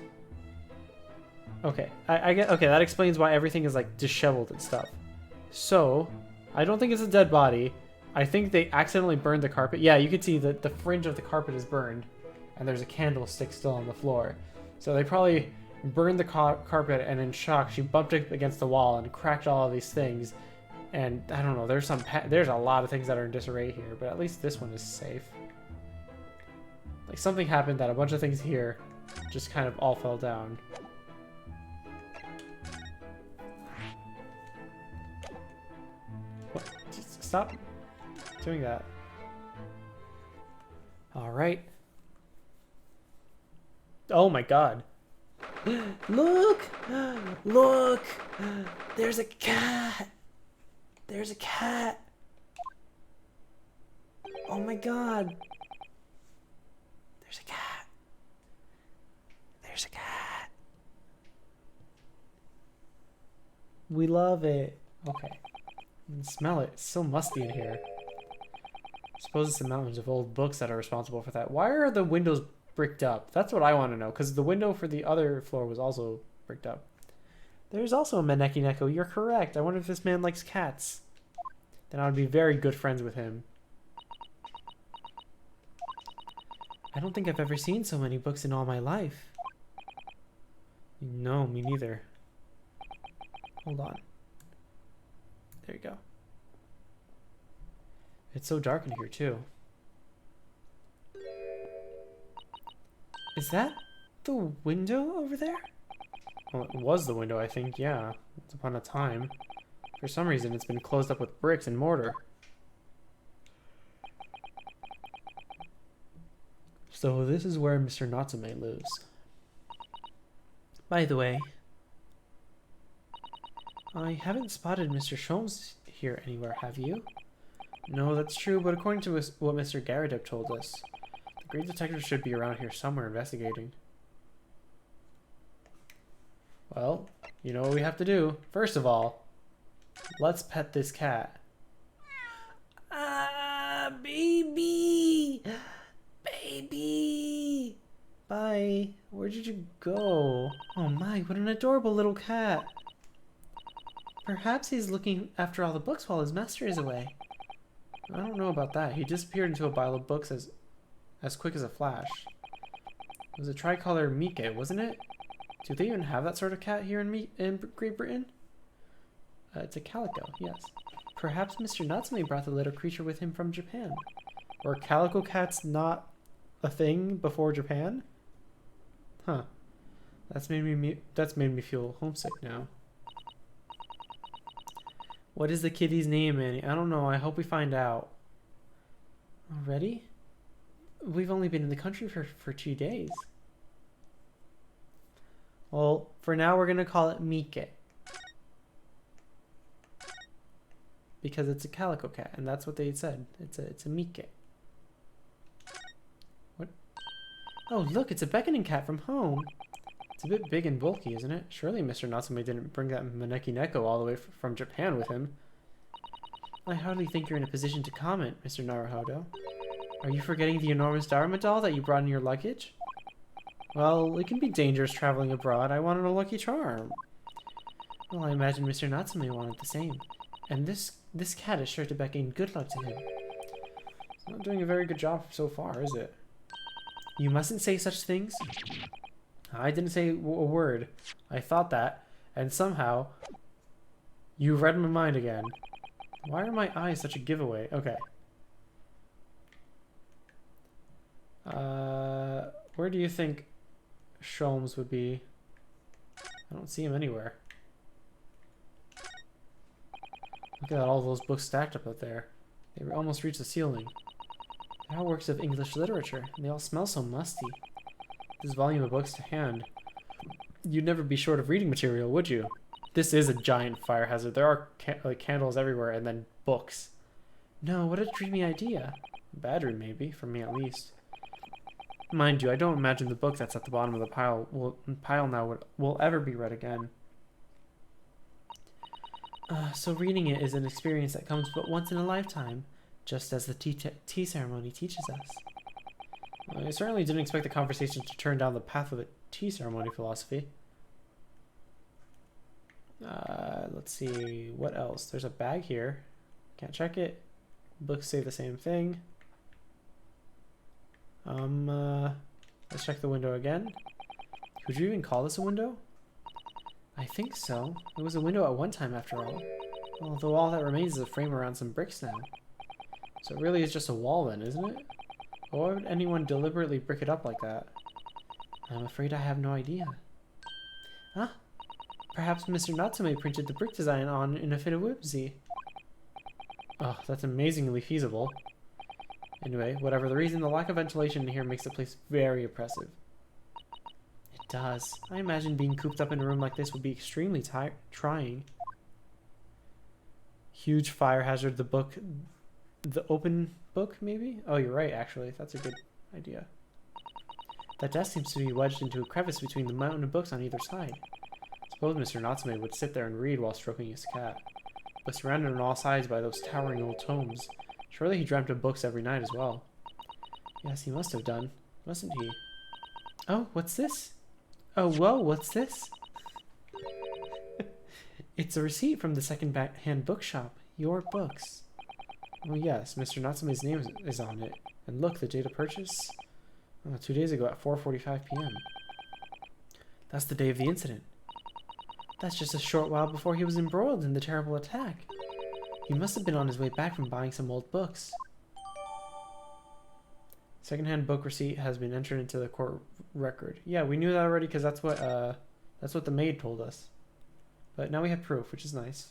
Okay, I get... Okay, that explains why everything is, like, disheveled and stuff. So, I don't think it's a dead body. I think they accidentally burned the carpet. Yeah, you can see that the fringe of the carpet is burned, and there's a candlestick still on the floor. So they probably burned the carpet, and in shock, she bumped it against the wall and cracked all of these things. And, I don't know, there's a lot of things that are in disarray here, but at least this one is safe. Like, something happened that a bunch of things here just kind of all fell down. What? Just stop doing that. Alright. Oh my god. Look! Look! There's a cat! There's a cat! Oh my god! There's a cat. There's a cat. We love it. Okay. You can smell it. It's so musty in here. I suppose it's the mountains of old books that are responsible for that. Why are the windows bricked up? That's what I want to know, because the window for the other floor was also bricked up. There's also a Maneki Neko. You're correct. I wonder if this man likes cats. Then I would be very good friends with him. I don't think I've ever seen so many books in all my life. No, me neither. Hold on. There you go. It's so dark in here, too. Is that the window over there? Well, it was the window, I think, yeah. Once upon a time. For some reason, it's been closed up with bricks and mortar. So this is where Mr. Natsume lives. By the way, I haven't spotted Mr. Sholmes here anywhere, have you? No, that's true, but according to what Mr. Garadep told us, the great detective should be around here somewhere investigating. Well, you know what we have to do. First of all, let's pet this cat. Ah, baby! Baby! Bye. Where did you go? Oh my, what an adorable little cat. Perhaps he's looking after all the books while his master is away. I don't know about that. He disappeared into a pile of books as quick as a flash. It was a tricolor Mike, wasn't it? Do they even have that sort of cat here in Great Britain? It's a calico, yes. Perhaps Mr. Natsume brought the little creature with him from Japan. Were calico cats not a thing before Japan? Huh. That's made me feel homesick now. What is the kitty's name, Annie? I don't know. I hope we find out. Already? We've only been in the country for 2 days. Well, for now we're gonna call it Mike. Because it's a calico cat, and that's what they said. It's a Mike. What? Oh, look, it's a beckoning cat from home. It's a bit big and bulky, isn't it? Surely Mr. Natsume didn't bring that Maneki Neko all the way from Japan with him. I hardly think you're in a position to comment, Mr. Naruhodo. Are you forgetting the enormous Dharma doll that you brought in your luggage? Well, it can be dangerous traveling abroad. I wanted a lucky charm. Well, I imagine Mr. Natsume wanted the same. And this cat is sure to beckon good luck to him. It's not doing a very good job so far, is it? You mustn't say such things. I didn't say a word. I thought that, and somehow you read my mind again. Why are my eyes such a giveaway? Okay. Where do you think Sholmes would be? I don't see him anywhere. Look at all those books stacked up there. They almost reached the ceiling. They're all works of English literature, and they all smell so musty. This volume of books to hand, you'd never be short of reading material, would you? This is a giant fire hazard. There are like candles everywhere, and then books. No, what a dreamy idea. A bad dream, maybe, for me at least. Mind you, I don't imagine the book that's at the bottom of the pile now will ever be read again. So reading it is an experience that comes but once in a lifetime, just as the tea ceremony teaches us. I certainly didn't expect the conversation to turn down the path of a tea ceremony philosophy. Let's see, what else? There's a bag here. Can't check it. Books say the same thing. Let's check the window again. Could you even call this a window? I think so. It was a window at one time after all. Although all that remains is a frame around some bricks now. So it really is just a wall then, isn't it? Why would anyone deliberately brick it up like that? I'm afraid I have no idea. Huh? Perhaps Mr. Natsume printed the brick design on in a fit of whimsy. Oh, that's amazingly feasible. Anyway, whatever the reason, the lack of ventilation in here makes the place very oppressive. It does. I imagine being cooped up in a room like this would be extremely trying. Huge fire hazard, the open book, maybe? Oh, you're right, actually. That's a good idea. That desk seems to be wedged into a crevice between the mountain of books on either side. Suppose Mr. Natsume would sit there and read while stroking his cat. But surrounded on all sides by those towering old tomes, surely he dreamt of books every night as well. Yes, he must have done, mustn't he? Oh, what's this? Oh, whoa, what's this? It's a receipt from the second-hand bookshop. Your books. Oh yes, Mr. Natsume's name is on it. And look, the date of purchase? 2 days ago at 4:45 p.m. That's the day of the incident. That's just a short while before he was embroiled in the terrible attack. He must have been on his way back from buying some old books. Second-hand book receipt has been entered into the court record. Yeah, we knew that already because that's what the maid told us. But now we have proof, which is nice.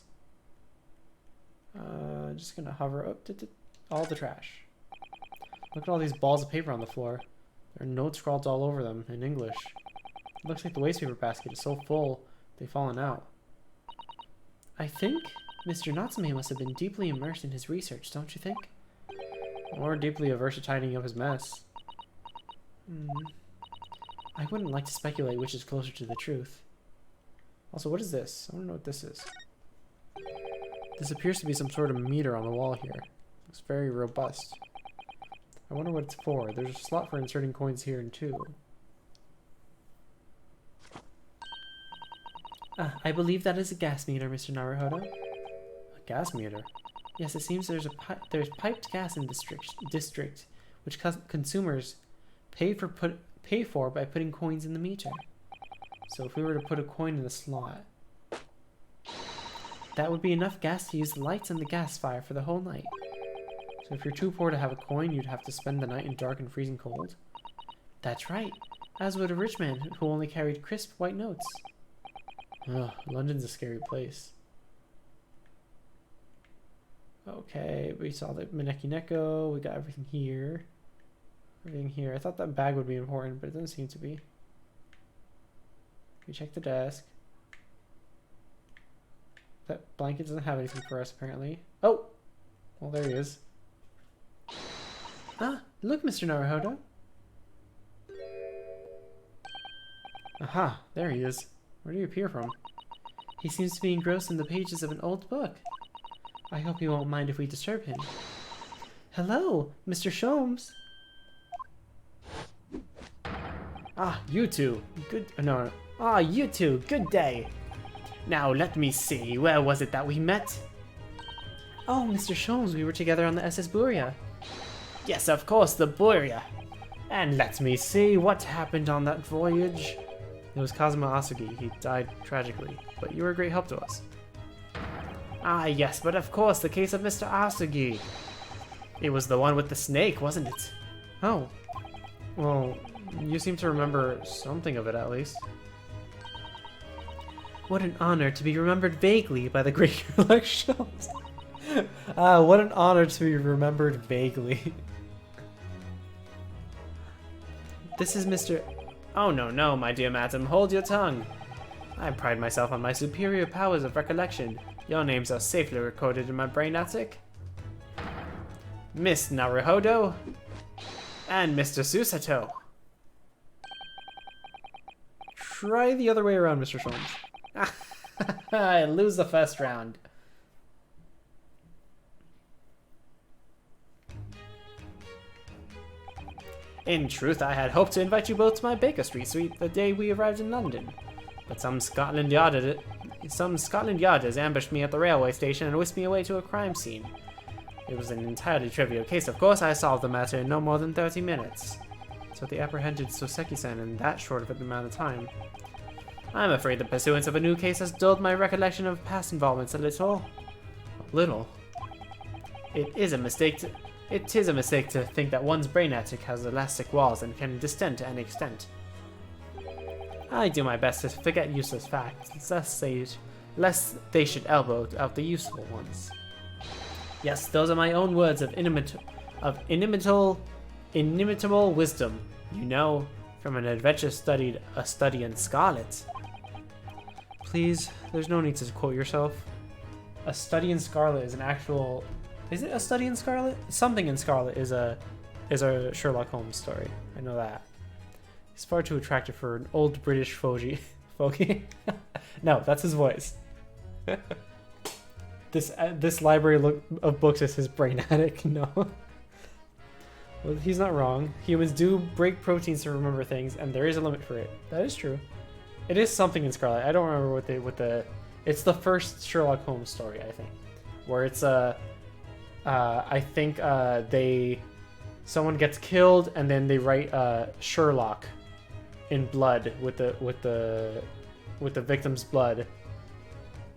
Just gonna hover up to all the trash. Look at all these balls of paper on the floor. There are notes scrawled all over them in English. It looks like the wastepaper basket is so full they've fallen out. I think Mr. Natsume must have been deeply immersed in his research, don't you think? Or deeply averse to tidying up his mess. I wouldn't like to speculate which is closer to the truth. Also, what is this? I don't know what this is. This appears to be some sort of meter on the wall here. Looks very robust. I wonder what it's for. There's a slot for inserting coins here too. I believe that is a gas meter, Mr. Naruhodo. A gas meter? Yes, it seems there's piped gas in this district, which consumers pay for by putting coins in the meter. So if we were to put a coin in the slot, that would be enough gas to use the lights and the gas fire for the whole night. So if you're too poor to have a coin, you'd have to spend the night in dark and freezing cold. That's right. as would a rich man who only carried crisp white notes. Ugh, London's a scary place. Okay, we saw the Maneki Neko, we got everything here. Everything here. I thought that bag would be important, but it doesn't seem to be. We check the desk. That blanket doesn't have anything for us, apparently. Oh! Well, there he is. Ah, look, Mr. Naruhodo. Aha, there he is. Where do you appear from? He seems to be engrossed in the pages of an old book. I hope you won't mind if we disturb him. Hello, Mr. Sholmes. Ah, you two. Good. No. Ah, you two. Good day. Now, let me see. Where was it that we met? Oh, Mr. Sholmes, we were together on the SS Buria. Yes, of course, the Buria. And let me see what happened on that voyage. It was Kazuma Asugi. He died tragically, but you were a great help to us. Ah, yes, but of course, the case of Mr. Asugi. It was the one with the snake, wasn't it? Oh. Well, you seem to remember something of it, at least. What an honor to be remembered vaguely by the great Sherlock Sholmes. Ah, what an honor to be remembered vaguely. This is Mr. Oh, no, my dear madam, hold your tongue. I pride myself on my superior powers of recollection. Your names are safely recorded in my brain attic. Miss Naruhodo and Mr. Susato. Try the other way around, Mr. Sholmes. I lose the first round. In truth, I had hoped to invite you both to my Baker Street suite the day we arrived in London. But some Scotland Yarders ambushed me at the railway station and whisked me away to a crime scene. It was an entirely trivial case, of course. I solved the matter in no more than 30 minutes. So they apprehended Soseki-san in that short of an amount of time. I'm afraid the pursuance of a new case has dulled my recollection of past involvements a little. A little? It is a mistake to think that one's brain attic has elastic walls and can distend to any extent. I do my best to forget useless facts, lest they should elbow out the useful ones. Yes, those are my own words of inimitable wisdom, you know, from an adventure studied a study in Scarlet. Please, there's no need to quote yourself. A study in Scarlet is an actual... Is it a study in Scarlet? Something in Scarlet is a Sherlock Holmes story. I know that. He's far too attractive for an old British fogey. No, that's his voice. This library of books is his brain attic. No. Well, he's not wrong. Humans do break proteins to remember things, and there is a limit for it. That is true. It is something in Scarlet. I don't remember what the. It's the first Sherlock Holmes story, I think, where it's I think someone gets killed, and then they write Sherlock in blood with the victim's blood,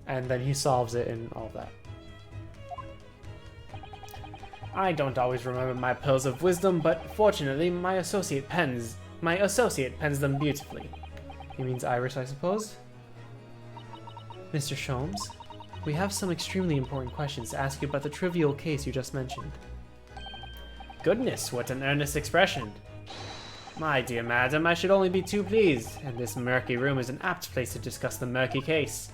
and then he solves it and all that. I don't always remember my pearls of wisdom, but fortunately my associate pens them beautifully. He means Irish, I suppose. Mr. Sholmes, we have some extremely important questions to ask you about the trivial case you just mentioned. Goodness, what an earnest expression. My dear madam, I should only be too pleased, and this murky room is an apt place to discuss the murky case.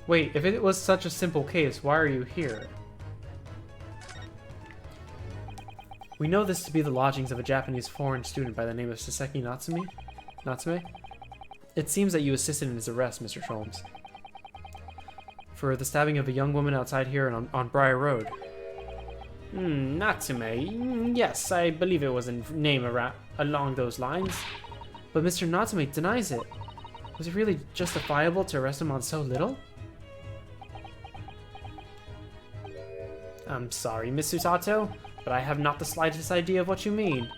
Wait, if it was such a simple case, why are you here? We know this to be the lodgings of a Japanese foreign student by the name of Soseki Natsume? It seems that you assisted in his arrest, Mr. Sholmes. For the stabbing of a young woman outside here on Briar Road. Natsume. Yes, I believe it was a name along those lines. But Mr. Natsume denies it. Was it really justifiable to arrest him on so little? I'm sorry, Miss Susato, but I have not the slightest idea of what you mean.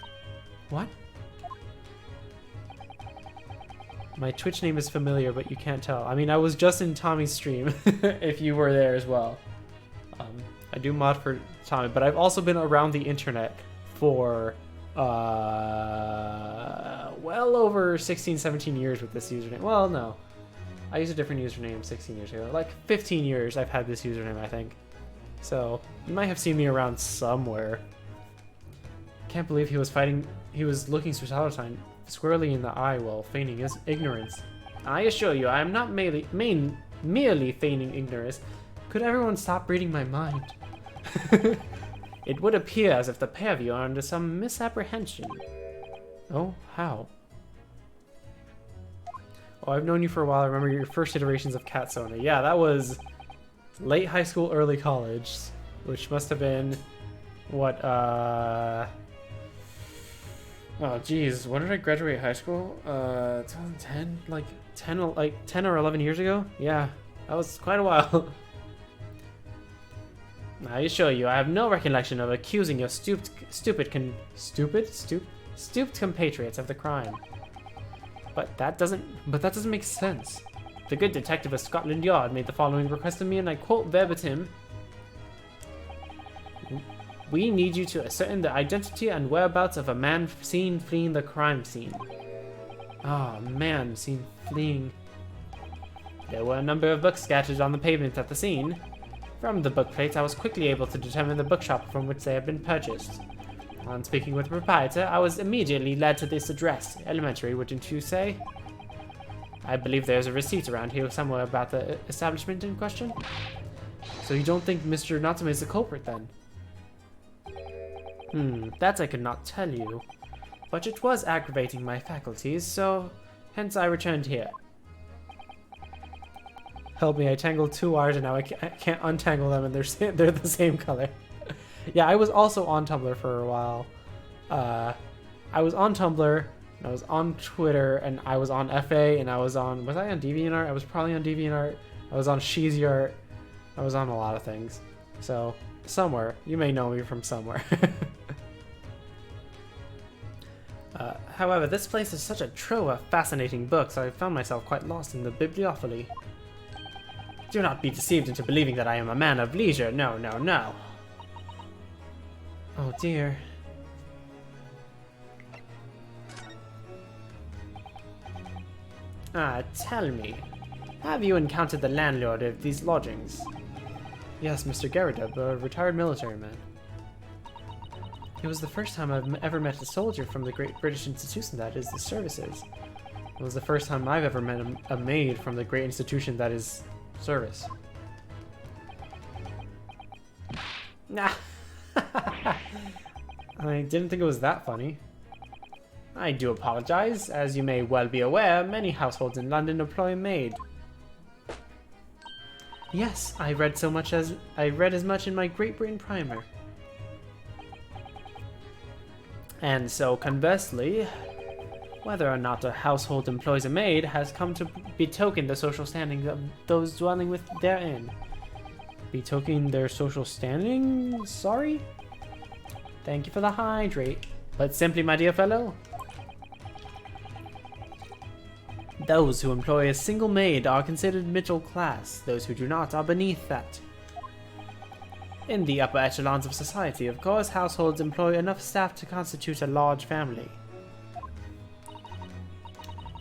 What? My Twitch name is familiar, but you can't tell. I mean, I was just in Tommy's stream, if you were there as well. I do mod for Tommy, but I've also been around the internet for well over 16, 17 years with this username. Well, no. I used a different username 16 years ago. Like 15 years I've had this username, I think. So, you might have seen me around somewhere. Can't believe he was looking Suicidal squarely in the eye while feigning his ignorance. I assure you, I am not merely feigning ignorance. Could everyone stop reading my mind? It would appear as if the pair of you are under some misapprehension. Oh, how? Oh, I've known you for a while. I remember your first iterations of Katsona. Yeah, that was late high school, early college, which must have been, what, oh geez, when did I graduate high school? 2010? Like 10 or 11 years ago? Yeah, that was quite a while. I assure you, I have no recollection of accusing your stooped compatriots of the crime. But that doesn't make sense. The good detective of Scotland Yard made the following request of me, and I quote verbatim: "We need you to ascertain the identity and whereabouts of a man seen fleeing the crime scene." Ah, man seen fleeing. There were a number of books scattered on the pavement at the scene. From the book plates, I was quickly able to determine the bookshop from which they had been purchased. On speaking with the proprietor, I was immediately led to this address. Elementary, wouldn't you say? I believe there's a receipt around here somewhere about the establishment in question. So you don't think Mr. Natsume is the culprit, then? That I could not tell you. But it was aggravating my faculties, so hence I returned here. Help me, I tangled two wires and now I can't untangle them, and they're the same color. Yeah, I was also on Tumblr for a while. I was on Tumblr, and I was on Twitter, and I was on FA, and was I on DeviantArt? I was probably on DeviantArt. I was on Sheezyart. I was on a lot of things. So, somewhere. You may know me from somewhere. However, this place is such a trove of fascinating books, I found myself quite lost in the bibliophily. Do not be deceived into believing that I am a man of leisure. No, no, no. Oh dear. Tell me, have you encountered the landlord of these lodgings? Yes, Mr. Garadub, a retired military man. It was the first time I've ever met a soldier from the great British institution that is the services. It was the first time I've ever met a maid from the great institution that is service. Nah. I didn't think it was that funny. I do apologize. As you may well be aware, many households in London employ a maid. Yes, I read as much in my Great Britain primer. And so conversely, whether or not a household employs a maid has come to betoken the social standing of those dwelling therein. Betoken their social standing? Sorry? Thank you for the hydrate. But simply, my dear fellow, those who employ a single maid are considered middle class. Those who do not are beneath that. In the upper echelons of society, of course, households employ enough staff to constitute a large family.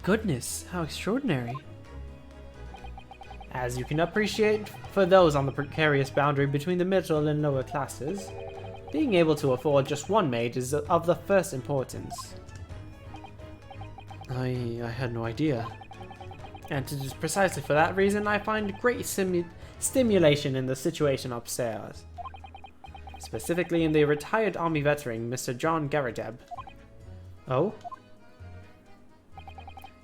Goodness, how extraordinary. As you can appreciate, for those on the precarious boundary between the middle and lower classes, being able to afford just one maid is of the first importance. I had no idea. And it is precisely for that reason I find great stimulation in the situation upstairs. Specifically in the retired army veteran, Mr. John Garadeb. Oh?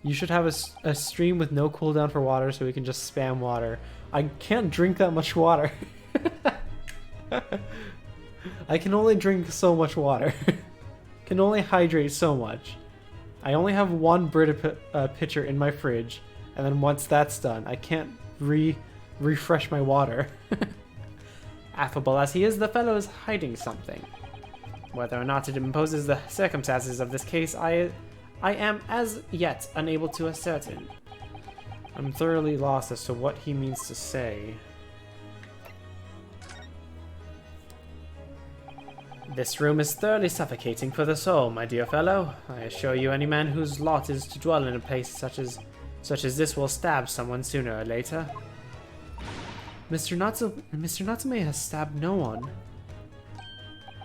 You should have a stream with no cooldown for water so we can just spam water. I can't drink that much water. I can only drink so much water. Can only hydrate so much. I only have one Brita pitcher in my fridge, and then once that's done, I can't refresh my water. Affable as he is, the fellow is hiding something. Whether or not it imposes the circumstances of this case, I am as yet unable to ascertain. I'm thoroughly lost as to what he means to say. This room is thoroughly suffocating for the soul, my dear fellow. I assure you any man whose lot is to dwell in a place such as this will stab someone sooner or later. Mr. Natsume has stabbed no one.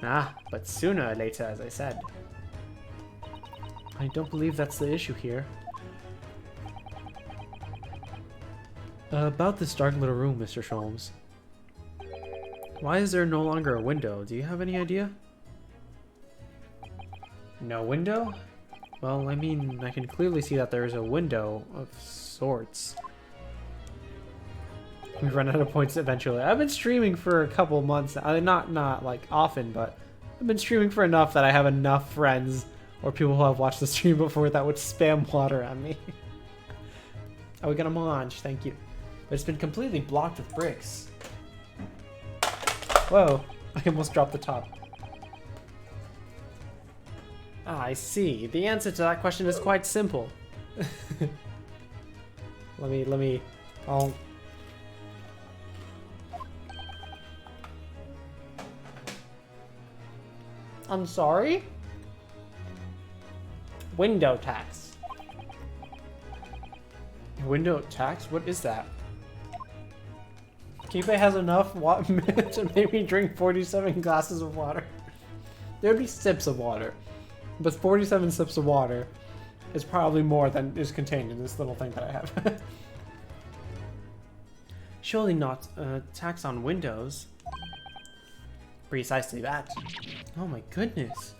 Ah, but sooner or later, as I said. I don't believe that's the issue here. About this dark little room, Mr. Sholmes. Why is there no longer a window? Do you have any idea? No window? Well, I mean, I can clearly see that there is a window of sorts. We run out of points eventually. I've been streaming for a couple months. Not like often, but I've been streaming for enough that I have enough friends or people who have watched the stream before that would spam water at me. Oh, we got a mange, thank you. But it's been completely blocked with bricks. Whoa, I almost dropped the top. Ah, I see. The answer to that question is quite simple. I'll... I'm sorry? Window tax. Window tax? What is that? Kipe has enough to make me drink 47 glasses of water. There'd be sips of water. But 47 sips of water is probably more than is contained in this little thing that I have. Surely not a tax on windows. Precisely that. Oh my goodness.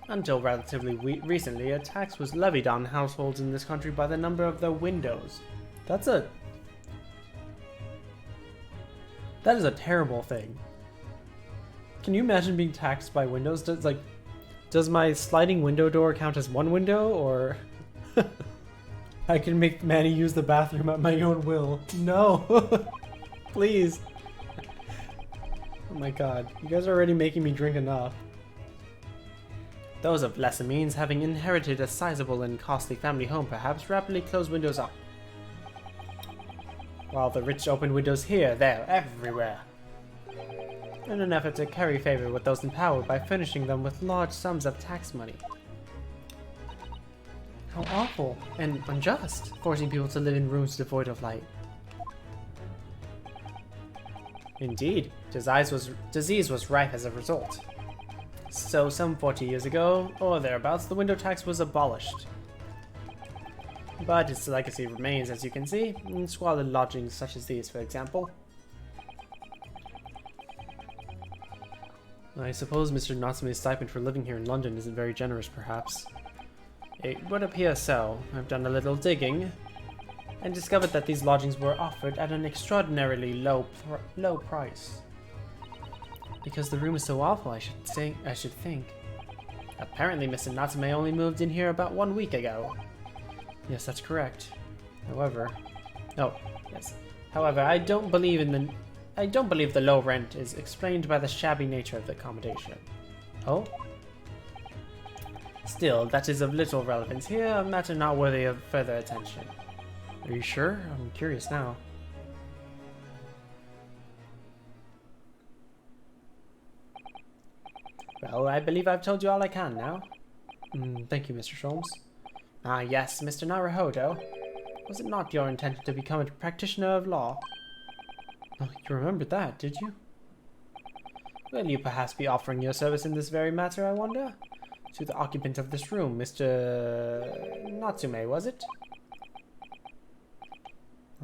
Until relatively recently, a tax was levied on households in this country by the number of their windows. That is a terrible thing. Can you imagine being taxed by windows? Does my sliding window door count as one window, or I can make Manny use the bathroom at my own will? No, please. Oh my god, you guys are already making me drink enough. Those of lesser means, having inherited a sizable and costly family home perhaps, rapidly close windows up. While the rich open windows here, there, everywhere. In an effort to curry favor with those in power by furnishing them with large sums of tax money. How awful and unjust, forcing people to live in rooms devoid of light. Indeed, disease was rife as a result. So some 40 years ago, or thereabouts, the window tax was abolished. But its legacy remains, as you can see, in squalid lodgings such as these, for example. I suppose Mr. Natsume's stipend for living here in London isn't very generous, perhaps. It would appear so. I've done a little digging, and discovered that these lodgings were offered at an extraordinarily low price. Because the room is so awful, I should think. Apparently, Mr. Natsume only moved in here about 1 week ago. Yes, that's correct. However, I don't believe the low rent is explained by the shabby nature of the accommodation. Oh? Still, that is of little relevance here, a matter not worthy of further attention. Are you sure? I'm curious now. Well, I believe I've told you all I can now. Thank you, Mr. Sholmes. Ah, yes, Mr. Naruhodo. Was it not your intention to become a practitioner of law? Oh, you remembered that, did you? Will you perhaps be offering your service in this very matter, I wonder? To the occupant of this room, Mr. Natsume, was it?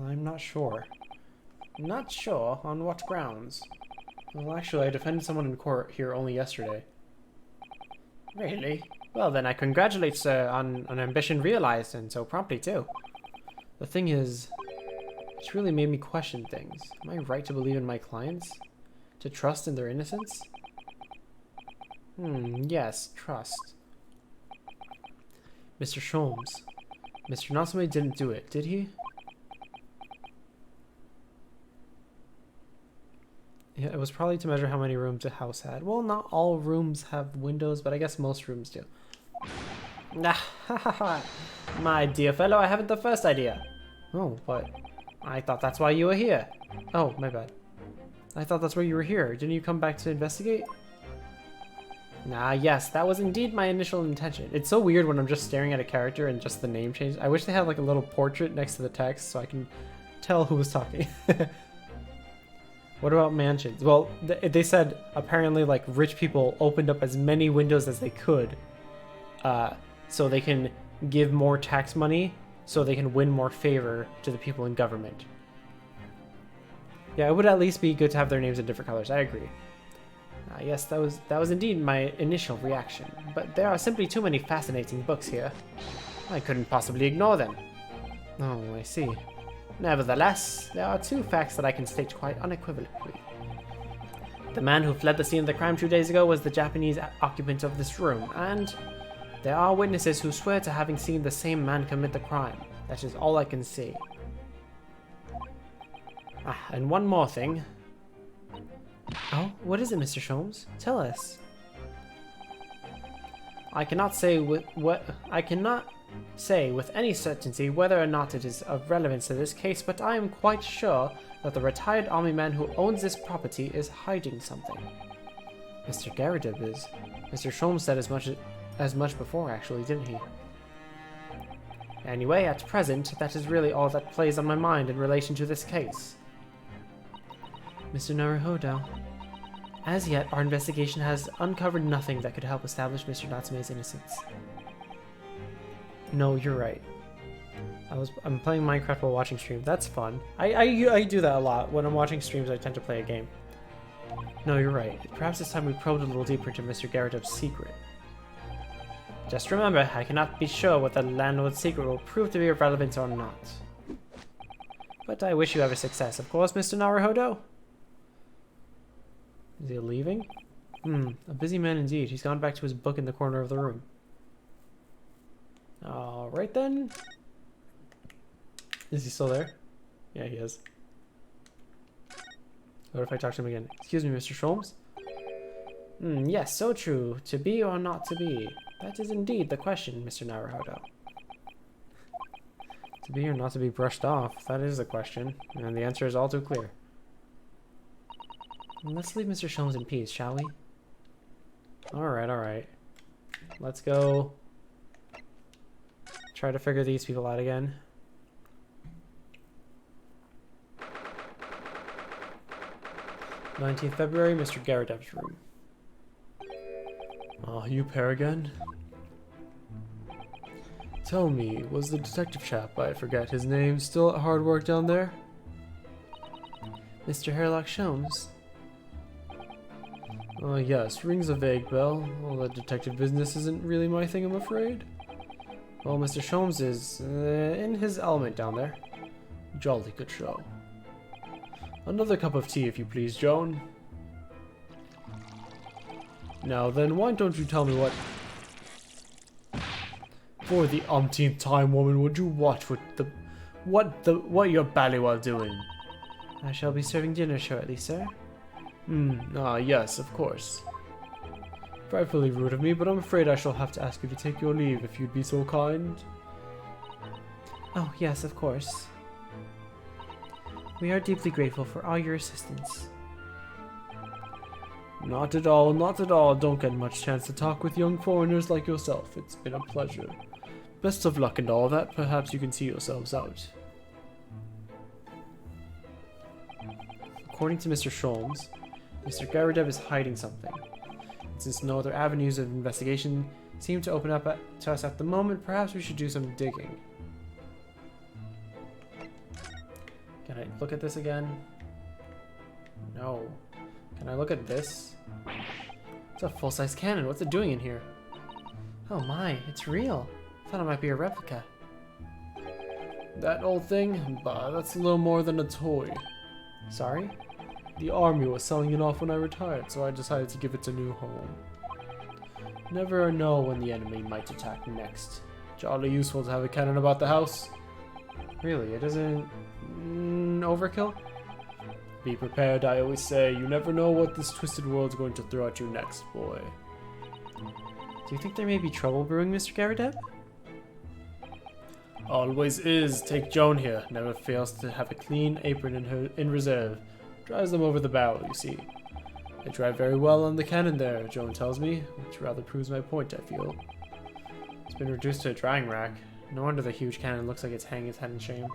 I'm not sure. Not sure? On what grounds? Well, actually, I defended someone in court here only yesterday. Really? Well, then I congratulate sir on an ambition realized, and so promptly, too. The thing is, it's really made me question things. Am I right to believe in my clients? To trust in their innocence? Yes, trust. Mr. Sholmes. Mr. Natsume didn't do it, did he? Yeah, it was probably to measure how many rooms a house had. Well, not all rooms have windows, but I guess most rooms do. My dear fellow, I haven't the first idea. Oh, what? I thought that's why you were here. Oh, my bad. I thought that's why you were here. Didn't you come back to investigate? Nah, yes, that was indeed my initial intention. It's so weird when I'm just staring at a character and just the name changed. I wish they had like a little portrait next to the text so I can tell who was talking. What about mansions? Well, they said apparently like rich people opened up as many windows as they could so they can give more tax money so they can win more favor to the people in government. Yeah, it would at least be good to have their names in different colors. I agree. Yes, that was indeed my initial reaction, but there are simply too many fascinating books here. I couldn't possibly ignore them. Oh, I see. Nevertheless, there are two facts that I can state quite unequivocally. The man who fled the scene of the crime 2 days ago was the Japanese occupant of this room, and there are witnesses who swear to having seen the same man commit the crime. That is all I can say. And one more thing. Oh, what is it, Mr. Sholmes? Tell us. I cannot say with any certainty whether or not it is of relevance to this case, but I am quite sure that the retired army man who owns this property is hiding something. Mr. Garrideb is. Mr. Sholmes said as much before, actually, didn't he? Anyway, at present, that is really all that plays on my mind in relation to this case. Mr. Naruhodo, as yet, our investigation has uncovered nothing that could help establish Mr. Natsume's innocence. No, you're right. I'm playing Minecraft while watching streams. That's fun. I do that a lot. When I'm watching streams, I tend to play a game. No, you're right. Perhaps it's time we probed a little deeper into Mr. Garrideb's secret. Just remember, I cannot be sure what the landlord's secret will prove to be of relevance or not. But I wish you every success, of course, Mr. Naruhodo. Is he leaving? A busy man indeed. He's gone back to his book in the corner of the room. Alright then. Is he still there? Yeah, he is. What if I talk to him again? Excuse me, Mr. Sholmes? Yes, so true. To be or not to be? That is indeed the question, Mr. Naruhodo. To be or not to be brushed off? That is the question. And the answer is all too clear. Let's leave Mr. Sholmes in peace, shall we? Alright. Let's go try to figure these people out again. 19th February, Mr. Garrideb's room. You pair again? Tell me, was the detective chap, I forget his name, still at hard work down there? Mr. Herlock Sholmes? Yes, rings a vague bell. All that detective business isn't really my thing, I'm afraid. Well, Mr. Sholmes is in his element down there. Jolly good show. Another cup of tea, if you please, Joan. Now then, why don't you tell me what... For the umpteenth time, woman, would you watch what you're ballywell doing? I shall be serving dinner shortly, sir. Yes, of course. Frightfully rude of me, but I'm afraid I shall have to ask you to take your leave if you'd be so kind. Oh, yes, of course. We are deeply grateful for all your assistance. Not at all, not at all. Don't get much chance to talk with young foreigners like yourself. It's been a pleasure. Best of luck and all that. Perhaps you can see yourselves out. According to Mr. Sholmes, Mr. Garrideb is hiding something. Since no other avenues of investigation seem to open up to us at the moment, perhaps we should do some digging. Can I look at this again? No. Can I look at this? It's a full-size cannon. What's it doing in here? Oh my, it's real. I thought it might be a replica. That old thing? Bah, that's a little more than a toy. Sorry? The army was selling it off when I retired, so I decided to give it a new home. Never know when the enemy might attack next. Jolly useful to have a cannon about the house. Really, it isn't... overkill? Be prepared, I always say. You never know what this twisted world's going to throw at you next, boy. Do you think there may be trouble brewing, Mr. Garrideb? Always is. Take Joan here. Never fails to have a clean apron in reserve. Drives them over the barrel, you see. They drive very well on the cannon there, Joan tells me, which rather proves my point, I feel. It's been reduced to a drying rack. No wonder the huge cannon looks like it's hanging its head in shame.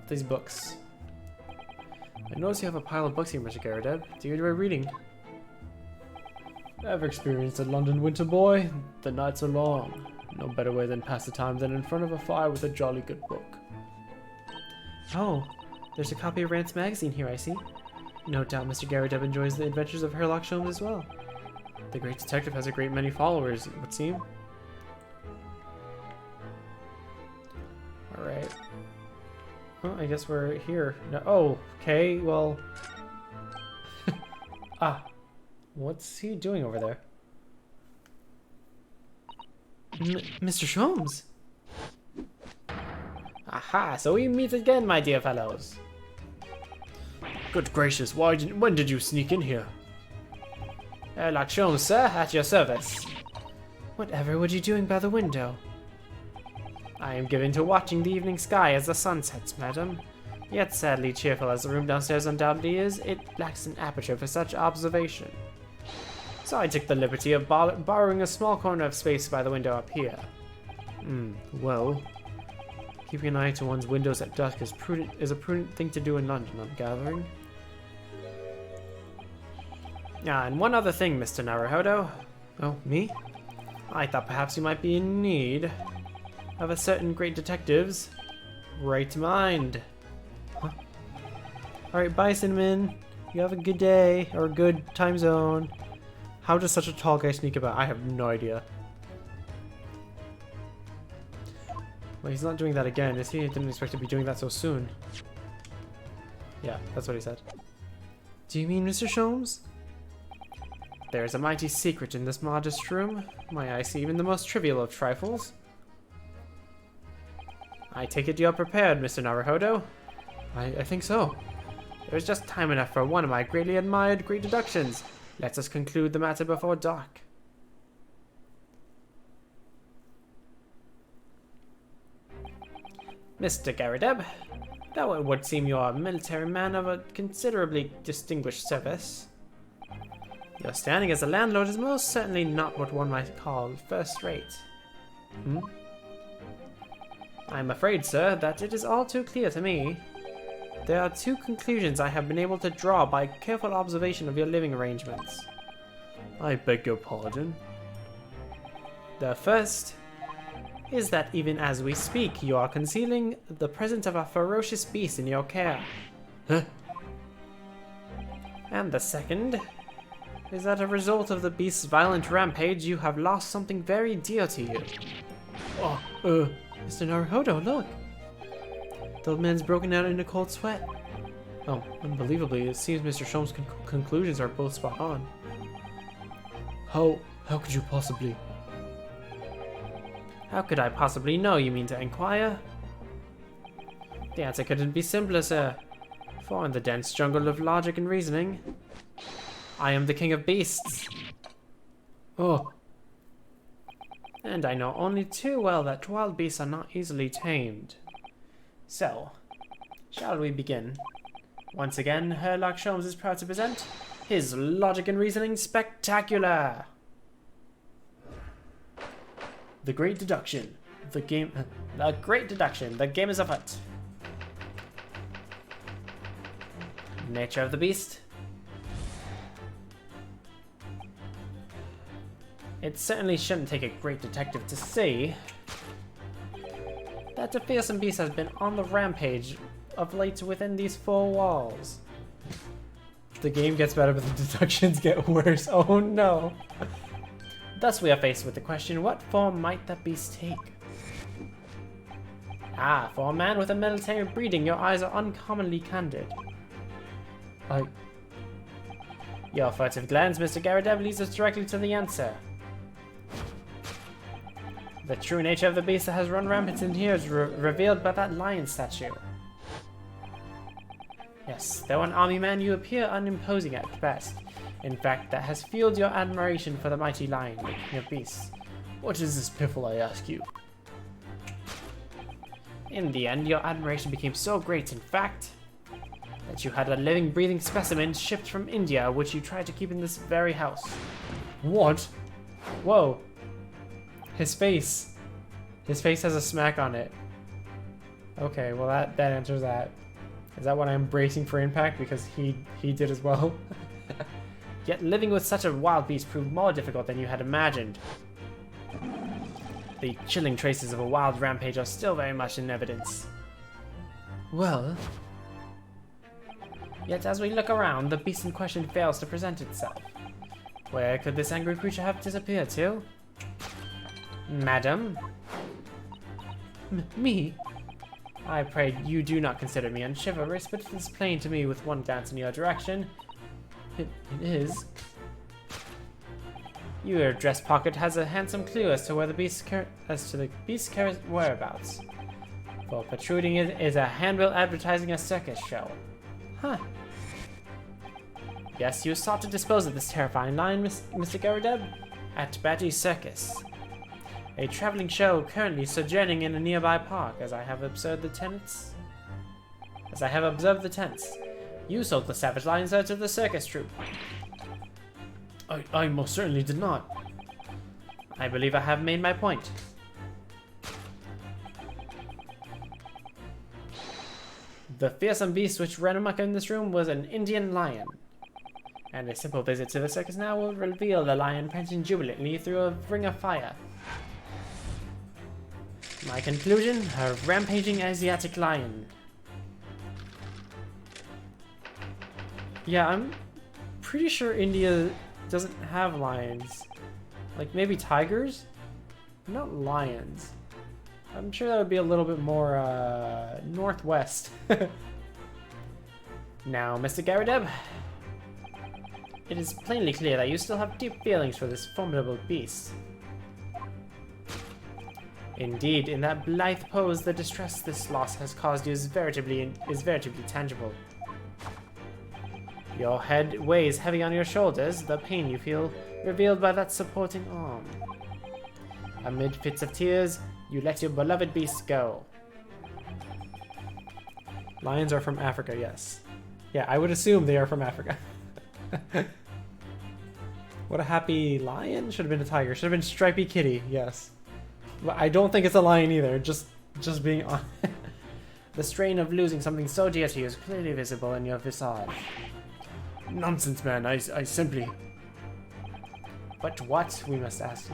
These books. I notice you have a pile of books here, Mr. Garadeb. Do you enjoy reading? Ever experienced a London winter, boy? The nights are long. No better way than pass the time than in front of a fire with a jolly good book. Oh, there's a copy of Rant's magazine here, I see. No doubt Mr. Garadeb enjoys the adventures of Sherlock Holmes as well. The great detective has a great many followers, it would seem. Alright. Well, I guess we're here. No, oh, okay, well... ah. What's he doing over there? Mr. Sholmes! Aha, so we meet again, my dear fellows. Good gracious, when did you sneak in here? Sherlock Holmes, sir, at your service. Whatever were you doing by the window? I am given to watching the evening sky as the sun sets, madam. Yet sadly cheerful as the room downstairs undoubtedly is, it lacks an aperture for such observation. So I took the liberty of borrowing a small corner of space by the window up here. Well, Keeping an eye to one's windows at dusk is a prudent thing to do in London, I'm gathering. Ah, and one other thing, Mr. Naruhodo. oh, me? I thought perhaps you might be in need of a certain great detective's right mind. Huh? Alright, bye, Cinnamon. You have a good day, or a good time zone. How does such a tall guy sneak about? I have no idea. Well, he's not doing that again, is he? I didn't expect to be doing that so soon. Yeah, that's what he said. Do you mean Mr. Sholmes? There is a mighty secret in this modest room. May I see even the most trivial of trifles? I take it you're prepared, Mr. Naruhodo? I think so. There's just time enough for one of my greatly admired great deductions. Let us conclude the matter before dark. Mr. Garadeb, though it would seem you are a military man of a considerably distinguished service, your standing as a landlord is most certainly not what one might call first-rate. I'm afraid, sir, that it is all too clear to me. There are two conclusions I have been able to draw by careful observation of your living arrangements. I beg your pardon. The first is that even as we speak, you are concealing the presence of a ferocious beast in your care. Huh? And the second is that as a result of the beast's violent rampage, you have lost something very dear to you. Oh, Mr. Naruhodo, look! The old man's broken out in a cold sweat. Oh, unbelievably, it seems Mr. Sholmes' conclusions are both spot on. how could you possibly? How could I possibly know, you mean to inquire? The answer couldn't be simpler, sir. For in the dense jungle of logic and reasoning, I am the king of beasts. Oh, And I know only too well that wild beasts are not easily tamed. So, shall we begin? Once again, Sherlock Holmes is proud to present his Logic and Reasoning Spectacular! the great deduction. The great deduction. The game is afoot. Nature of the beast. It certainly shouldn't take a great detective to see that the fearsome beast has been on the rampage of late within these four walls. The game gets better, but the deductions get worse. Oh no. Thus we are faced with the question, what form might that beast take? Ah, for a man with a military breeding, your eyes are uncommonly candid. Your furtive glance, Mr. Garadeb, leads us directly to the answer. The true nature of the beast that has run rampant in here is revealed by that lion statue. Yes, though an army man, you appear unimposing at best. In fact, that has fueled your admiration for the mighty lion, the king of beasts. What is this piffle, I ask you? In the end, your admiration became so great, in fact, that you had a living, breathing specimen shipped from India, which you tried to keep in this very house. What? Whoa. His face. His face has a smack on it. Okay, well that answers that. Is that what I'm bracing for impact? Because he did as well. Yet living with such a wild beast proved more difficult than you had imagined. The chilling traces of a wild rampage are still very much in evidence. Well, Yet as we look around, the beast in question fails to present itself. Where could this angry creature have disappeared to? Madam? me? I pray you do not consider me unchivalrous, but it is plain to me with one glance in your direction. It is. Your dress pocket has a handsome clue as to where the beast's whereabouts. For protruding it is a handbill advertising a circus show. Huh. Yes, you sought to dispose of this terrifying lion, Mr. Garadeb, at Batty's Circus. A traveling show currently sojourning in a nearby park, as I have observed the tents. You sold the savage lions out to the circus troupe. I most certainly did not. I believe I have made my point. The fearsome beast which ran amok in this room was an Indian lion. And a simple visit to the circus now will reveal the lion prancing jubilantly through a ring of fire. My conclusion, a rampaging Asiatic lion. Yeah, I'm pretty sure India doesn't have lions. Like maybe tigers? Not lions. I'm sure that would be a little bit more northwest. Now, Mr. Garadeb, it is plainly clear that you still have deep feelings for this formidable beast. Indeed, in that blithe pose, the distress this loss has caused you is veritably tangible. Your head weighs heavy on your shoulders, the pain you feel revealed by that supporting arm. Amid fits of tears, you let your beloved beast go. Lions are from Africa, yes. Yeah, I would assume they are from Africa. What a happy lion. Should have been a tiger. Should have been stripy kitty, yes. But I don't think it's a lion either, just being honest. The strain of losing something so dear to you is clearly visible in your visage. Nonsense, man. I simply... But what, we must ask,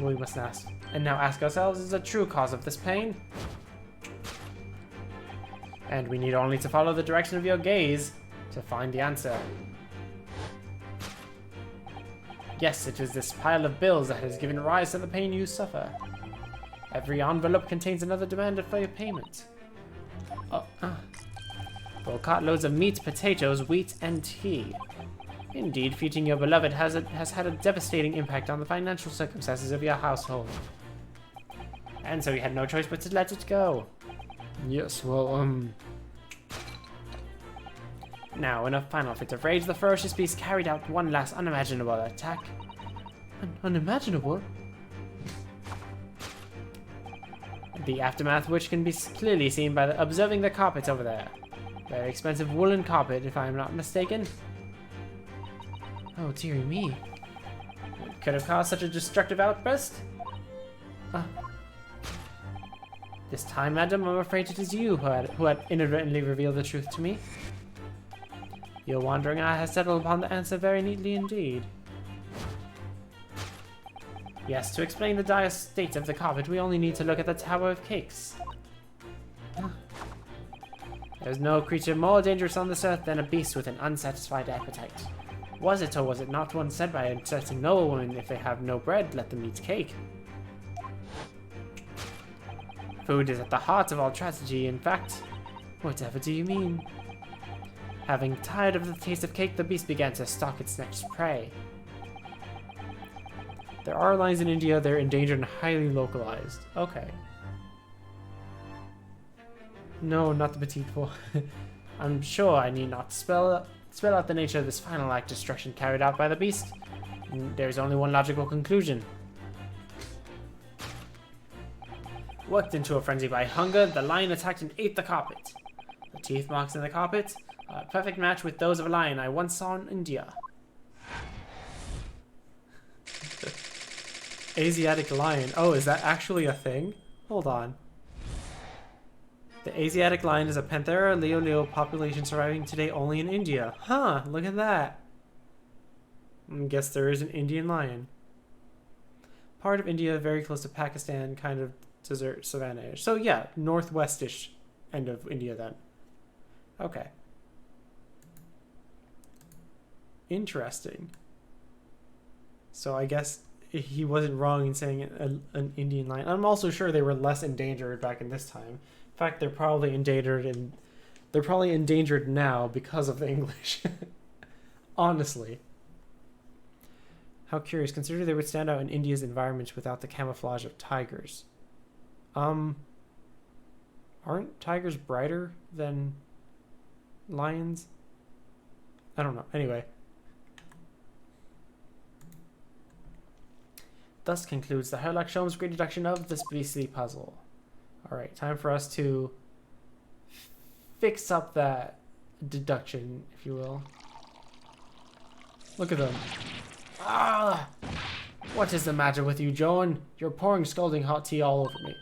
and now ask ourselves, is the true cause of this pain? And we need only to follow the direction of your gaze to find the answer. Yes, it is this pile of bills that has given rise to the pain you suffer. Every envelope contains another demand for your payment. Full cartloads of meat, potatoes, wheat, and tea. Indeed, feeding your beloved has had a devastating impact on the financial circumstances of your household. And so you had no choice but to let it go. Yes, well, Now, in a final fit of rage, the ferocious beast carried out one last unimaginable attack. Unimaginable? The aftermath, which can be clearly seen by observing the carpet over there. Very expensive woolen carpet, if I am not mistaken. Oh, dearie me. It could have caused such a destructive outburst? This time, madam, I'm afraid it is you who had inadvertently revealed the truth to me. Your wandering eye has settled upon the answer very neatly indeed. Yes, to explain the dire state of the carpet, we only need to look at the Tower of Cakes. There's no creature more dangerous on this earth than a beast with an unsatisfied appetite. Was it or was it not once said by a certain noblewoman, if they have no bread, let them eat cake? Food is at the heart of all tragedy, in fact. Whatever do you mean? Having tired of the taste of cake, the beast began to stalk its next prey. There are lions in India, they're endangered and highly localized. Okay. No, not the petite four. I'm sure I need not spell out the nature of this final act of destruction carried out by the beast. There is only one logical conclusion. Worked into a frenzy by hunger, the lion attacked and ate the carpet. The teeth marks in the carpet A perfect match with those of a lion I once saw in India. Asiatic lion. Oh, is that actually a thing? Hold on. The Asiatic lion is a Panthera leo population surviving today only in India. Huh, look at that. I guess there is an Indian lion. Part of India, very close to Pakistan, kind of desert savanna-ish. So yeah, northwestish end of India then. Okay. Interesting. So I guess he wasn't wrong in saying an Indian lion. I'm also sure they were less endangered back in this time. In fact, they're probably endangered now because of the English. Honestly. How curious. Consider they would stand out in India's environments without the camouflage of tigers. Aren't tigers brighter than lions? I don't know. Anyway. Thus concludes the Herlock Sholmes' great deduction of this beastly puzzle. Alright, time for us to fix up that deduction, if you will. Look at them. Ah! What is the matter with you, Joan? You're pouring scalding hot tea all over me.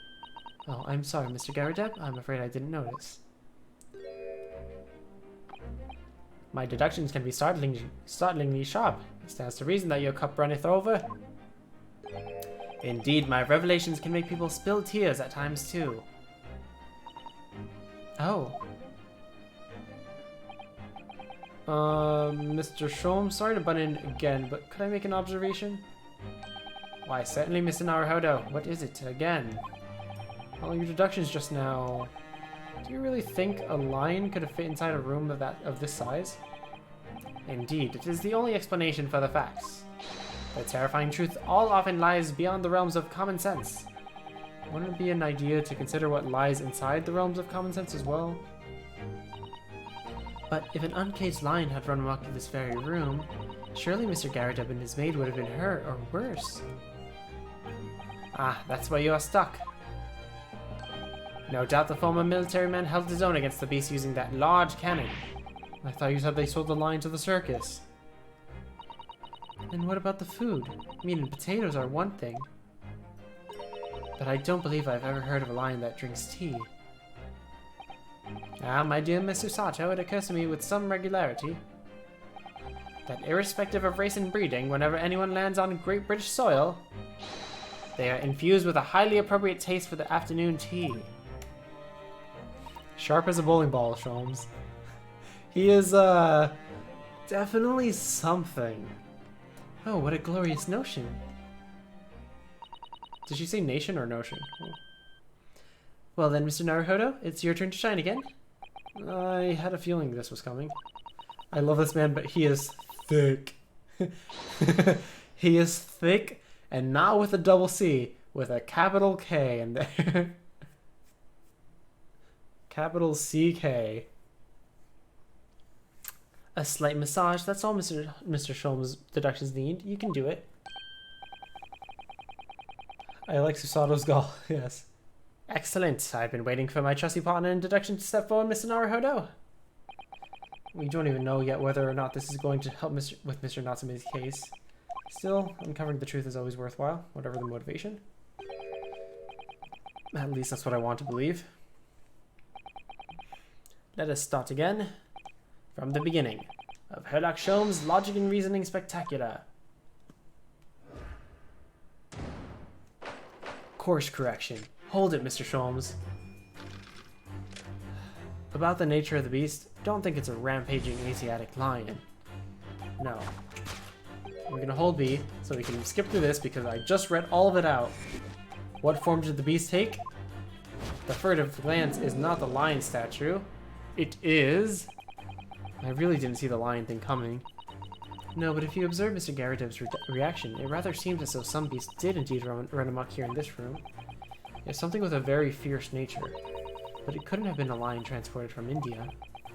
Oh, I'm sorry, Mr. Garadeb. I'm afraid I didn't notice. My deductions can be startlingly sharp. It stands to reason that your cup runneth over. Indeed, my revelations can make people spill tears at times too. Oh. Mr. Sholmes, sorry to butt in again, but could I make an observation? Why, certainly, Mr. Naruhodo. What is it again? Well, your deductions just now. Do you really think a lion could have fit inside a room of this size? Indeed, it is the only explanation for the facts. The terrifying truth all often lies beyond the realms of common sense. Wouldn't it be an idea to consider what lies inside the realms of common sense as well? But if an uncaged lion had run amok in this very room, surely Mr. Garadeb and his maid would have been hurt, or worse. Ah, that's where you are stuck. No doubt the former military man held his own against the beast using that large cannon. I thought you said they sold the lion to the circus. And what about the food? Meat and potatoes are one thing. But I don't believe I've ever heard of a lion that drinks tea. Ah, my dear Mr. Sato, it occurs to me with some regularity that irrespective of race and breeding, whenever anyone lands on Great British soil, they are infused with a highly appropriate taste for the afternoon tea. Sharp as a bowling ball, Sholmes. He is, definitely something. Oh, what a glorious notion. Did she say nation or notion? Oh. Well then, Mr. Naruhodo, it's your turn to shine again. I had a feeling this was coming. I love this man, but he is thick. He is thick, and not with a double C, with a capital K in there. Capital CK. A slight massage, that's all Mr. Sholmes' deductions need. You can do it. I like Susato's goal, yes. Excellent. I've been waiting for my trusty partner in deduction to step forward, Mr. Naruhodo. We don't even know yet whether or not this is going to help with Mr. Natsume's case. Still, uncovering the truth is always worthwhile, whatever the motivation. At least that's what I want to believe. Let us start again. From the beginning of Herlock Sholmes' Logic and Reasoning Spectacular. Course correction. Hold it, Mr. Sholmes. About the nature of the beast, don't think it's a rampaging Asiatic lion. No. We're gonna hold B, so we can skip through this because I just read all of it out. What form did the beast take? The furtive glance is not the lion statue. It is... I really didn't see the lion thing coming. No, but if you observe Mr. Garadeb's reaction, it rather seems as though some beast did indeed run amok here in this room. It's something with a very fierce nature. But it couldn't have been a lion transported from India.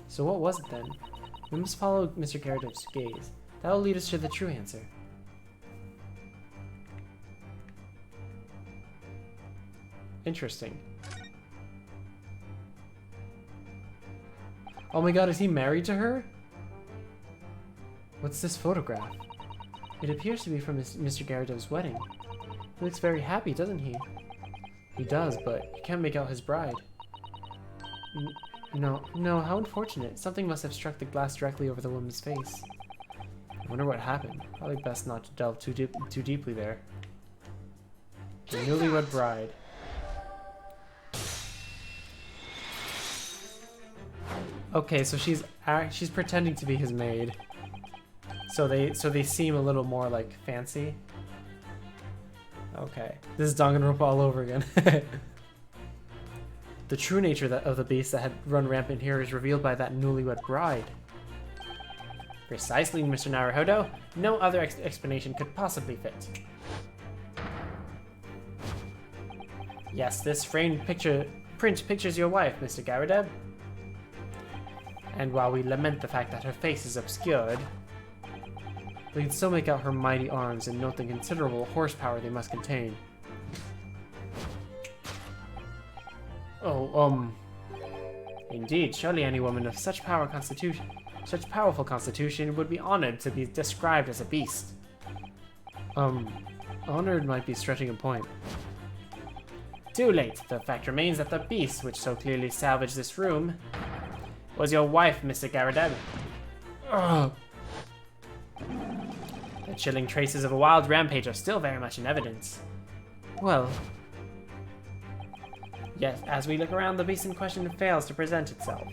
So what was it then? We must follow Mr. Garadeb's gaze. That will lead us to the true answer. Interesting. Oh my god, is he married to her? What's this photograph? It appears to be from Mr. Garadev's wedding. He looks very happy, doesn't he? He does, but he can't make out his bride. No, how unfortunate. Something must have struck the glass directly over the woman's face. I wonder what happened. Probably best not to delve too deeply there. The newlywed bride. Okay, so she's pretending to be his maid. So they seem a little more like fancy. Okay, this is Danganronpa all over again. The true nature of the beast that had run rampant here is revealed by that newlywed bride. Precisely, Mr. Naruhodo. No other explanation could possibly fit. Yes, this framed print pictures your wife, Mr. Garadeb. And while we lament the fact that her face is obscured, we can still make out her mighty arms and note the considerable horsepower they must contain. Oh, indeed, surely any woman of such powerful constitution would be honored to be described as a beast. Honored might be stretching a point. Too late. The fact remains that the beast which so clearly salvaged this room was your wife, Mr. Garadeb. The chilling traces of a wild rampage are still very much in evidence. Well, yes, as we look around, the beast in question fails to present itself.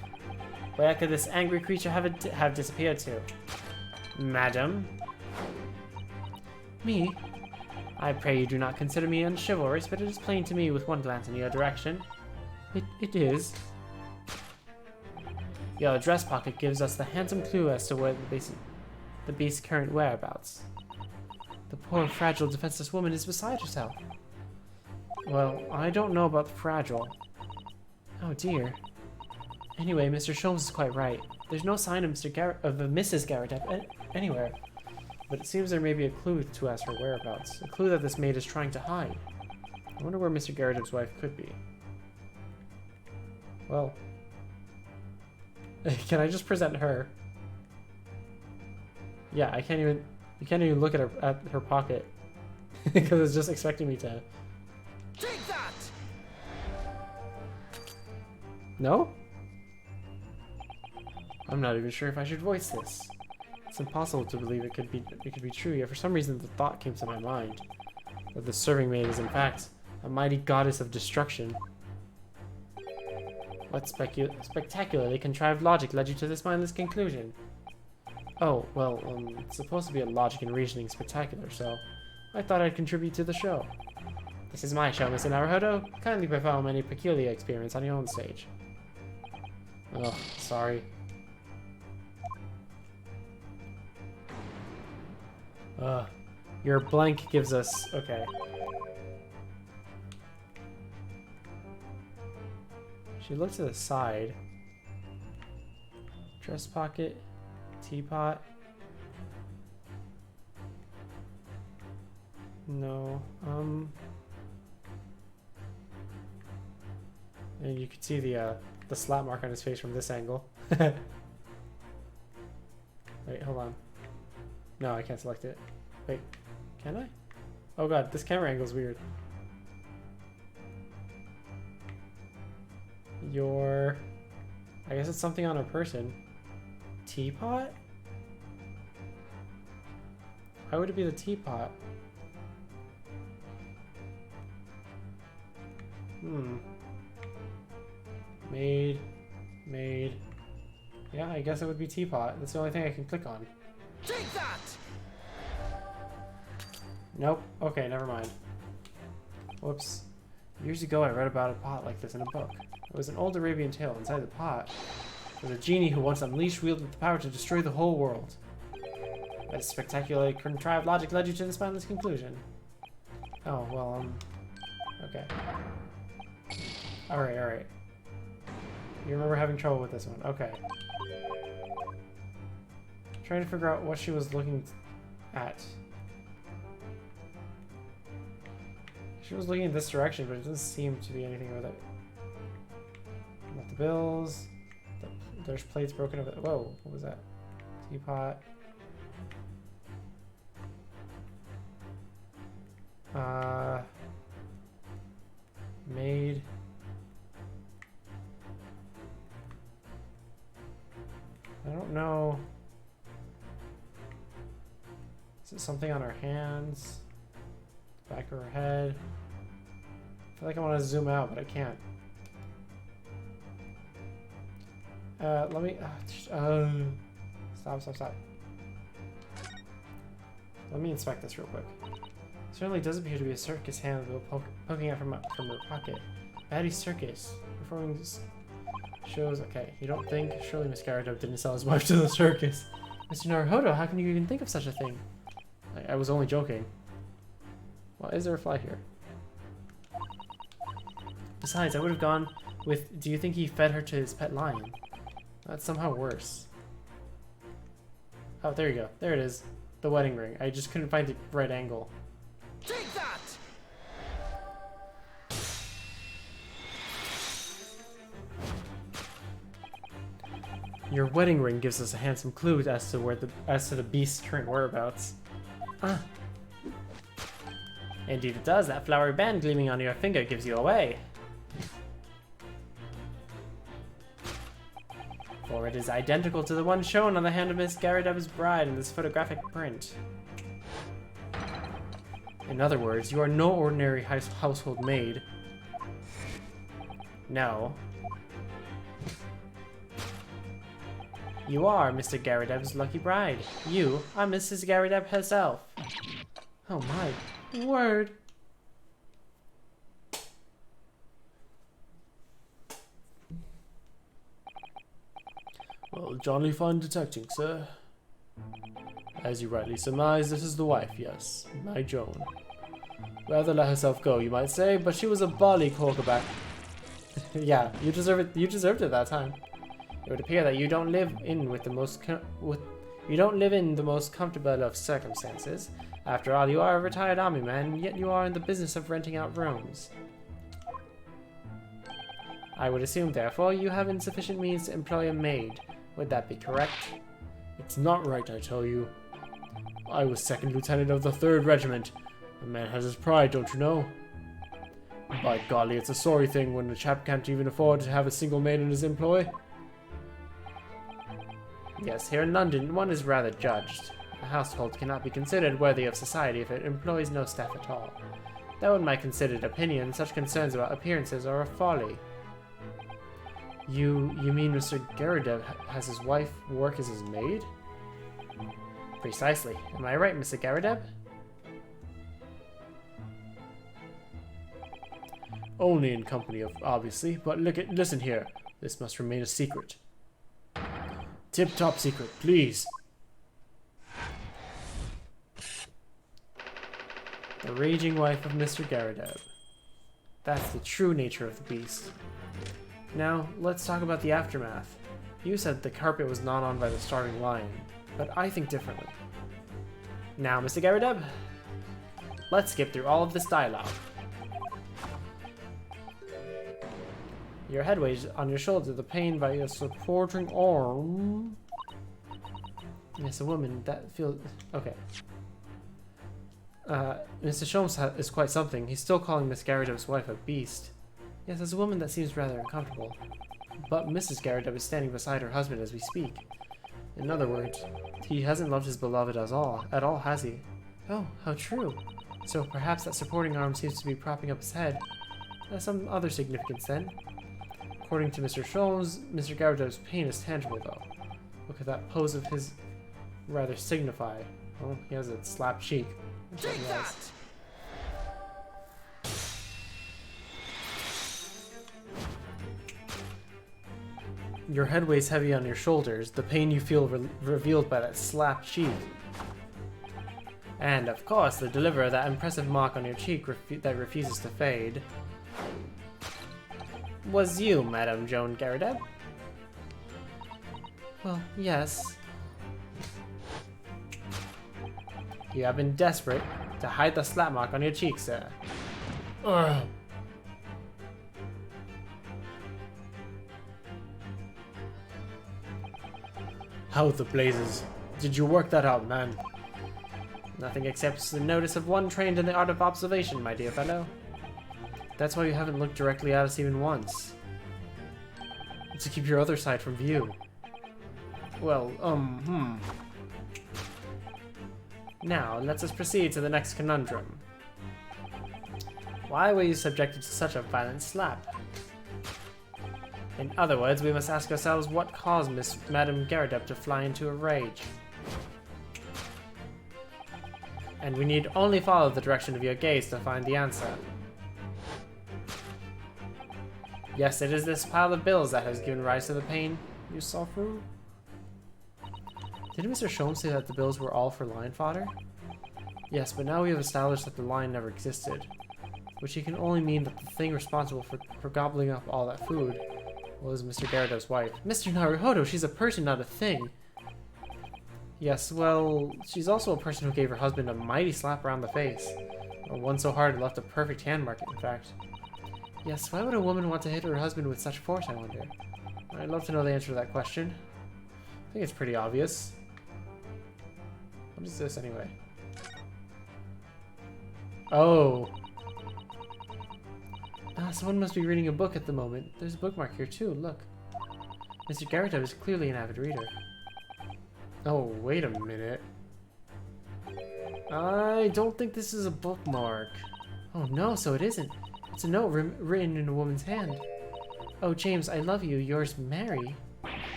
Where could this angry creature have disappeared to? Madam? Me? I pray you do not consider me unchivalrous, but it is plain to me with one glance in your direction. It is. Your dress pocket gives us the handsome clue as to where the beast's current whereabouts. The poor, fragile, defenseless woman is beside herself. Well, I don't know about the fragile. Oh dear. Anyway, Mr. Sholmes is quite right. There's no sign of Mrs. Garadeb anywhere. But it seems there may be a clue to her whereabouts. A clue that this maid is trying to hide. I wonder where Mr. Garadeb's wife could be. Well, can I just present her? Yeah, I can't even. You can't even look at her pocket because it's just expecting me to. Take that! No? I'm not even sure if I should voice this. It's impossible to believe it could be true, yet for some reason the thought came to my mind that the serving maid is in fact a mighty goddess of destruction. What spectacularly contrived logic led you to this mindless conclusion? Oh, well, it's supposed to be a logic and reasoning spectacular, so I thought I'd contribute to the show. This is my show, Mr. Naruhodo. Kindly perform any peculiar experience on your own stage. Oh, sorry. Your blank gives us... Okay. She looks to the side. Dress pocket. Teapot. No. And you can see the slap mark on his face from this angle. Wait, hold on. No, I can't select it. Wait, can I? Oh god, this camera angle is weird. I guess it's something on her person. Teapot? Why would it be the teapot? Maid. Yeah, I guess it would be teapot. That's the only thing I can click on. Take that! Nope. Okay, never mind. Whoops. Years ago, I read about a pot like this in a book. It was an old Arabian tale. Inside the pot was a genie who once unleashed wielded the power to destroy the whole world. That spectacularly contrived logic led you to this mindless conclusion. Oh, well, okay. Alright. You remember having trouble with this one. Okay. Trying to figure out what she was looking at. She was looking in this direction, but it doesn't seem to be anything with it. Not the bills. There's plates broken over. Whoa, what was that? Teapot. Maid. I don't know. Is it something on her hands? Back of her head? I feel like I want to zoom out, but I can't. Let me. Stop. Let me inspect this real quick. Certainly does appear to be a circus hand poking out from her pocket. Maddie's Circus. Performing shows. Okay, you don't think? Surely Miss Garrideb didn't sell his wife to the circus. Mr. Naruhodo, how can you even think of such a thing? I was only joking. Why is there a fly here? Besides, I would have gone with, do you think he fed her to his pet lion? That's somehow worse. Oh, there you go. There it is. The wedding ring. I just couldn't find the right angle. Take that! Your wedding ring gives us a handsome clue as to the beast's current whereabouts. Ah. Indeed it does. That flowery band gleaming on your finger gives you away. For it is identical to the one shown on the hand of Miss Garrideb's bride in this photographic print. In other words, you are no ordinary household maid. No. You are Mr. Garrideb's lucky bride. You are Mrs. Garrideb herself. Oh my word. Well, jolly fine detecting, sir. As you rightly surmise, this is the wife, yes, my Joan. Rather let herself go, you might say, but she was a bally corkerback. Yeah, you deserve it. You deserved it that time. It would appear that you don't live in the most comfortable of circumstances. After all, you are a retired army man, yet you are in the business of renting out rooms. I would assume, therefore, you have insufficient means to employ a maid. Would that be correct? It's not right, I tell you. I was second lieutenant of the 3rd Regiment. A man has his pride, don't you know? By golly, it's a sorry thing when a chap can't even afford to have a single maid in his employ. Yes, here in London, one is rather judged. A household cannot be considered worthy of society if it employs no staff at all. Though in my considered opinion, such concerns about appearances are a folly. You mean Mr. Garrideb has his wife work as his maid? Precisely. Am I right, Mr. Garrideb? Only in company of, obviously, but listen here. This must remain a secret. Tip-top secret, please. The raging wife of Mr. Garrideb. That's the true nature of the beast. Now, let's talk about the aftermath. You said the carpet was gnawed on by the starving lion, but I think differently. Now, Mr. Garrideb, let's skip through all of this dialogue. Your head weighs on your shoulder, the pain by your supporting arm. Yes, a woman, that feels... Okay. Mr. Sholmes is quite something. He's still calling Miss Garrideb's wife a beast. Yes, as a woman that seems rather uncomfortable. But Mrs. Garrideb is standing beside her husband as we speak. In other words, he hasn't loved his beloved at all, has he? Oh, how true. So perhaps that supporting arm seems to be propping up his head. That's some other significance then. According to Mr. Sholmes, Mr. Garrideb's pain is tangible though. Look at that pose of his rather signified. Oh, he has a slapped cheek. That's what he has. Your head weighs heavy on your shoulders, the pain you feel revealed by that slapped cheek. And, of course, the deliverer of that impressive mark on your cheek that refuses to fade. Was you, Madame Joan Garrideb? Well, yes. You have been desperate to hide the slap mark on your cheek, sir. Ugh. How the blazes did you work that out, man? Nothing except the notice of one trained in the art of observation, my dear fellow. That's why you haven't looked directly at us even once. To keep your other side from view. Well, Now, let us proceed to the next conundrum. Why were you subjected to such a violent slap? In other words, we must ask ourselves what caused Madame Garredup to fly into a rage. And we need only follow the direction of your gaze to find the answer. Yes, it is this pile of bills that has given rise to the pain you suffer. Didn't Mr. Sholmes say that the bills were all for lion fodder? Yes, but now we have established that the lion never existed, which can only mean that the thing responsible for gobbling up all that food was Mr. Garredup's wife. Mr. Naruhodo, she's a person, not a thing. Yes, well, she's also a person who gave her husband a mighty slap around the face. One so hard it left a perfect hand mark, in fact. Yes, why would a woman want to hit her husband with such force, I wonder? I'd love to know the answer to that question. I think it's pretty obvious. What is this, anyway? Oh. Someone must be reading a book at the moment. There's a bookmark here, too, look. Mr. Garredup is clearly an avid reader. Oh, wait a minute. I don't think this is a bookmark. Oh no, so it isn't. It's a note written in a woman's hand. Oh, James, I love you. Yours, Mary.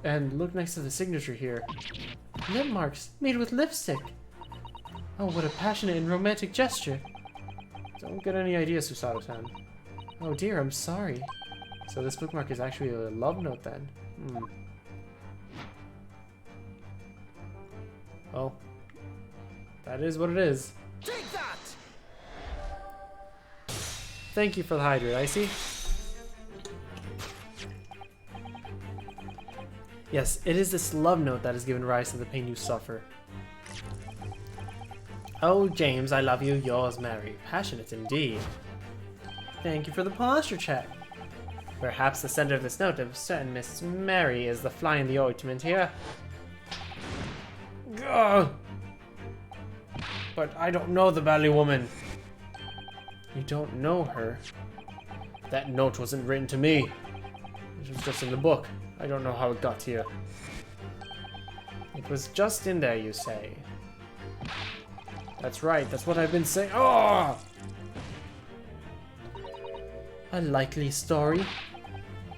And look next to the signature here. Lip marks, made with lipstick. Oh, what a passionate and romantic gesture. Don't get any ideas, Susato-san. Oh dear, I'm sorry. So this bookmark is actually a love note then. Well, that is what it is. Take that! Thank you for the hydrate, Icy. Yes, it is this love note that has given rise to the pain you suffer. Oh, James, I love you. Yours, Mary. Passionate indeed. Thank you for the posture check. Perhaps the sender of this note of certain Miss Mary is the fly in the ointment here. Gah! But I don't know the Bally woman. You don't know her? That note wasn't written to me. It was just in the book. I don't know how it got here. It was just in there, you say? That's right, that's what I've been saying. Oh! A likely story.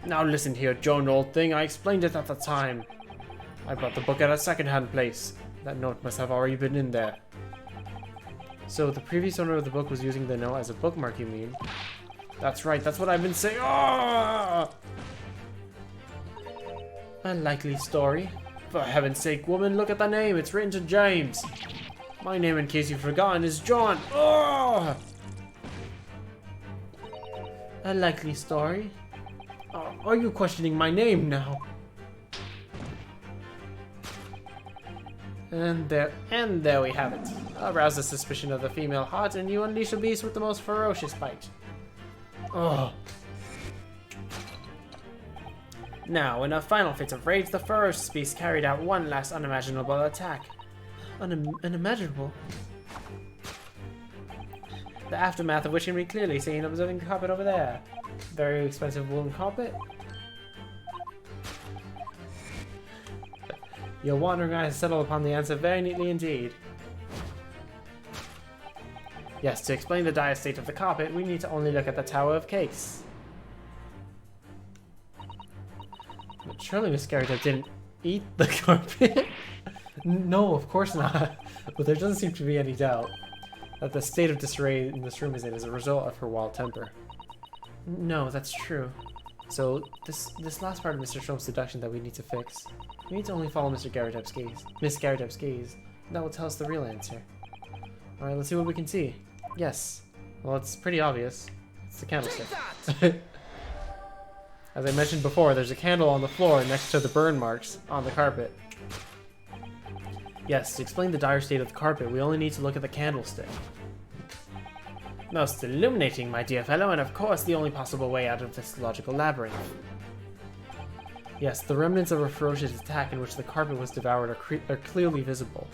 Now listen here, Joan, old thing. I explained it at the time. I bought the book at a second-hand place. That note must have already been in there. So the previous owner of the book was using the note as a bookmark, you mean? That's right, that's what I've been saying. Oh! A likely story. For heaven's sake, woman, look at the name. It's written to James. My name, in case you've forgotten, is John. Oh! A likely story? Are you questioning my name now? And there we have it. Arouse the suspicion of the female heart, and you unleash a beast with the most ferocious bite. Oh. Now, in a final fit of rage, the ferocious beast carried out one last unimaginable attack. Unimaginable? The aftermath of which can be clearly seen observing the carpet over there. Very expensive woolen carpet. Your wandering eyes settle upon the answer very neatly indeed. Yes, to explain the dire state of the carpet, we need to only look at the Tower of Cakes. But surely Miss Garredup didn't eat the carpet? No, of course not. But there doesn't seem to be any doubt that the state of disarray in this room is in as a result of her wild temper. No, that's true. So, this last part of Mr. Sholmes' deduction that we need to fix. We need to only follow Miss Garredup's gaze. That will tell us the real answer. Alright, let's see what we can see. Yes. Well, it's pretty obvious. It's the candlestick. As I mentioned before, there's a candle on the floor next to the burn marks on the carpet. Yes, to explain the dire state of the carpet, we only need to look at the candlestick. Most illuminating, my dear fellow, and of course the only possible way out of this logical labyrinth. Yes, the remnants of a ferocious attack in which the carpet was devoured are clearly visible.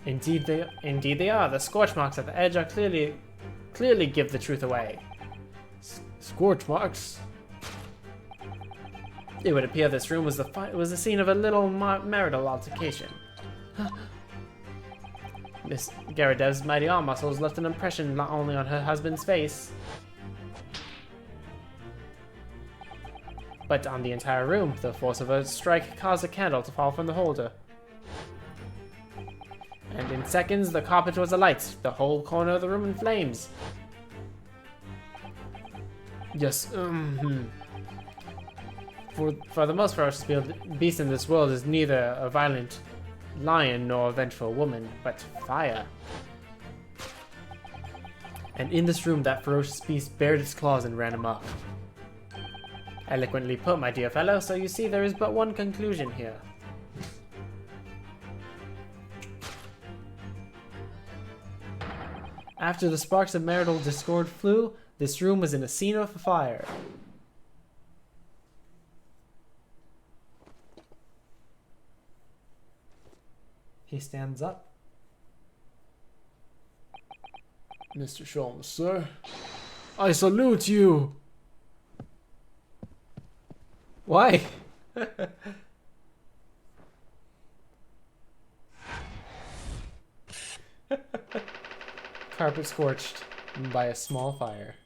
Indeed they are. The scorch marks at the edge are clearly give the truth away. Scorch marks? It would appear this room was the scene of a little marital altercation. Miss Garadev's mighty arm muscles left an impression not only on her husband's face, but on the entire room. The force of a strike caused a candle to fall from the holder. And in seconds, the carpet was alight, the whole corner of the room in flames. Yes, For the most ferocious beast in this world is neither a violent lion nor a vengeful woman, but fire. And in this room, that ferocious beast bared its claws and ran amok. Eloquently put, my dear fellow, so you see there is but one conclusion here. After the sparks of marital discord flew, this room was in a scene of fire. He stands up. Mr. Sholmes, sir. I salute you! Why? Carpet scorched by a small fire.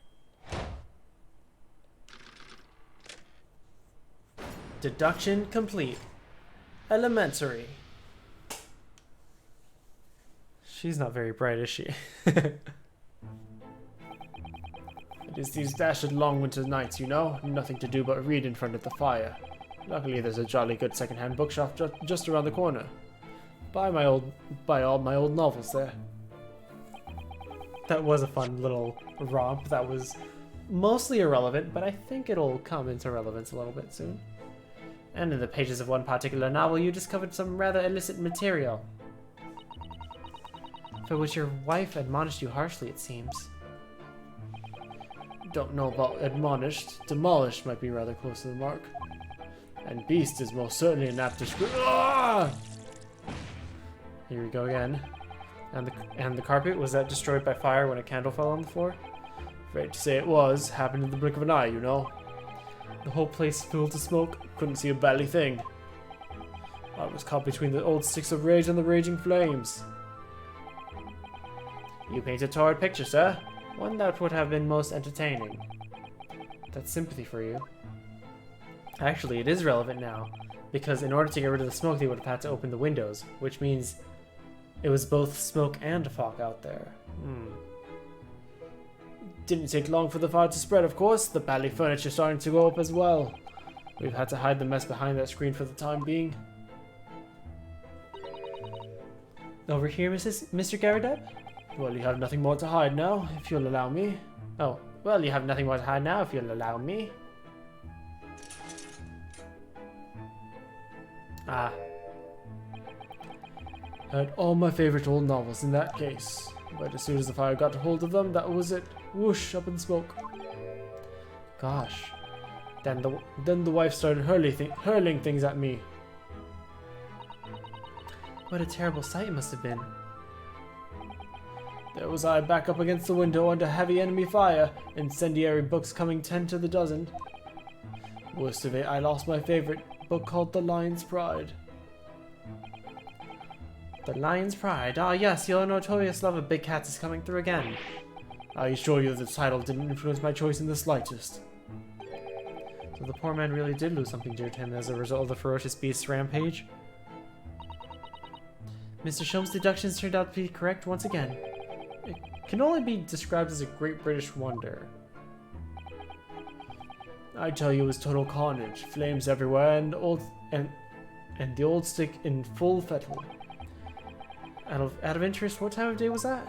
Deduction complete. Elementary. She's not very bright, is she? It is these dashed long winter nights, you know. Nothing to do but read in front of the fire. Luckily, there's a jolly good second-hand bookshop just around the corner. Buy all my old novels there. That was a fun little romp that was mostly irrelevant, but I think it'll come into relevance a little bit soon. And in the pages of one particular novel, you discovered some rather illicit material, for which your wife admonished you harshly, it seems. Don't know about admonished. Demolished might be rather close to the mark. And beast is most certainly an apt description. Ah! Here we go again. And the carpet, was that destroyed by fire when a candle fell on the floor? Afraid to say it was. Happened in the blink of an eye, you know. The whole place filled with smoke. Couldn't see a bally thing. I was caught between the old sticks of rage and the raging flames. You paint a torrid picture, sir. One that would have been most entertaining. That's sympathy for you. Actually, it is relevant now, because in order to get rid of the smoke, they would have had to open the windows, which means it was both smoke and fog out there. Didn't take long for the fire to spread, of course. The bally furniture starting to go up as well. We've had to hide the mess behind that screen for the time being. Over here, Mr. Garadeb? Well, you have nothing more to hide now, if you'll allow me. Oh, well, you have nothing more to hide now, if you'll allow me. Ah. Had all my favorite old novels in that case. But as soon as the fire got a hold of them, that was it. Whoosh, up in smoke. Gosh. Then the wife started hurling things at me. What a terrible sight it must have been. There was I back up against the window under heavy enemy fire, incendiary books coming 10 to the dozen. Worst of it, I lost my favorite book called The Lion's Pride. The Lion's Pride? Ah, yes, your notorious love of big cats is coming through again. I assure you the title didn't influence my choice in the slightest. So the poor man really did lose something dear to him as a result of the ferocious beast's rampage? Mr. Sholmes' deductions turned out to be correct once again. It can only be described as a great British wonder. I tell you, it was total carnage. Flames everywhere, and the old stick in full fettle. Out of interest, what time of day was that?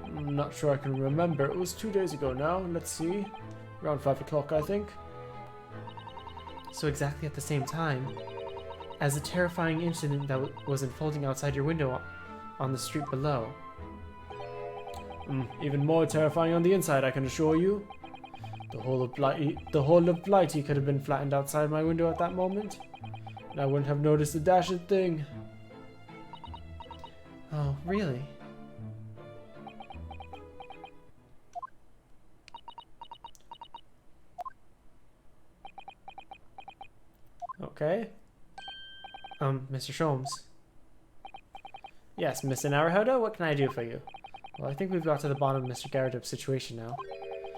I'm not sure I can remember. It was 2 days ago now. Let's see. Around 5 o'clock, I think. So exactly at the same time as the terrifying incident that was unfolding outside your window on the street below. Even more terrifying on the inside, I can assure you. The whole of Blighty could have been flattened outside my window at that moment, and I wouldn't have noticed the dashed thing. Oh, really? Okay. Mr. Sholmes. Yes, Mr. Naruhodo, what can I do for you? Well, I think we've got to the bottom of Mr. Garridub's situation now.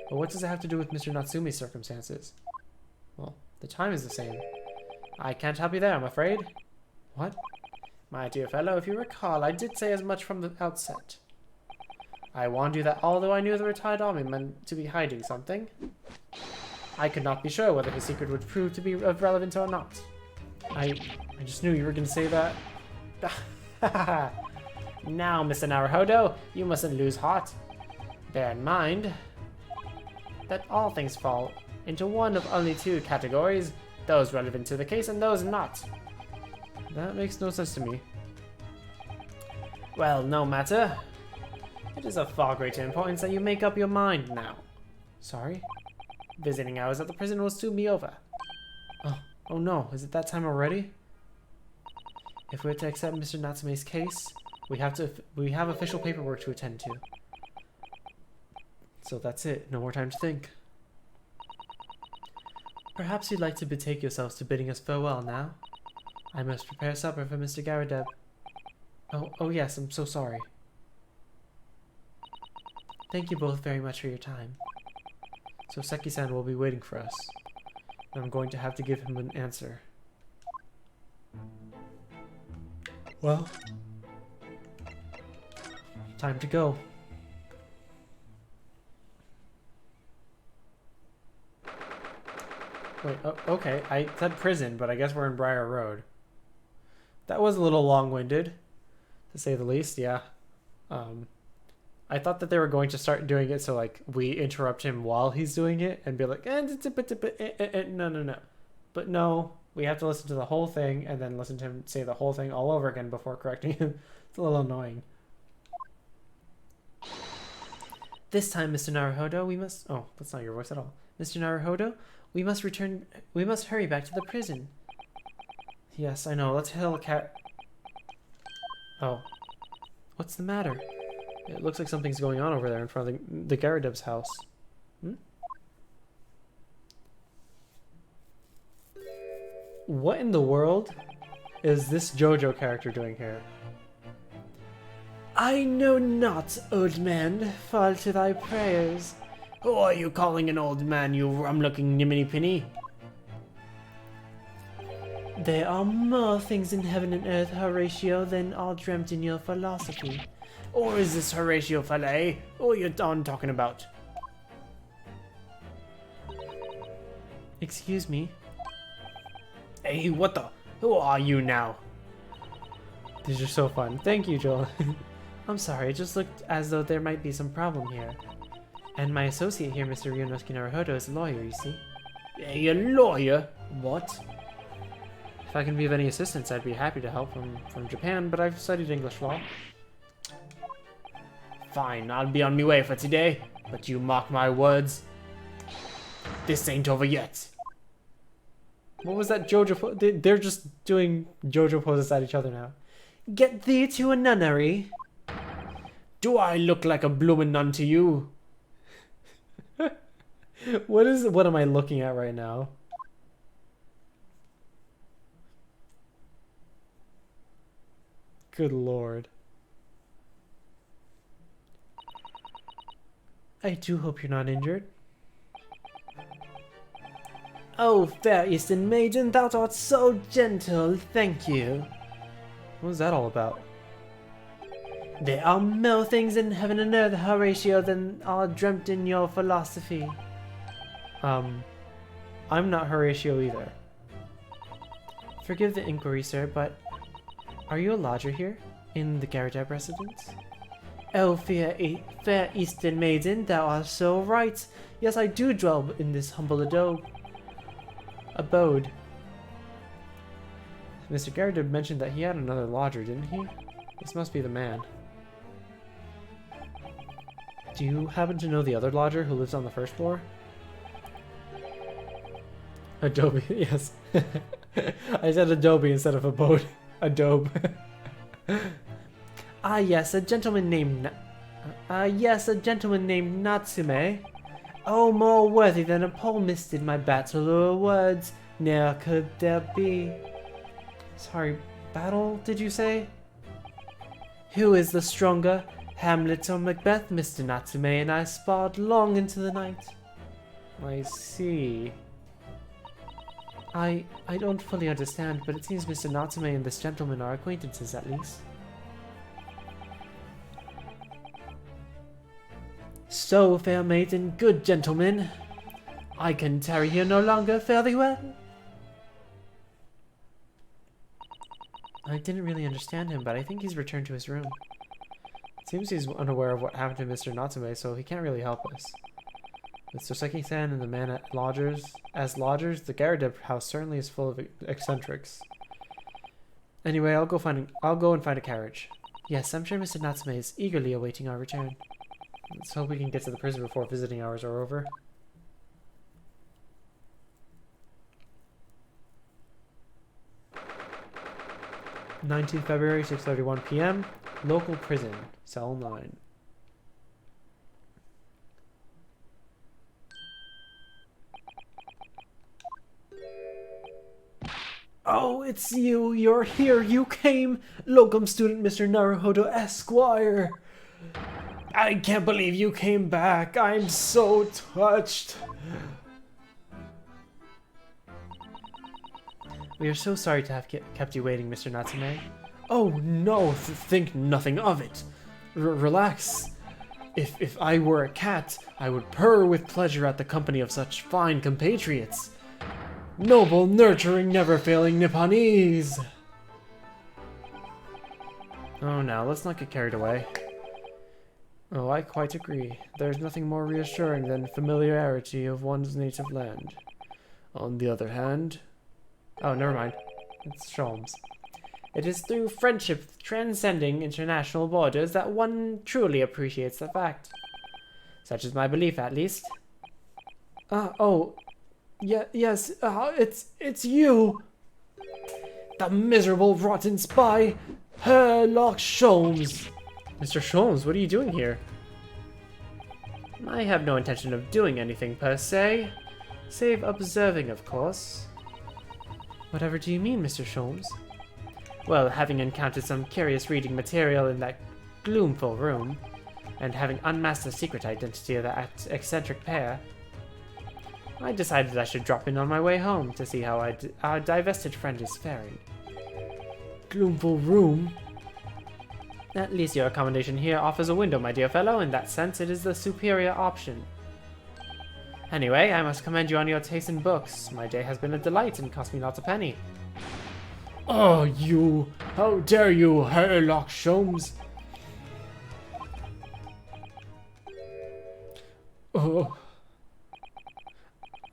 But what does it have to do with Mr. Natsume's circumstances? Well, the time is the same. I can't help you there, I'm afraid. What? My dear fellow, if you recall, I did say as much from the outset. I warned you that although I knew the retired army meant to be hiding something, I could not be sure whether his secret would prove to be of relevance or not. I just knew you were going to say that. Now, Mr. Naruhodo, you mustn't lose heart. Bear in mind that all things fall into one of only two categories, those relevant to the case and those not. That makes no sense to me. Well, no matter. It is of far greater importance that you make up your mind now. Sorry? Visiting hours at the prison will soon be over. Oh no, is it that time already? If we're to accept Mr. Natsume's case, we have official paperwork to attend to. So that's it, no more time to think. Perhaps you'd like to betake yourselves to bidding us farewell now? I must prepare supper for Mr. Garridub. Oh yes, I'm so sorry. Thank you both very much for your time. So Seki-san will be waiting for us. And I'm going to have to give him an answer. Well, time to go. Wait, okay, I said prison, but I guess we're in Briar Road. That was a little long-winded, to say the least, yeah. I thought that they were going to start doing it so, like, we interrupt him while he's doing it and be like, no. But no, we have to listen to the whole thing and then listen to him say the whole thing all over again before correcting him. It's a little annoying. This time, Mr. Naruhodo, we must... Oh, that's not your voice at all. Mr. Naruhodo, we must hurry back to the prison. Yes, I know. Let's hail a cat. Oh. What's the matter? It looks like something's going on over there in front of the Garridub's house. What in the world is this JoJo character doing here? I know not, old man. Fall to thy prayers. Who are you calling an old man, you rum-looking niminy-pinny? There are more things in heaven and earth, Horatio, than are dreamt in your philosophy. Or is this Horatio Fallet? Who are you talking about? Excuse me. Hey, what the? Who are you now? These are so fun. Thank you, Joel. I'm sorry, it just looked as though there might be some problem here. And my associate here, Mr. Ryunosuke Naruhodo, is a lawyer, you see. Hey, a lawyer? What? If I can be of any assistance, I'd be happy to help from Japan, but I've studied English law. Fine, I'll be on my way for today, but you mark my words. This ain't over yet. What was that JoJo pose? They're just doing JoJo poses at each other now. Get thee to a nunnery. Do I look like a bloomin' nun to you? What am I looking at right now? Good lord. I do hope you're not injured. Oh, fair Eastern maiden, thou art so gentle, thank you. What was that all about? There are more things in heaven and earth, Horatio, than are dreamt in your philosophy. I'm not Horatio either. Forgive the inquiry, sir, but are you a lodger here in the Garridub residence? Oh, fair Eastern maiden, thou art so right. Yes, I do dwell in this humble abode. Mr. Garridub mentioned that he had another lodger, didn't he? This must be the man. Do you happen to know the other lodger who lives on the first floor? Adobe, yes. I said Adobe instead of a boat. Adobe. Ah, yes, a gentleman named Natsume. Oh, more worthy than a pole mist in my battle of words. Ne'er could there be. Sorry, battle, did you say? Who is the stronger, Hamlet or Macbeth, Mr. Natsume and I sparred long into the night. I see. I don't fully understand, but it seems Mr. Natsume and this gentleman are acquaintances at least. So, fair maid and good gentlemen, I can tarry here no longer, fare thee well. I didn't really understand him, but I think he's returned to his room. It seems he's unaware of what happened to Mr. Natsume, so he can't really help us. With Soseki-san and the man at lodgers, the Garrett house certainly is full of eccentrics. Anyway, I'll go and find a carriage. Yes, I'm sure Mr. Natsume is eagerly awaiting our return. Let's hope we can get to the prison before visiting hours are over. (19th February, 6:31 p.m. Local prison, cell 9. Oh, it's you! You're here! You came! Locum student Mr. Naruhodo Esquire! I can't believe you came back! I'm so touched! We are so sorry to have kept you waiting, Mr. Natsume. Oh no, think nothing of it. Relax. If I were a cat, I would purr with pleasure at the company of such fine compatriots. Noble, nurturing, never-failing Nipponese! Oh, now, let's not get carried away. Oh, I quite agree. There's nothing more reassuring than familiarity of one's native land. On the other hand... Oh, never mind. It's Sholmes. It is through friendship transcending international borders that one truly appreciates the fact. Such is my belief, at least. Yes, it's you! The miserable, rotten spy, Herlock Sholmes! Mr. Sholmes, what are you doing here? I have no intention of doing anything per se, save observing, of course. Whatever do you mean, Mr. Sholmes? Well, having encountered some curious reading material in that gloomful room, and having unmasked the secret identity of that eccentric pair, I decided I should drop in on my way home to see how our divested friend is faring. Gloomful room? At least your accommodation here offers a window, my dear fellow. In that sense, it is the superior option. Anyway, I must commend you on your taste in books. My day has been a delight and cost me not a penny. Oh, you! How dare you, Herlock Sholmes! Oh...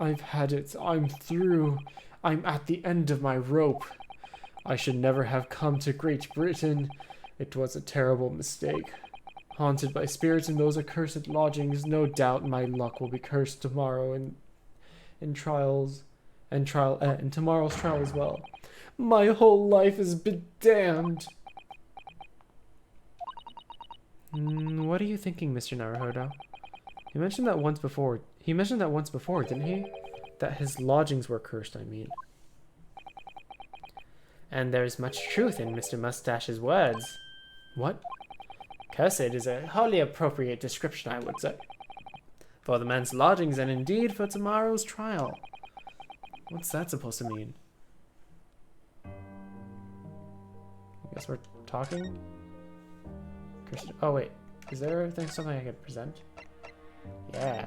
I've had it. I'm through. I'm at the end of my rope. I should never have come to Great Britain. It was a terrible mistake. Haunted by spirits in those accursed lodgings, no doubt my luck will be cursed tomorrow in tomorrow's trial as well. My whole life has been damned. What are you thinking, Mr. Naruhodo? You mentioned that once before. He mentioned that once before, didn't he? That his lodgings were cursed, I mean. And there's much truth in Mr. Mustache's words. What? Cursed is a wholly appropriate description, I would say. For the man's lodgings, and indeed for tomorrow's trial. What's that supposed to mean? I guess we're talking? Oh wait, is there something I could present? Yeah.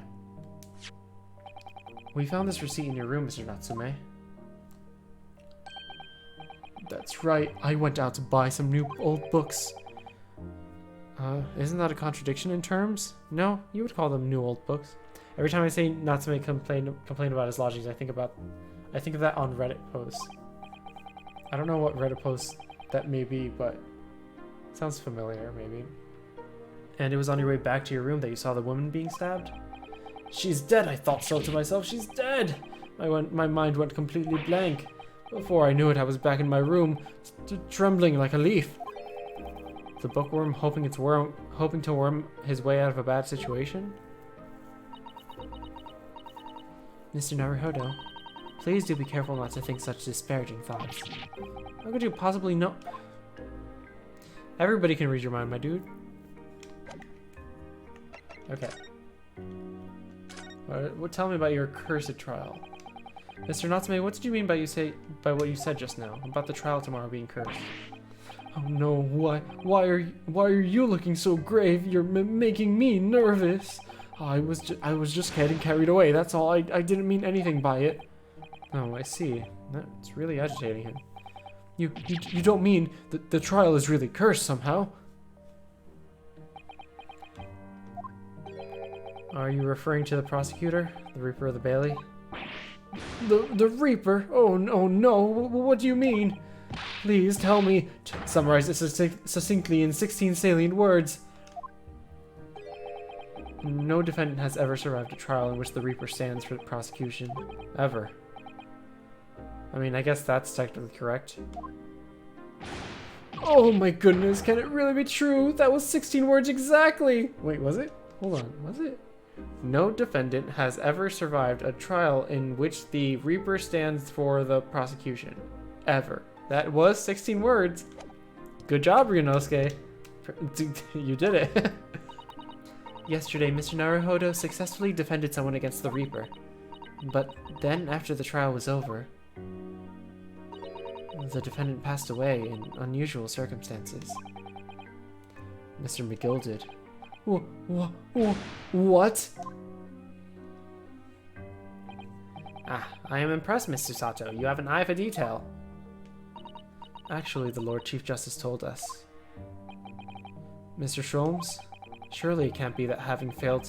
We found this receipt in your room, Mr. Natsume. That's right, I went out to buy some new old books. Isn't that a contradiction in terms? No, you would call them new old books. Every time I say Natsume complain about his lodgings, I think of that on Reddit posts. I don't know what Reddit post that may be, but it sounds familiar, maybe. And it was on your way back to your room that you saw the woman being stabbed? She's dead, I thought so to myself, she's dead! My mind went completely blank. Before I knew it, I was back in my room, trembling like a leaf. The bookworm hoping to worm his way out of a bad situation? Mr. Naruhodo, please do be careful not to think such disparaging thoughts. How could you possibly know? Everybody can read your mind, my dude. Okay. Tell me about your cursed trial. Mr. Natsume, what did you mean by what you said just now about the trial tomorrow being cursed? Oh no, why are you looking so grave? You're making me nervous. I was just getting carried away, that's all. I didn't mean anything by it. Oh, I see. That's really agitating him. You don't mean that the trial is really cursed somehow? Are you referring to the prosecutor, the Reaper of the Bailey? The Reaper? Oh no, what do you mean? Please tell me. Summarize this succinctly in 16 salient words. No defendant has ever survived a trial in which the Reaper stands for prosecution. Ever. I mean, I guess that's technically correct. Oh my goodness, can it really be true? That was 16 words exactly! Wait, was it? Hold on, was it? No defendant has ever survived a trial in which the Reaper stands for the prosecution. Ever. That was 16 words. Good job, Ryunosuke. You did it. Yesterday, Mr. Naruhodo successfully defended someone against the Reaper. But then, after the trial was over, the defendant passed away in unusual circumstances. Mr. McGill did. What? Ah, I am impressed, Mr. Sato. You have an eye for detail. Actually, the Lord Chief Justice told us. Mr. Sholmes, surely it can't be that having failed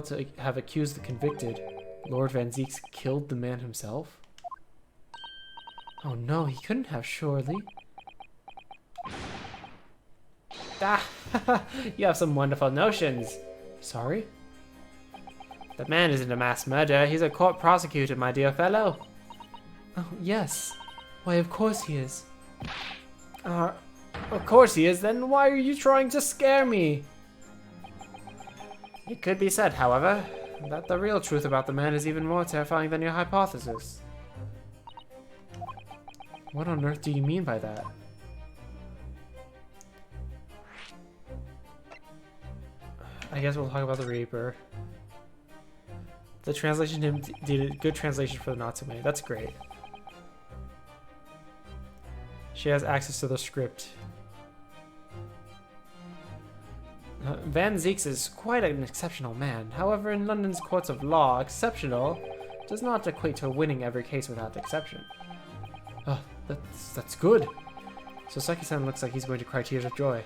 to have accused the convicted, Lord Van Zeeks killed the man himself? Oh no, he couldn't have, surely. Ah, you have some wonderful notions. Sorry? The man isn't a mass murderer, he's a court prosecutor, my dear fellow. Oh, yes. Why, of course he is. Of course he is, then why are you trying to scare me? It could be said, however, that the real truth about the man is even more terrifying than your hypothesis. What on earth do you mean by that? I guess we'll talk about the Reaper. The translation team did a good translation for the Natsume. That's great. She has access to the script. Van Zeeks is quite an exceptional man. However, in London's courts of law, exceptional does not equate to winning every case without exception. Oh, that's good. So Saki-san looks like he's going to cry tears of joy.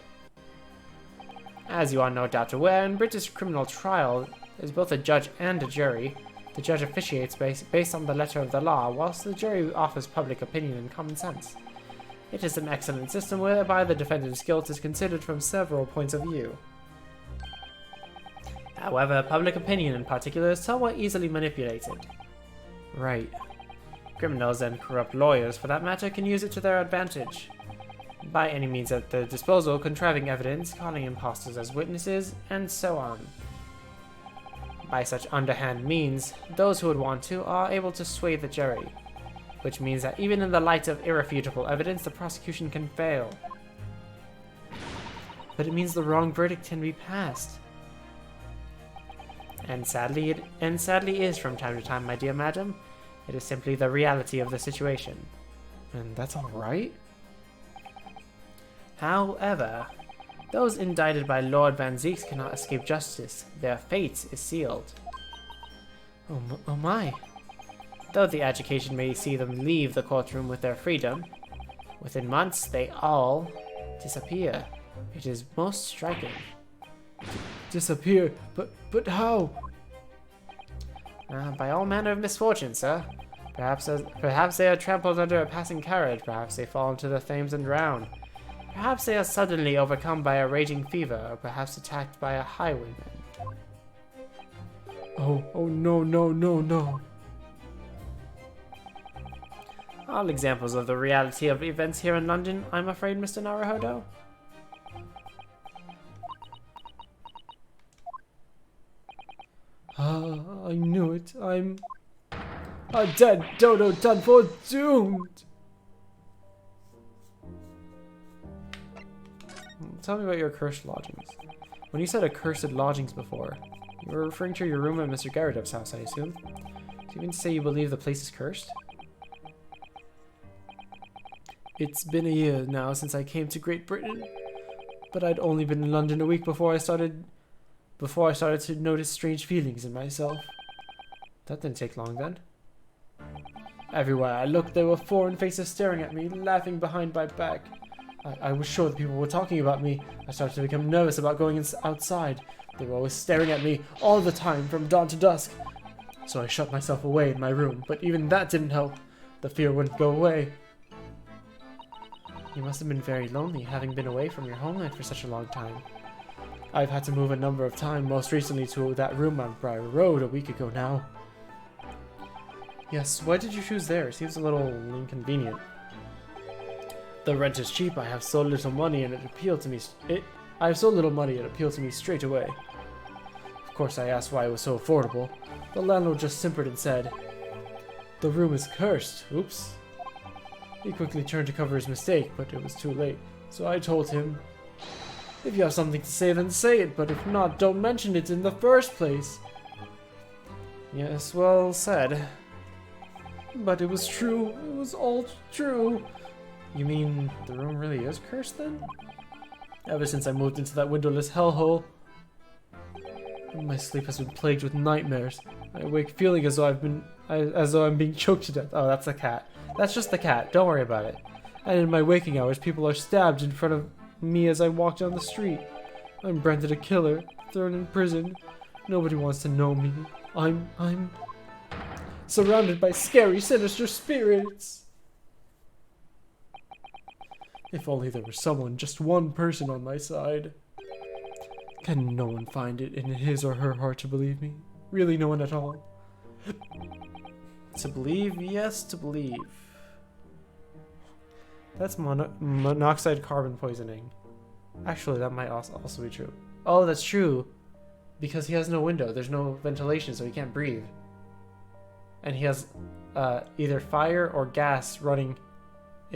As you are no doubt aware, in British criminal trial, there's both a judge and a jury. The judge officiates based on the letter of the law, whilst the jury offers public opinion and common sense. It is an excellent system whereby the defendant's guilt is considered from several points of view. However, public opinion in particular is somewhat easily manipulated. Right. Criminals and corrupt lawyers, for that matter, can use it to their advantage. By any means at their disposal, contriving evidence, calling impostors as witnesses, and so on. By such underhand means, those who would want to are able to sway the jury, which means that even in the light of irrefutable evidence, the prosecution can fail. But it means the wrong verdict can be passed. And sadly is from time to time, my dear madam. It is simply the reality of the situation. And that's alright? However, those indicted by Lord Van Zeeks cannot escape justice. Their fate is sealed. Oh my. Though the education may see them leave the courtroom with their freedom, within months they all disappear. It is most striking. Disappear? But how? By all manner of misfortune, sir. Perhaps they are trampled under a passing carriage, perhaps they fall into the Thames and drown. Perhaps they are suddenly overcome by a raging fever, or perhaps attacked by a highwayman. Oh no, no, no, no. All examples of the reality of events here in London, I'm afraid, Mr. Naruhodo. I knew it. I'm a dead dodo done for doomed. Tell me about your cursed lodgings. When you said accursed lodgings before, you were referring to your room at Mr. Garridup's house, I assume. Do you mean to say you believe the place is cursed? It's been a year now since I came to Great Britain, but I'd only been in London a week before I started to notice strange feelings in myself. That didn't take long then. Everywhere I looked, there were foreign faces staring at me, laughing behind my back. I was sure that people were talking about me. I started to become nervous about going outside. They were always staring at me all the time, from dawn to dusk. So I shut myself away in my room, but even that didn't help. The fear wouldn't go away. You must have been very lonely, having been away from your homeland for such a long time. I've had to move a number of times, most recently to that room on Briar Road a week ago now. Yes, why did you choose there? It seems a little inconvenient. The rent is cheap. I have so little money, and it appealed to me. I have so little money, it appealed to me straight away. Of course, I asked why it was so affordable. The landlord just simpered and said, "The room is cursed." Oops. He quickly turned to cover his mistake, but it was too late. So I told him, "If you have something to say, then say it, but if not, don't mention it in the first place." Yes, well said. But it was true. It was all true. You mean the room really is cursed then? Ever since I moved into that windowless hellhole, my sleep has been plagued with nightmares. I awake feeling as though I'm being choked to death. Oh, that's the cat. That's just the cat. Don't worry about it. And in my waking hours, people are stabbed in front of me as I walk down the street. I'm branded a killer, thrown in prison. Nobody wants to know me. I'm surrounded by scary, sinister spirits. If only there was someone, just one person on my side. Can no one find it in his or her heart to believe me? Really, no one at all? To believe? Yes, to believe. That's monoxide carbon poisoning. Actually, that might also be true. Oh, that's true. Because he has no window. There's no ventilation, so he can't breathe. And he has either fire or gas running.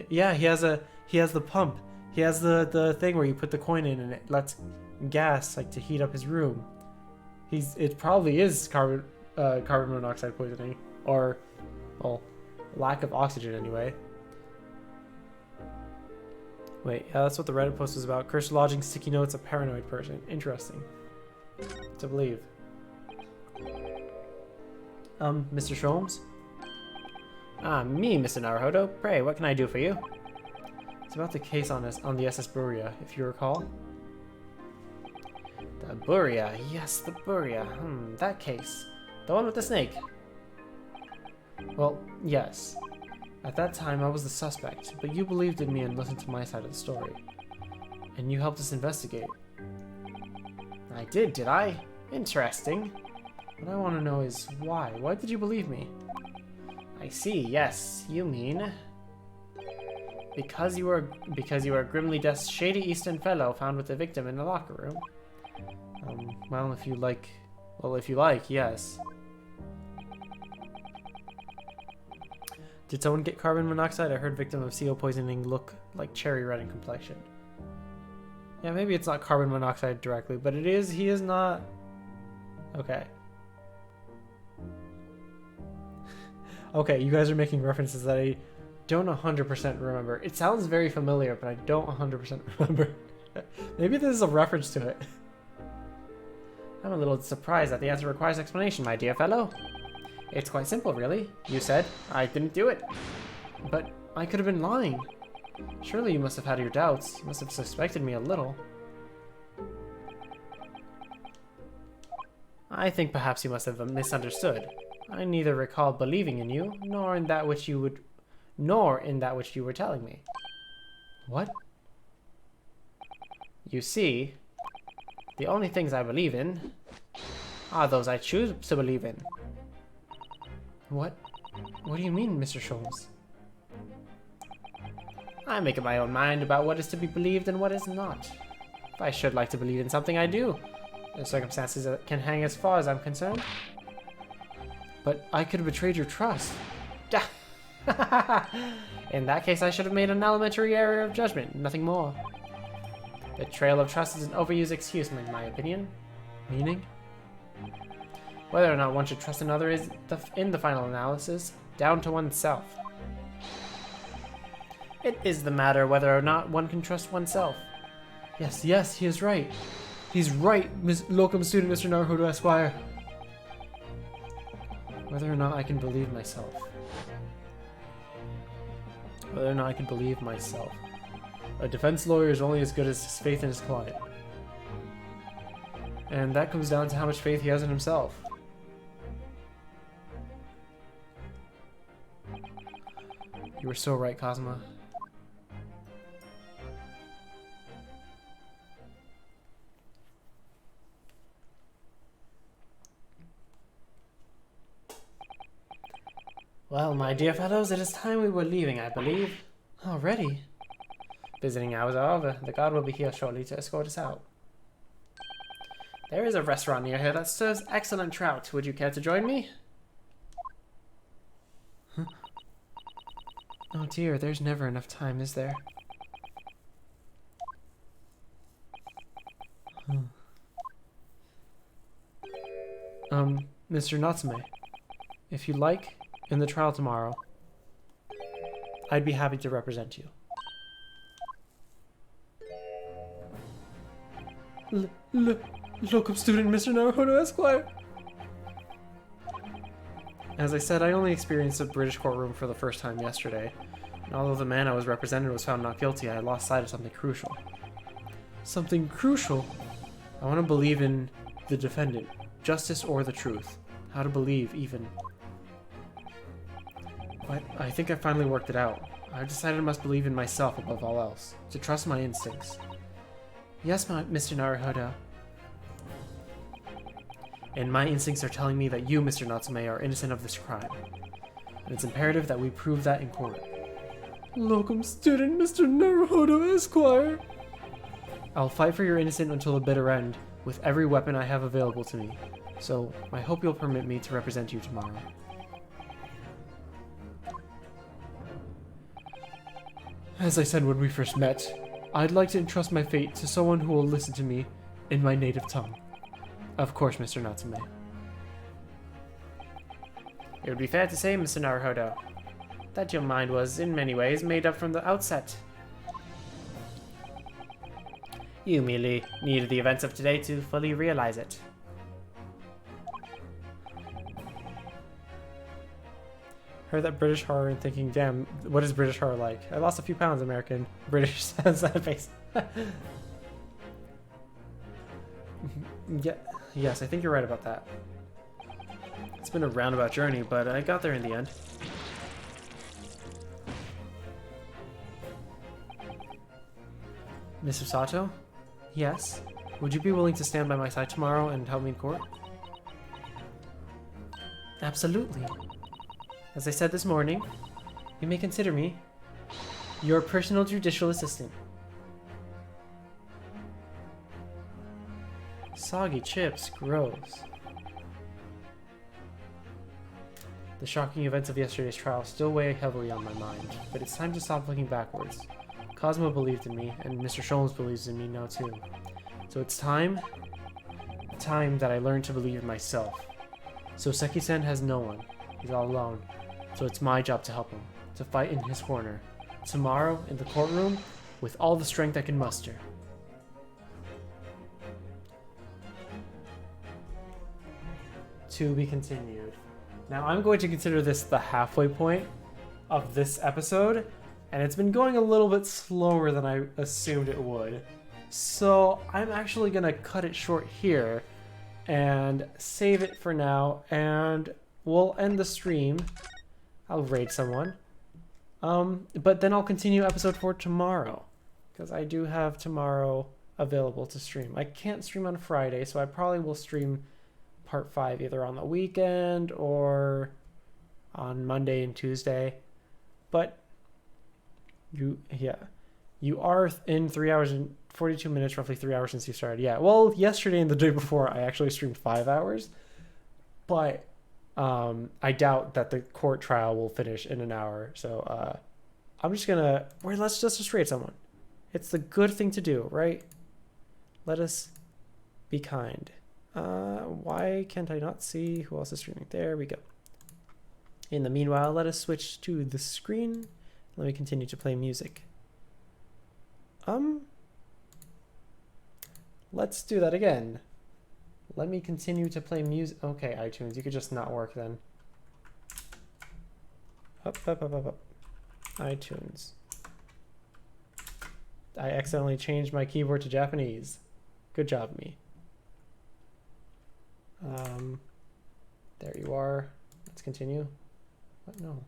Yeah, he has the pump. He has the thing where you put the coin in and it lets gas like to heat up his room. It probably is carbon monoxide poisoning, or well, lack of oxygen anyway. Wait, yeah, that's what the Reddit post was about. Cursed lodging, sticky notes, a paranoid person. Interesting. To believe. Mr. Sholmes? Ah, me, Mr. Naruhodo. Pray, what can I do for you? It's about the case on the SS Buria, if you recall. The Buria, yes, the Buria. That case. The one with the snake. Well, yes. At that time, I was the suspect, but you believed in me and listened to my side of the story. And you helped us investigate. I did I? Interesting. What I want to know is why? Why did you believe me? I see, yes. You mean... Because you were a grimly dressed, shady Eastern fellow found with the victim in the locker room. Well, if you like, yes. Did someone get carbon monoxide? I heard victim of CO poisoning look like cherry red in complexion. Yeah, maybe it's not carbon monoxide directly, but it is. He is not. Okay. Okay, you guys are making references that I don't 100% remember. It sounds very familiar, but I don't 100% remember. Maybe this is a reference to it. I'm a little surprised that the answer requires explanation, my dear fellow. It's quite simple, really. You said I didn't do it. But I could have been lying. Surely you must have had your doubts. You must have suspected me a little. I think perhaps you must have misunderstood. I neither recall believing in you, nor in that which you were telling me. What? You see, the only things I believe in are those I choose to believe in. What do you mean, Mr. Sholmes? I make up my own mind about what is to be believed and what is not. If I should like to believe in something, I do. The circumstances can hang as far as I'm concerned. But I could have betrayed your trust. In that case, I should have made an elementary error of judgment, nothing more. Betrayal of trust is an overused excuse, in my opinion. Meaning? Whether or not one should trust another is, in the final analysis, down to oneself. It is the matter whether or not one can trust oneself. Yes, he is right. He's right, locum student Mr. Naruhodo Esquire. Whether or not I can believe myself. Whether or not I can believe myself. A defense lawyer is only as good as his faith in his client. And that comes down to how much faith he has in himself. You were so right, Cosma. Well, my dear fellows, it is time we were leaving, I believe. Already? Visiting hours are over. The guard will be here shortly to escort us out. There is a restaurant near here that serves excellent trout. Would you care to join me? Huh? Oh dear, there's never enough time, is there? Mr. Natsume, if you like, in the trial tomorrow, I'd be happy to represent you. Locum student Mr. Naruhodo Esquire. As I said, I only experienced a British courtroom for the first time yesterday, and although the man I was represented was found not guilty, I lost sight of something crucial. Something crucial? I want to believe in the defendant, justice or the truth. How to believe, even. But I think I finally worked it out. I've decided I must believe in myself above all else, to trust my instincts. Yes, Mr. Naruhodo. And my instincts are telling me that you, Mr. Natsume, are innocent of this crime. And it's imperative that we prove that in court. Locum student Mr. Naruhodo Esquire. I'll fight for your innocence until the bitter end, with every weapon I have available to me. So, I hope you'll permit me to represent you tomorrow. As I said when we first met, I'd like to entrust my fate to someone who will listen to me in my native tongue. Of course, Mr. Natsume. It would be fair to say, Mr. Naruhodo, that your mind was, in many ways, made up from the outset. You merely needed the events of today to fully realize it. Heard that British horror and thinking, damn, what is British horror like? I lost a few pounds, American. British sounds that face. Yeah, yes, I think you're right about that. It's been a roundabout journey, but I got there in the end. Miss Usato? Yes? Would you be willing to stand by my side tomorrow and help me in court? Absolutely. As I said this morning, you may consider me your personal judicial assistant. Soggy chips, gross. The shocking events of yesterday's trial still weigh heavily on my mind, but it's time to stop looking backwards. Cosmo believed in me, and Mr. Sholmes believes in me now too. So it's time that I learn to believe in myself. So Seki-sen has no one. He's all alone. So it's my job to help him, to fight in his corner. Tomorrow, in the courtroom, with all the strength I can muster. To be continued. Now I'm going to consider this the halfway point of this episode, and it's been going a little bit slower than I assumed it would. So I'm actually going to cut it short here and save it for now, and we'll end the stream. I'll raid someone. But then I'll continue episode 4 tomorrow, because I do have tomorrow available to stream. I can't stream on Friday, so I probably will stream part 5 either on the weekend or on Monday and Tuesday. But you are in 3 hours and 42 minutes, roughly 3 hours since you started. Yeah, well, yesterday and the day before, I actually streamed 5 hours. But I doubt that the court trial will finish in an hour. So I'm just gonna, let's just raid someone. It's the good thing to do, right? Let us be kind. Why can't I not see who else is streaming? There we go. In the meanwhile, let us switch to the screen. Let me continue to play music. Let's do that again. Let me continue to play music. Okay, iTunes, you could just not work then. Up. iTunes. I accidentally changed my keyboard to Japanese. Good job, me. There you are. Let's continue. What? No.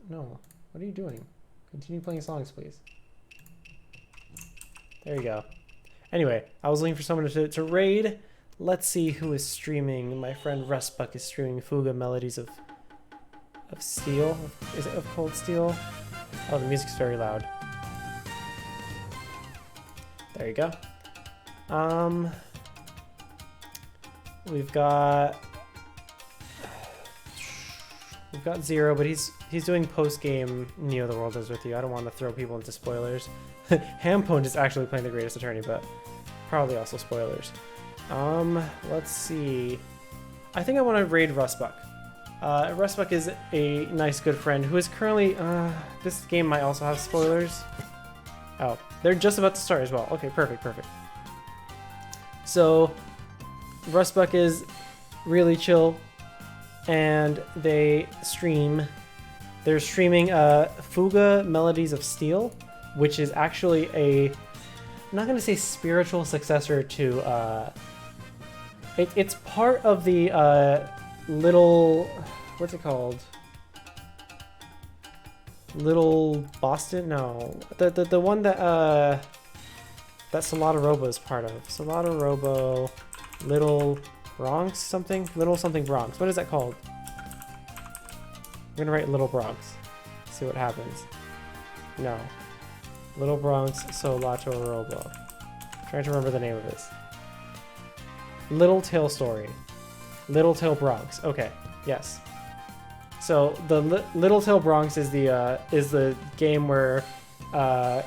No. What are you doing? Continue playing songs, please. There you go. Anyway, I was looking for someone to raid. Let's see who is streaming. My friend Rustbuck is streaming Fuga Melodies of Steel. Is it of Cold Steel? Oh, the music's very loud. There you go. We've got Zero, but he's doing post-game Neo the World is with you. I don't want to throw people into spoilers. Hampone is actually playing the Greatest Attorney, but probably also spoilers. Let's see. I think I want to raid Rustbuck. Rustbuck is a nice, good friend who is currently... this game might also have spoilers. Oh, they're just about to start as well. Okay, perfect. So, Rustbuck is really chill, and they stream. They're streaming Fuga Melodies of Steel, which is actually I'm not going to say spiritual successor to... it's part of the Little... What's it called? Little Boston? No. The one that Solata Robo is part of. Solata Robo, Little Bronx something? Little something Bronx. What is that called? I'm gonna write Little Bronx. See what happens. No. Little Bronx Solata Robo. Trying to remember the name of this. Little Tail Story. Little Tail Bronx. Okay. Yes. So the Little Tail Bronx is the game where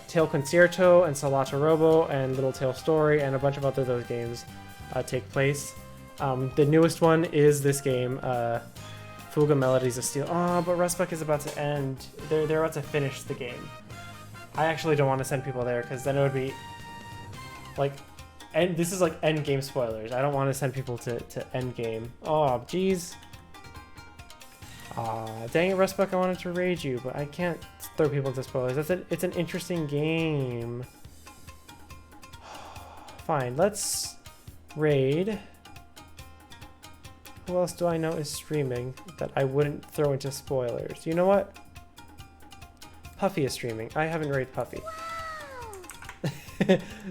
Tail Concerto and Solata Robo and Little Tail Story and a bunch of other those games take place. The newest one is this game, Fuga Melodies of Steel. Oh, but Rustbuck is about to end. They're about to finish the game. I actually don't want to send people there because then it would be like, and this is like end game spoilers. I don't want to send people to end game. Oh, jeez. Dang it, Rustbuck, I wanted to raid you, but I can't throw people into spoilers. It's an interesting game. Fine, let's raid. Who else do I know is streaming that I wouldn't throw into spoilers? You know what? Puffy is streaming. I haven't raided Puffy.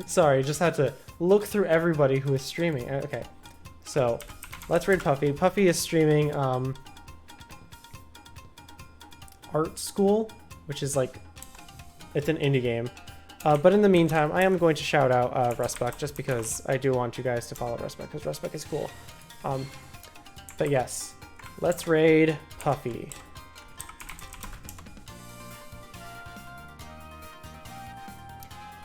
Sorry, just had to look through everybody who is streaming. Okay, so let's raid Puffy. Puffy is streaming Art School, which is like, it's an indie game. But in the meantime, I am going to shout out Rustbuck just because I do want you guys to follow Rustbuck because Rustbuck is cool. But yes, let's raid Puffy.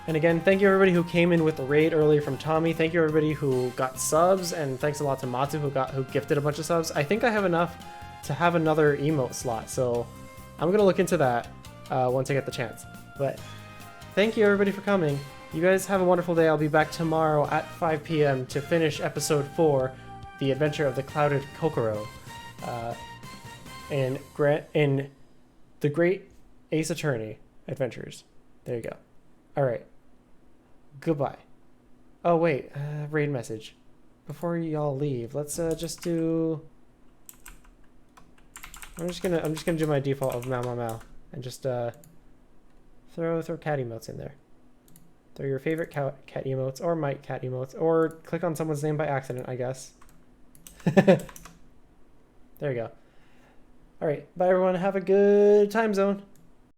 And again, thank you everybody who came in with the raid earlier from Tommy. Thank you everybody who got subs, and thanks a lot to Matsu who gifted a bunch of subs. I think I have enough to have another emote slot, so I'm gonna look into that once I get the chance. But thank you everybody for coming. You guys have a wonderful day. I'll be back tomorrow at 5 p.m. to finish episode 4, The Adventure of the Clouded Kokoro, in the Great Ace Attorney Adventures. There you go. All right. Goodbye. Oh wait, raid message. Before y'all leave, let's just do. I'm just gonna do my default of Mao and just throw cat emotes in there. They're your favorite cat emotes, or my cat emotes, or click on someone's name by accident, I guess. There you go. Alright, bye everyone, have a good time zone.